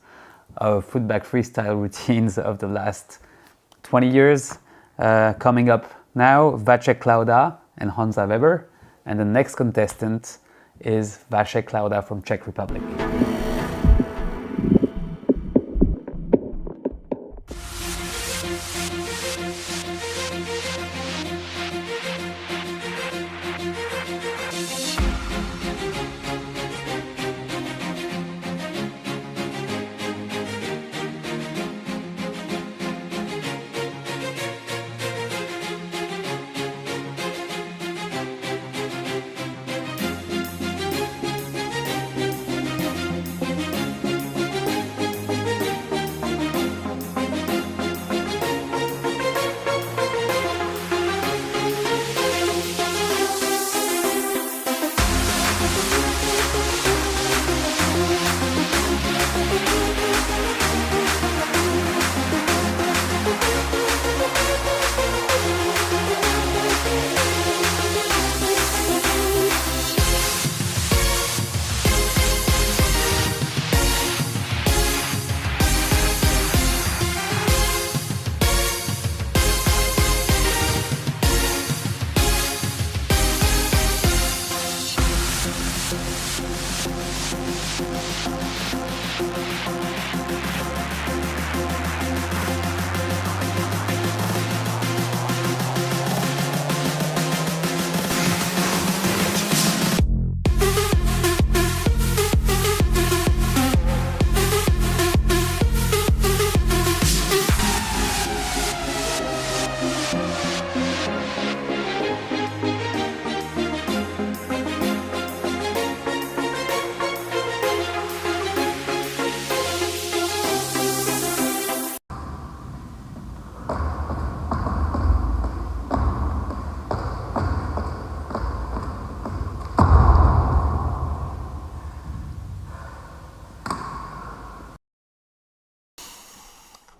of footbag freestyle routines of the last 20 years coming up now, Vacek Klauda and Honza Weber. And the next contestant is Vacek Klauda from Czech Republic.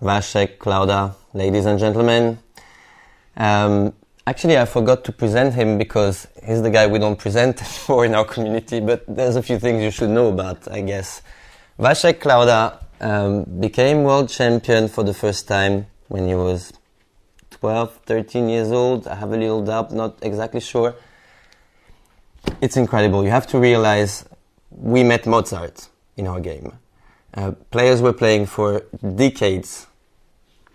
Vacek Klauda, ladies and gentlemen. Actually, I forgot to present him because he's the guy we don't present for in our community, but there's a few things you should know about, I guess. Vacek Klauda became world champion for the first time when he was 12, 13 years old. I have a little doubt, not exactly sure. It's incredible. You have to realize we met Mozart in our game. Players were playing for decades,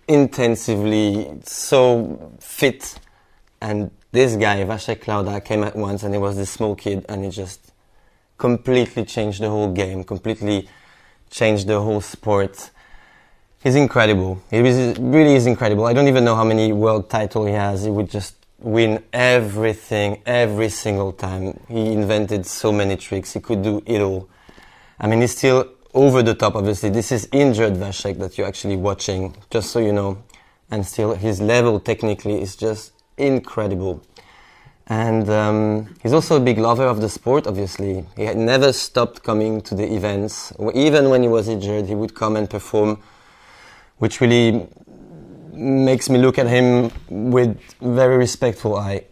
intensively, so fit. And this guy, Vacek Klauda, came at once, and he was this small kid, and he just completely changed the whole game, completely changed the whole sport. He's incredible. He really is incredible. I don't even know how many world titles he has. He would just win everything, every single time. He invented so many tricks. He could do it all. I mean, he's still over the top, obviously. This is injured Vacek that you're actually watching, just so you know. And still, his level technically is just incredible. And he's also a big lover of the sport, obviously. He had never stopped coming to the events. Even when he was injured, he would come and perform, which really makes me look at him with very respectful eye.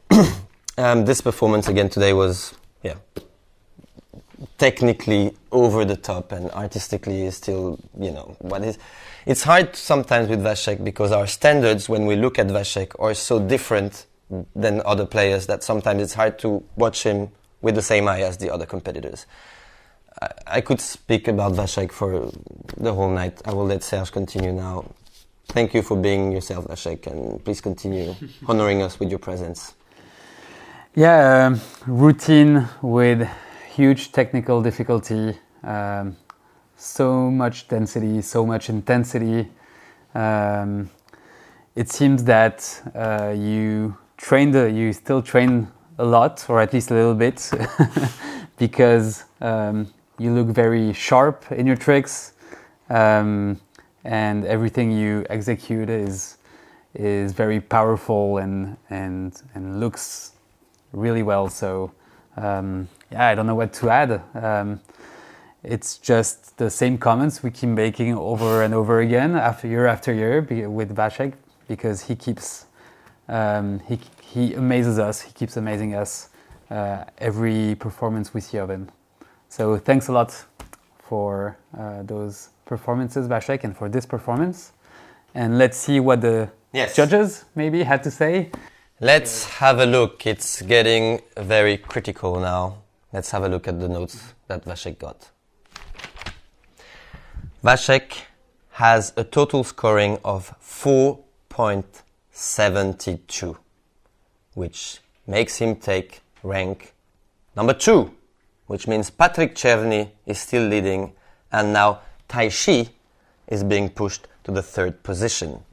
This performance again today was, technically over the top, and artistically is still, what is. It's hard sometimes with Vacek because our standards when we look at Vacek are so different than other players that sometimes it's hard to watch him with the same eye as the other competitors. I could speak about Vacek for the whole night. I will let Serge continue now. Thank you for being yourself, Vacek, and please continue honoring us with your presence. Yeah, routine with huge technical difficulty, so much density, so much intensity. It seems that you still train a lot, or at least a little bit, because you look very sharp in your tricks, and everything you execute is very powerful and looks really well. So yeah, I don't know what to add. It's just the same comments we keep making over and over again after year with Vasek, because he keeps he amazes us. He keeps amazing us every performance we see of him. So thanks a lot for those performances, Vasek, and for this performance. And let's see what the judges maybe had to say. Let's have a look. It's getting very critical now. Let's have a look at the notes that Vasek got. Vasek has a total scoring of 4.72, which makes him take rank number 2, which means Patrick Czerny is still leading, and now Taishi is being pushed to the 3rd position.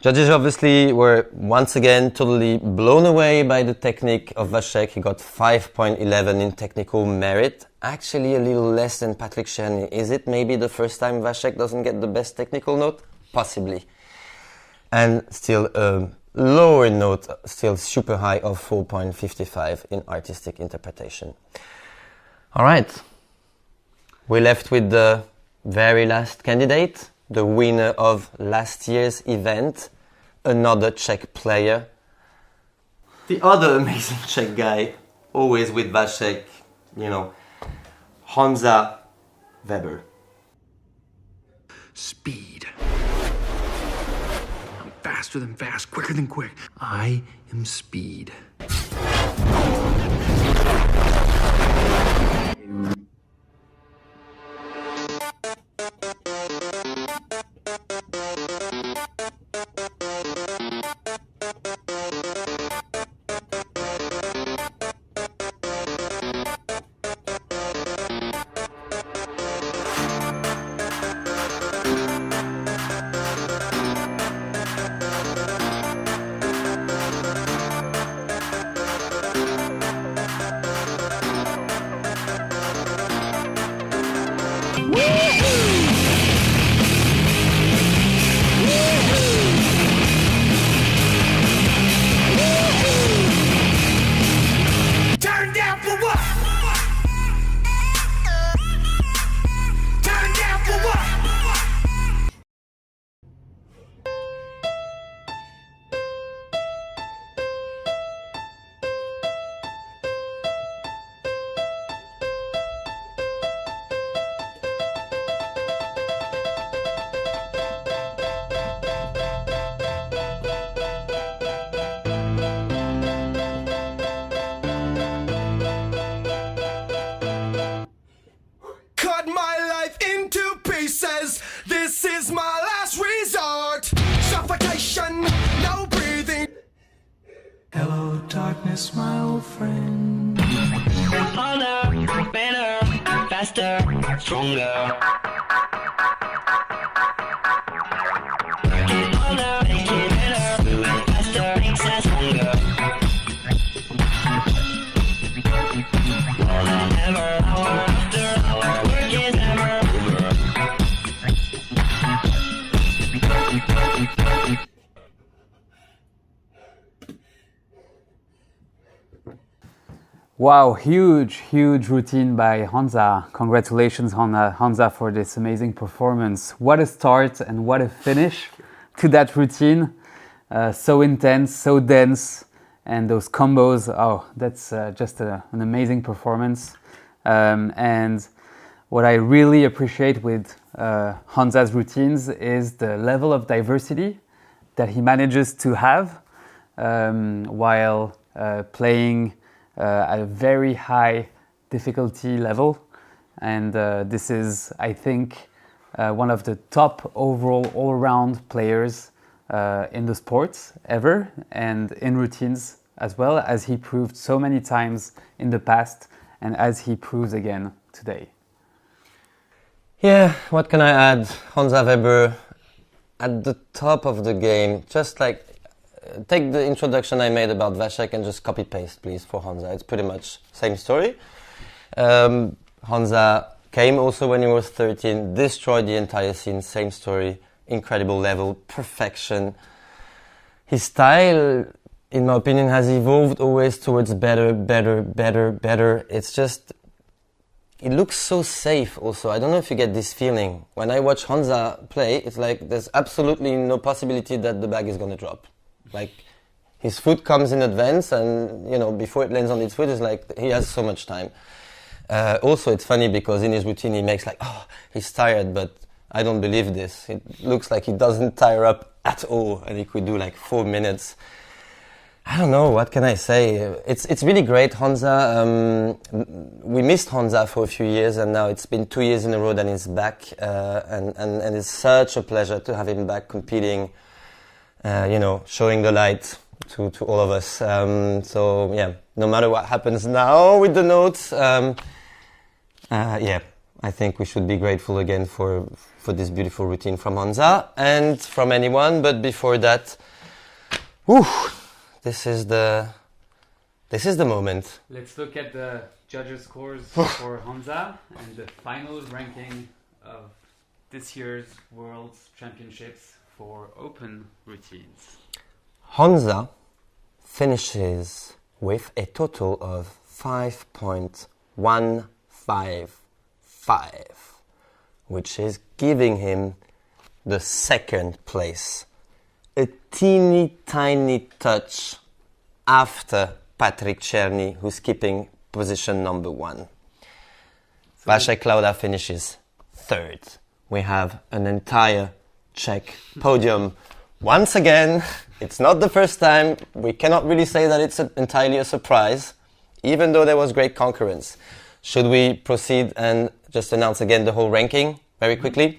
Judges obviously were once again totally blown away by the technique of Vasek. He got 5.11 in technical merit, actually a little less than Patrick Czerny. Is it maybe the first time Vasek doesn't get the best technical note? Possibly. And still a lower note, still super high of 4.55 in artistic interpretation. All right, we're left with the very last candidate, the winner of last year's event, another Czech player. The other amazing Czech guy, always with Vasek, you know, Honza Weber. Speed. I'm faster than fast, quicker than quick. I am speed. Cut my life into pieces. This is my last resort. Suffocation, no breathing. Hello, darkness, my old friend. Harder, better, faster, stronger. Make it harder, make it better, move it faster, makes us stronger. More than ever, hour after hour, work is never over. Wow, huge routine by Honza. Congratulations, Honza, for this amazing performance. What a start and what a finish to that routine. So intense, so dense, and those combos, oh, that's just an amazing performance. And what I really appreciate with Honza's routines is the level of diversity that he manages to have while playing at a very high difficulty level. And this is, I think, one of the top overall all-around players in the sport ever, and in routines as well, as he proved so many times in the past and as he proves again today. Yeah, what can I add? Honza Weber at the top of the game. Just like, take the introduction I made about Vasek and just copy paste, please, for Honza. It's pretty much same story. Honza came also when he was 13, destroyed the entire scene, same story, incredible level, perfection. His style, in my opinion, has evolved always towards better. It's just, it looks so safe also. I don't know if you get this feeling. When I watch Honza play, it's like there's absolutely no possibility that the bag is going to drop. Like, his foot comes in advance and, you know, before it lands on its foot, it's like he has so much time. Also, it's funny because in his routine he makes like, oh, he's tired, but I don't believe this. It looks like he doesn't tire up at all and he could do like 4 minutes. I don't know, what can I say? It's really great, Honza. We missed Honza for a few years and now it's been 2 years in a row that he's back. And it's such a pleasure to have him back competing, you know, showing the light to all of us. So yeah, no matter what happens now with the notes, yeah, I think we should be grateful again for this beautiful routine from Honza and from anyone. But before that, whew, this is the moment. Let's look at the judges' scores for Honza and the final ranking of this year's World Championships for open routines. Honza finishes with a total of 5.155, which is giving him the second place. A teeny tiny touch after Patrick Czerny, who's keeping position number 1. Vasek Klauda finishes third. We have an entire Czech podium. Once again, it's not the first time. We cannot really say that it's entirely a surprise, even though there was great concurrence. Should we proceed and just announce again the whole ranking very quickly?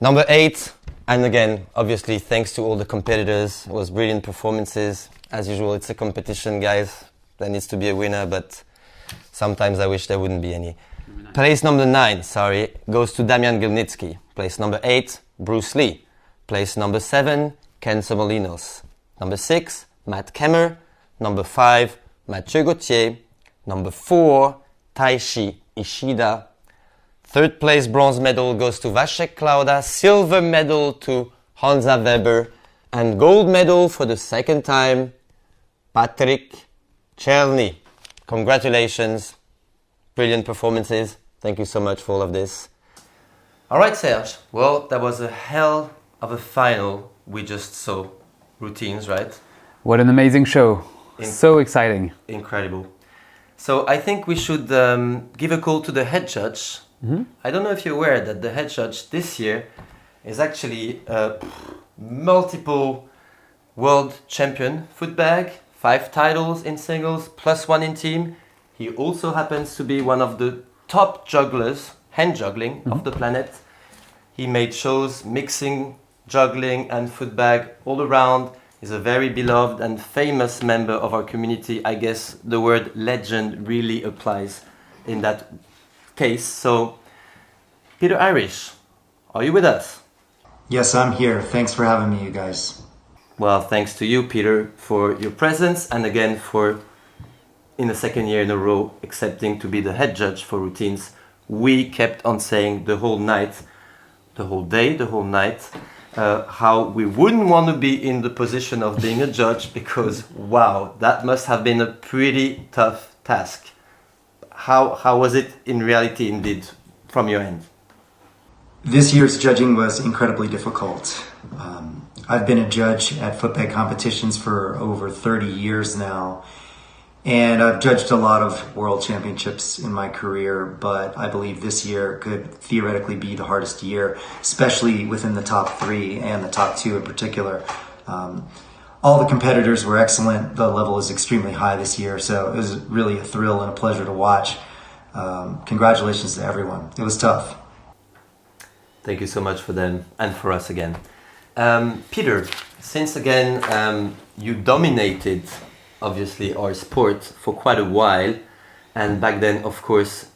Number 8, and again, obviously, thanks to all the competitors, it was brilliant performances. As usual, it's a competition, guys. There needs to be a winner, but sometimes I wish there wouldn't be any. Place number 9, goes to Damian Gilnitsky. Place number 8, Bruce Lee. Place number 7, Ken Somolinos. Number 6, Matt Kemmer. Number 5, Mathieu Gauthier. Number 4, Taishi Ishida. Third place bronze medal goes to Vasek Klauda. Silver medal to Honza Weber. And gold medal for the second time, Patrick Czerny. Congratulations. Brilliant performances. Thank you so much for all of this. All right, Serge. Well, that was a hell of a final we just saw. Routines, right? What an amazing show. So exciting. Incredible. So I think we should give a call to the head judge. I don't know if you're aware that the head judge this year is actually a multiple world champion footbag, 5 titles in singles, plus 1 in team. He also happens to be one of the top jugglers, hand juggling, of the planet. He made shows mixing juggling and footbag all around. He's a very beloved and famous member of our community. I guess the word legend really applies in that case. So, Peter Irish, are you with us? Yes, I'm here. Thanks for having me, you guys. Well, thanks to you, Peter, for your presence and again for, in the second year in a row, accepting to be the head judge for routines. We kept on saying the whole night, the whole day, the whole night, how we wouldn't want to be in the position of being a judge because, wow, that must have been a pretty tough task. How was it in reality indeed from your end? This year's judging was incredibly difficult. I've been a judge at footbag competitions for over 30 years now, and I've judged a lot of world championships in my career, but I believe this year could theoretically be the hardest year, especially within the top 3 and the top 2 in particular. All the competitors were excellent. The level is extremely high this year, so it was really a thrill and a pleasure to watch. Congratulations to everyone. It was tough. Thank you so much for them and for us again. Peter, since again you dominated obviously our sport for quite a while, And back then, of course,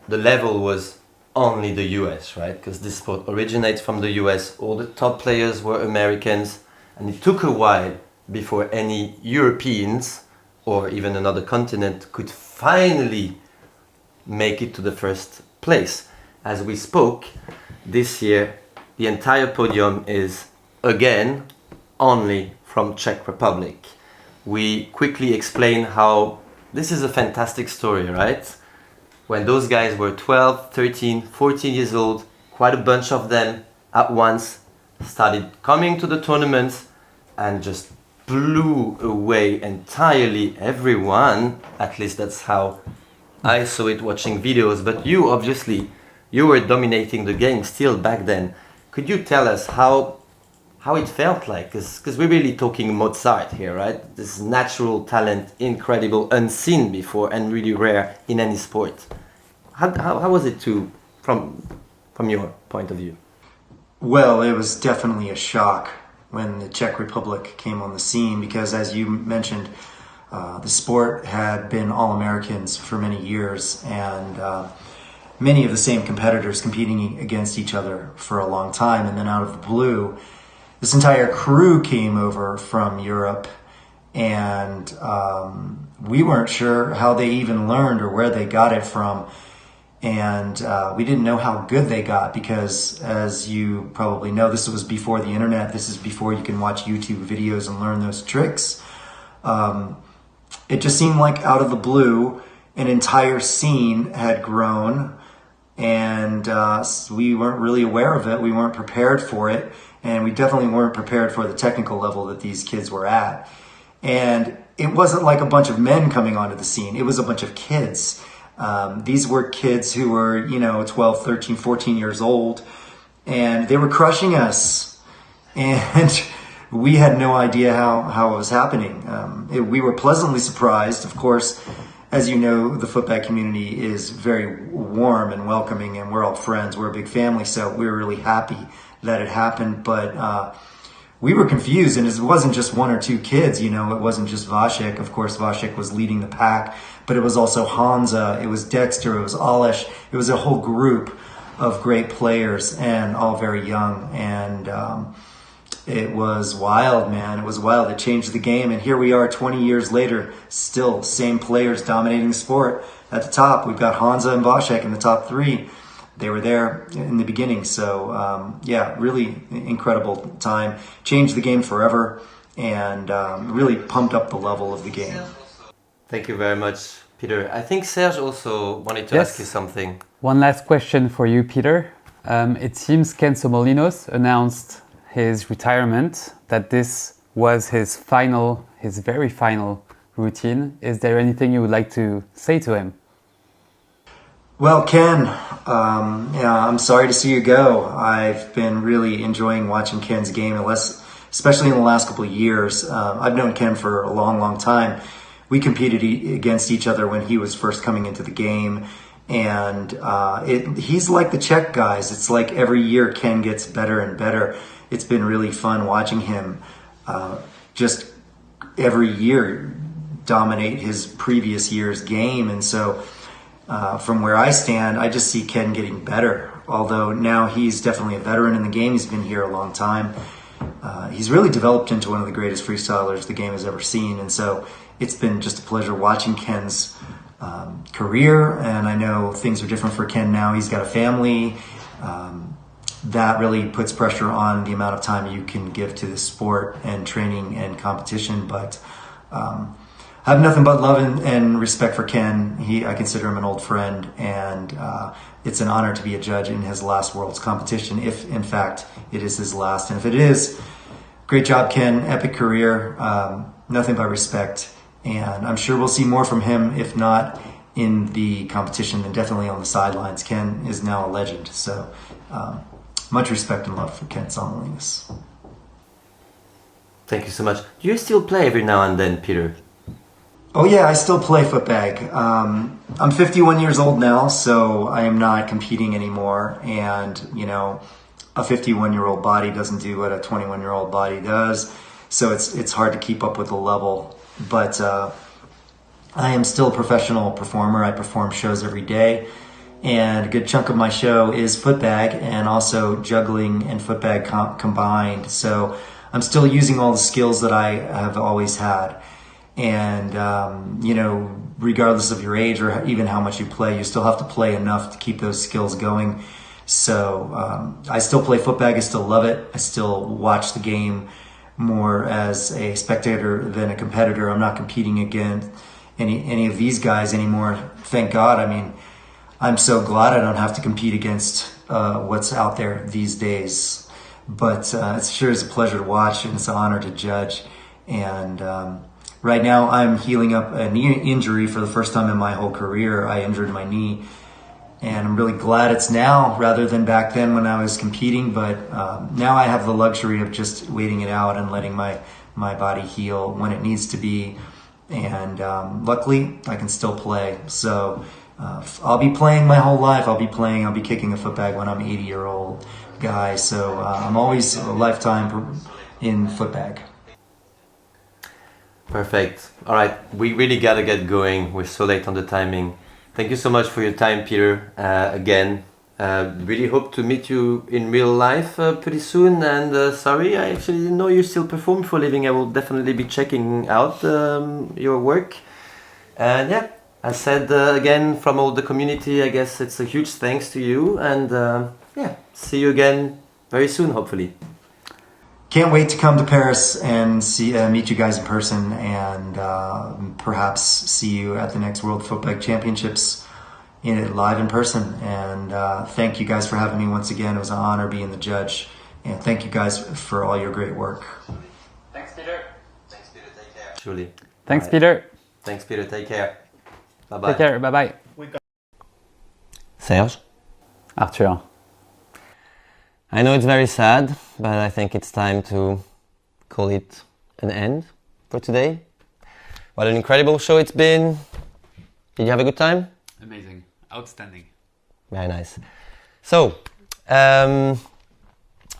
the level was only the US, right? Because this sport originates from the US. All the top players were Americans, and it took a while before any Europeans or even another continent could finally make it to the first place. As we spoke, this year the entire podium is again only from Czech Republic. We quickly explain how this is a fantastic story, right? When those guys were 12, 13, 14 years old, quite a bunch of them at once started coming to the tournaments and just blew away entirely everyone. At least that's how I saw it watching videos. But you, obviously, you were dominating the game still back then. Could you tell us how it felt like? Because we're really talking Mozart here, right? This natural talent, incredible, unseen before, and really rare in any sport. How was it from your point of view? Well, it was definitely a shock when the Czech Republic came on the scene because, as you mentioned, the sport had been all Americans for many years, and many of the same competitors competing against each other for a long time. And then out of the blue, this entire crew came over from Europe, and we weren't sure how they even learned or where they got it from. And we didn't know how good they got because, as you probably know, this was before the internet. This is before you can watch YouTube videos and learn those tricks. It just seemed like out of the blue, an entire scene had grown, and we weren't really aware of it. We weren't prepared for it, and we definitely weren't prepared for the technical level that these kids were at. And it wasn't like a bunch of men coming onto the scene. It was a bunch of kids. These were kids who were, 12, 13, 14 years old, and they were crushing us. And we had no idea how it was happening. We were pleasantly surprised. Of course, as you know, the footbag community is very warm and welcoming, and we're all friends. We're a big family, so we were really happy that it happened. But we were confused, and it wasn't just one or two kids. It wasn't just Vasek. Of course, Vasek was leading the pack, but it was also Hansa, it was Dexter, it was Alesh. It was a whole group of great players, and all very young. And it was wild, man. It was wild. It changed the game, and here we are 20 years later, still same players dominating the sport. At the top, we've got Hansa and Vasek in the top three. They were there in the beginning. So, really incredible time. Changed the game forever, and really pumped up the level of the game. Thank you very much, Peter. I think Serge also wanted to ask you something. One last question for you, Peter. It seems Ken Somolinos announced his retirement, that this was his very final routine. Is there anything you would like to say to him? Well, Ken, I'm sorry to see you go. I've been really enjoying watching Ken's game, especially in the last couple of years. I've known Ken for a long, long time. We competed against each other when he was first coming into the game, and he's like the Czech guys. It's like every year Ken gets better and better. It's been really fun watching him just every year dominate his previous year's game. And so from where I stand, I just see Ken getting better. Although now he's definitely a veteran in the game. He's been here a long time. He's really developed into one of the greatest freestylers the game has ever seen. And so it's been just a pleasure watching Ken's career. And I know things are different for Ken now. He's got a family. That really puts pressure on the amount of time you can give to the sport and training and competition. But I have nothing but love and respect for Ken. I consider him an old friend, and it's an honor to be a judge in his last Worlds competition, if in fact it is his last. And if it is, great job, Ken. Epic career. Nothing but respect. And I'm sure we'll see more from him, if not in the competition, then definitely on the sidelines. Ken is now a legend. So much respect and love for Ken Somolinos. Thank you so much. Do you still play every now and then, Peter? Oh yeah, I still play footbag. I'm 51 years old now, so I am not competing anymore. And, a 51-year-old body doesn't do what a 21-year-old body does. So it's hard to keep up with the level. But I am still a professional performer. I perform shows every day, and a good chunk of my show is footbag and also juggling and footbag combined. So I'm still using all the skills that I have always had. And, you know, regardless of your age or even how much you play, you still have to play enough to keep those skills going. So I still play footbag. I still love it. I still watch the game more as a spectator than a competitor. I'm not competing against any of these guys anymore. Thank God. I mean, I'm so glad I don't have to compete against what's out there these days. But it sure is a pleasure to watch, and it's an honor to judge. And right now I'm healing up a knee injury for the first time in my whole career. I injured my knee, and I'm really glad it's now rather than back then when I was competing. But now I have the luxury of just waiting it out and letting my body heal when it needs to be. And luckily I can still play. So I'll be playing my whole life. I'll be kicking a footbag when I'm 80-year-old guy. So I'm always a lifetime in footbag. Perfect. All right, we really gotta get going. We're so late on the timing. Thank you so much for your time, Peter. Again, really hope to meet you in real life pretty soon. And sorry, I actually didn't know you still perform for a living. I will definitely be checking out your work. And yeah, I said again from all the community, I guess it's a huge thanks to you. And yeah, see you again very soon, hopefully. Can't wait to come to Paris and meet you guys in person, and perhaps see you at the next World Footbag Championships live in person. And thank you guys for having me once again. It was an honor being the judge. And thank you guys for all your great work. Thanks, Peter. Thanks, Peter. Take care. Truly. Thanks, Peter. Thanks, Peter. Take care. Bye-bye. Take care. Bye-bye. Serge? Arthur. I know it's very sad, but I think it's time to call it an end for today. What an incredible show it's been. Did you have a good time? Amazing. Outstanding. Very nice. So,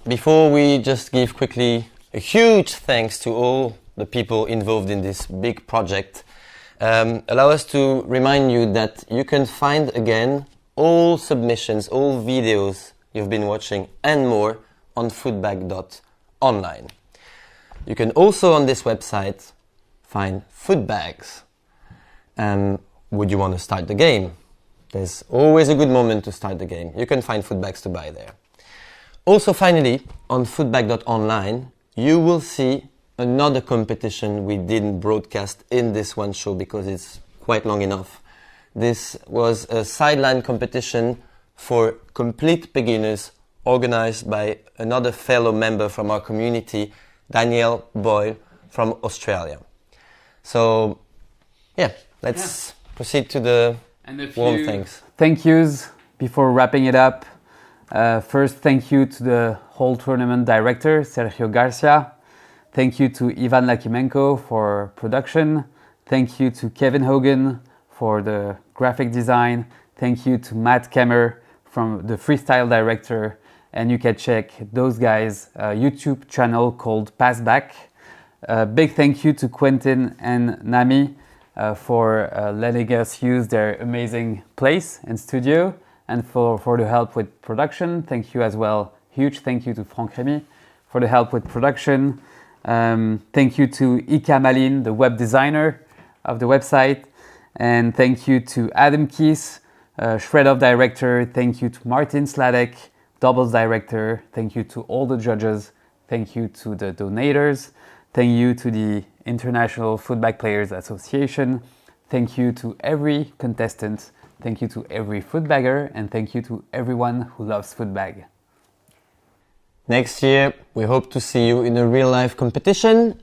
before we just give quickly a huge thanks to all the people involved in this big project, allow us to remind you that you can find again all submissions, all videos you've been watching and more on footbag.online. You can also on this website find footbags. Would you want to start the game? There's always a good moment to start the game. You can find footbags to buy there. Also finally, on footbag.online, you will see another competition we didn't broadcast in this one show because it's quite long enough. This was a sideline competition for complete beginners organized by another fellow member from our community, Danielle Boyle from Australia. So, yeah, let's proceed to the warm thanks. Thank yous before wrapping it up. First, thank you to the whole tournament director, Sergio Garcia. Thank you to Ivan Lakimenko for production. Thank you to Kevin Hogan for the graphic design. Thank you to Matt Kemmer from the freestyle director. And you can check those guys' YouTube channel called Passback. Big thank you to Quentin and Nami for letting us use their amazing place and studio, and for the help with production. Thank you as well. Huge thank you to Franck Remy for the help with production. Thank you to Ika Malin, the web designer of the website. And thank you to Adam Keys, Shredoff director. Thank you to Martin Sladek, doubles director. Thank you to all the judges. Thank you to the donators. Thank you to the International Footbag Players Association. Thank you to every contestant. Thank you to every footbagger. And thank you to everyone who loves footbag. Next year, we hope to see you in a real-life competition.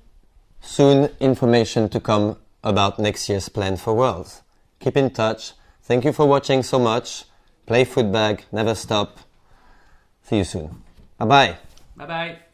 Soon, information to come about next year's plan for Worlds. Keep in touch. Thank you for watching so much. Play footbag, never stop. See you soon. Bye-bye. Bye-bye.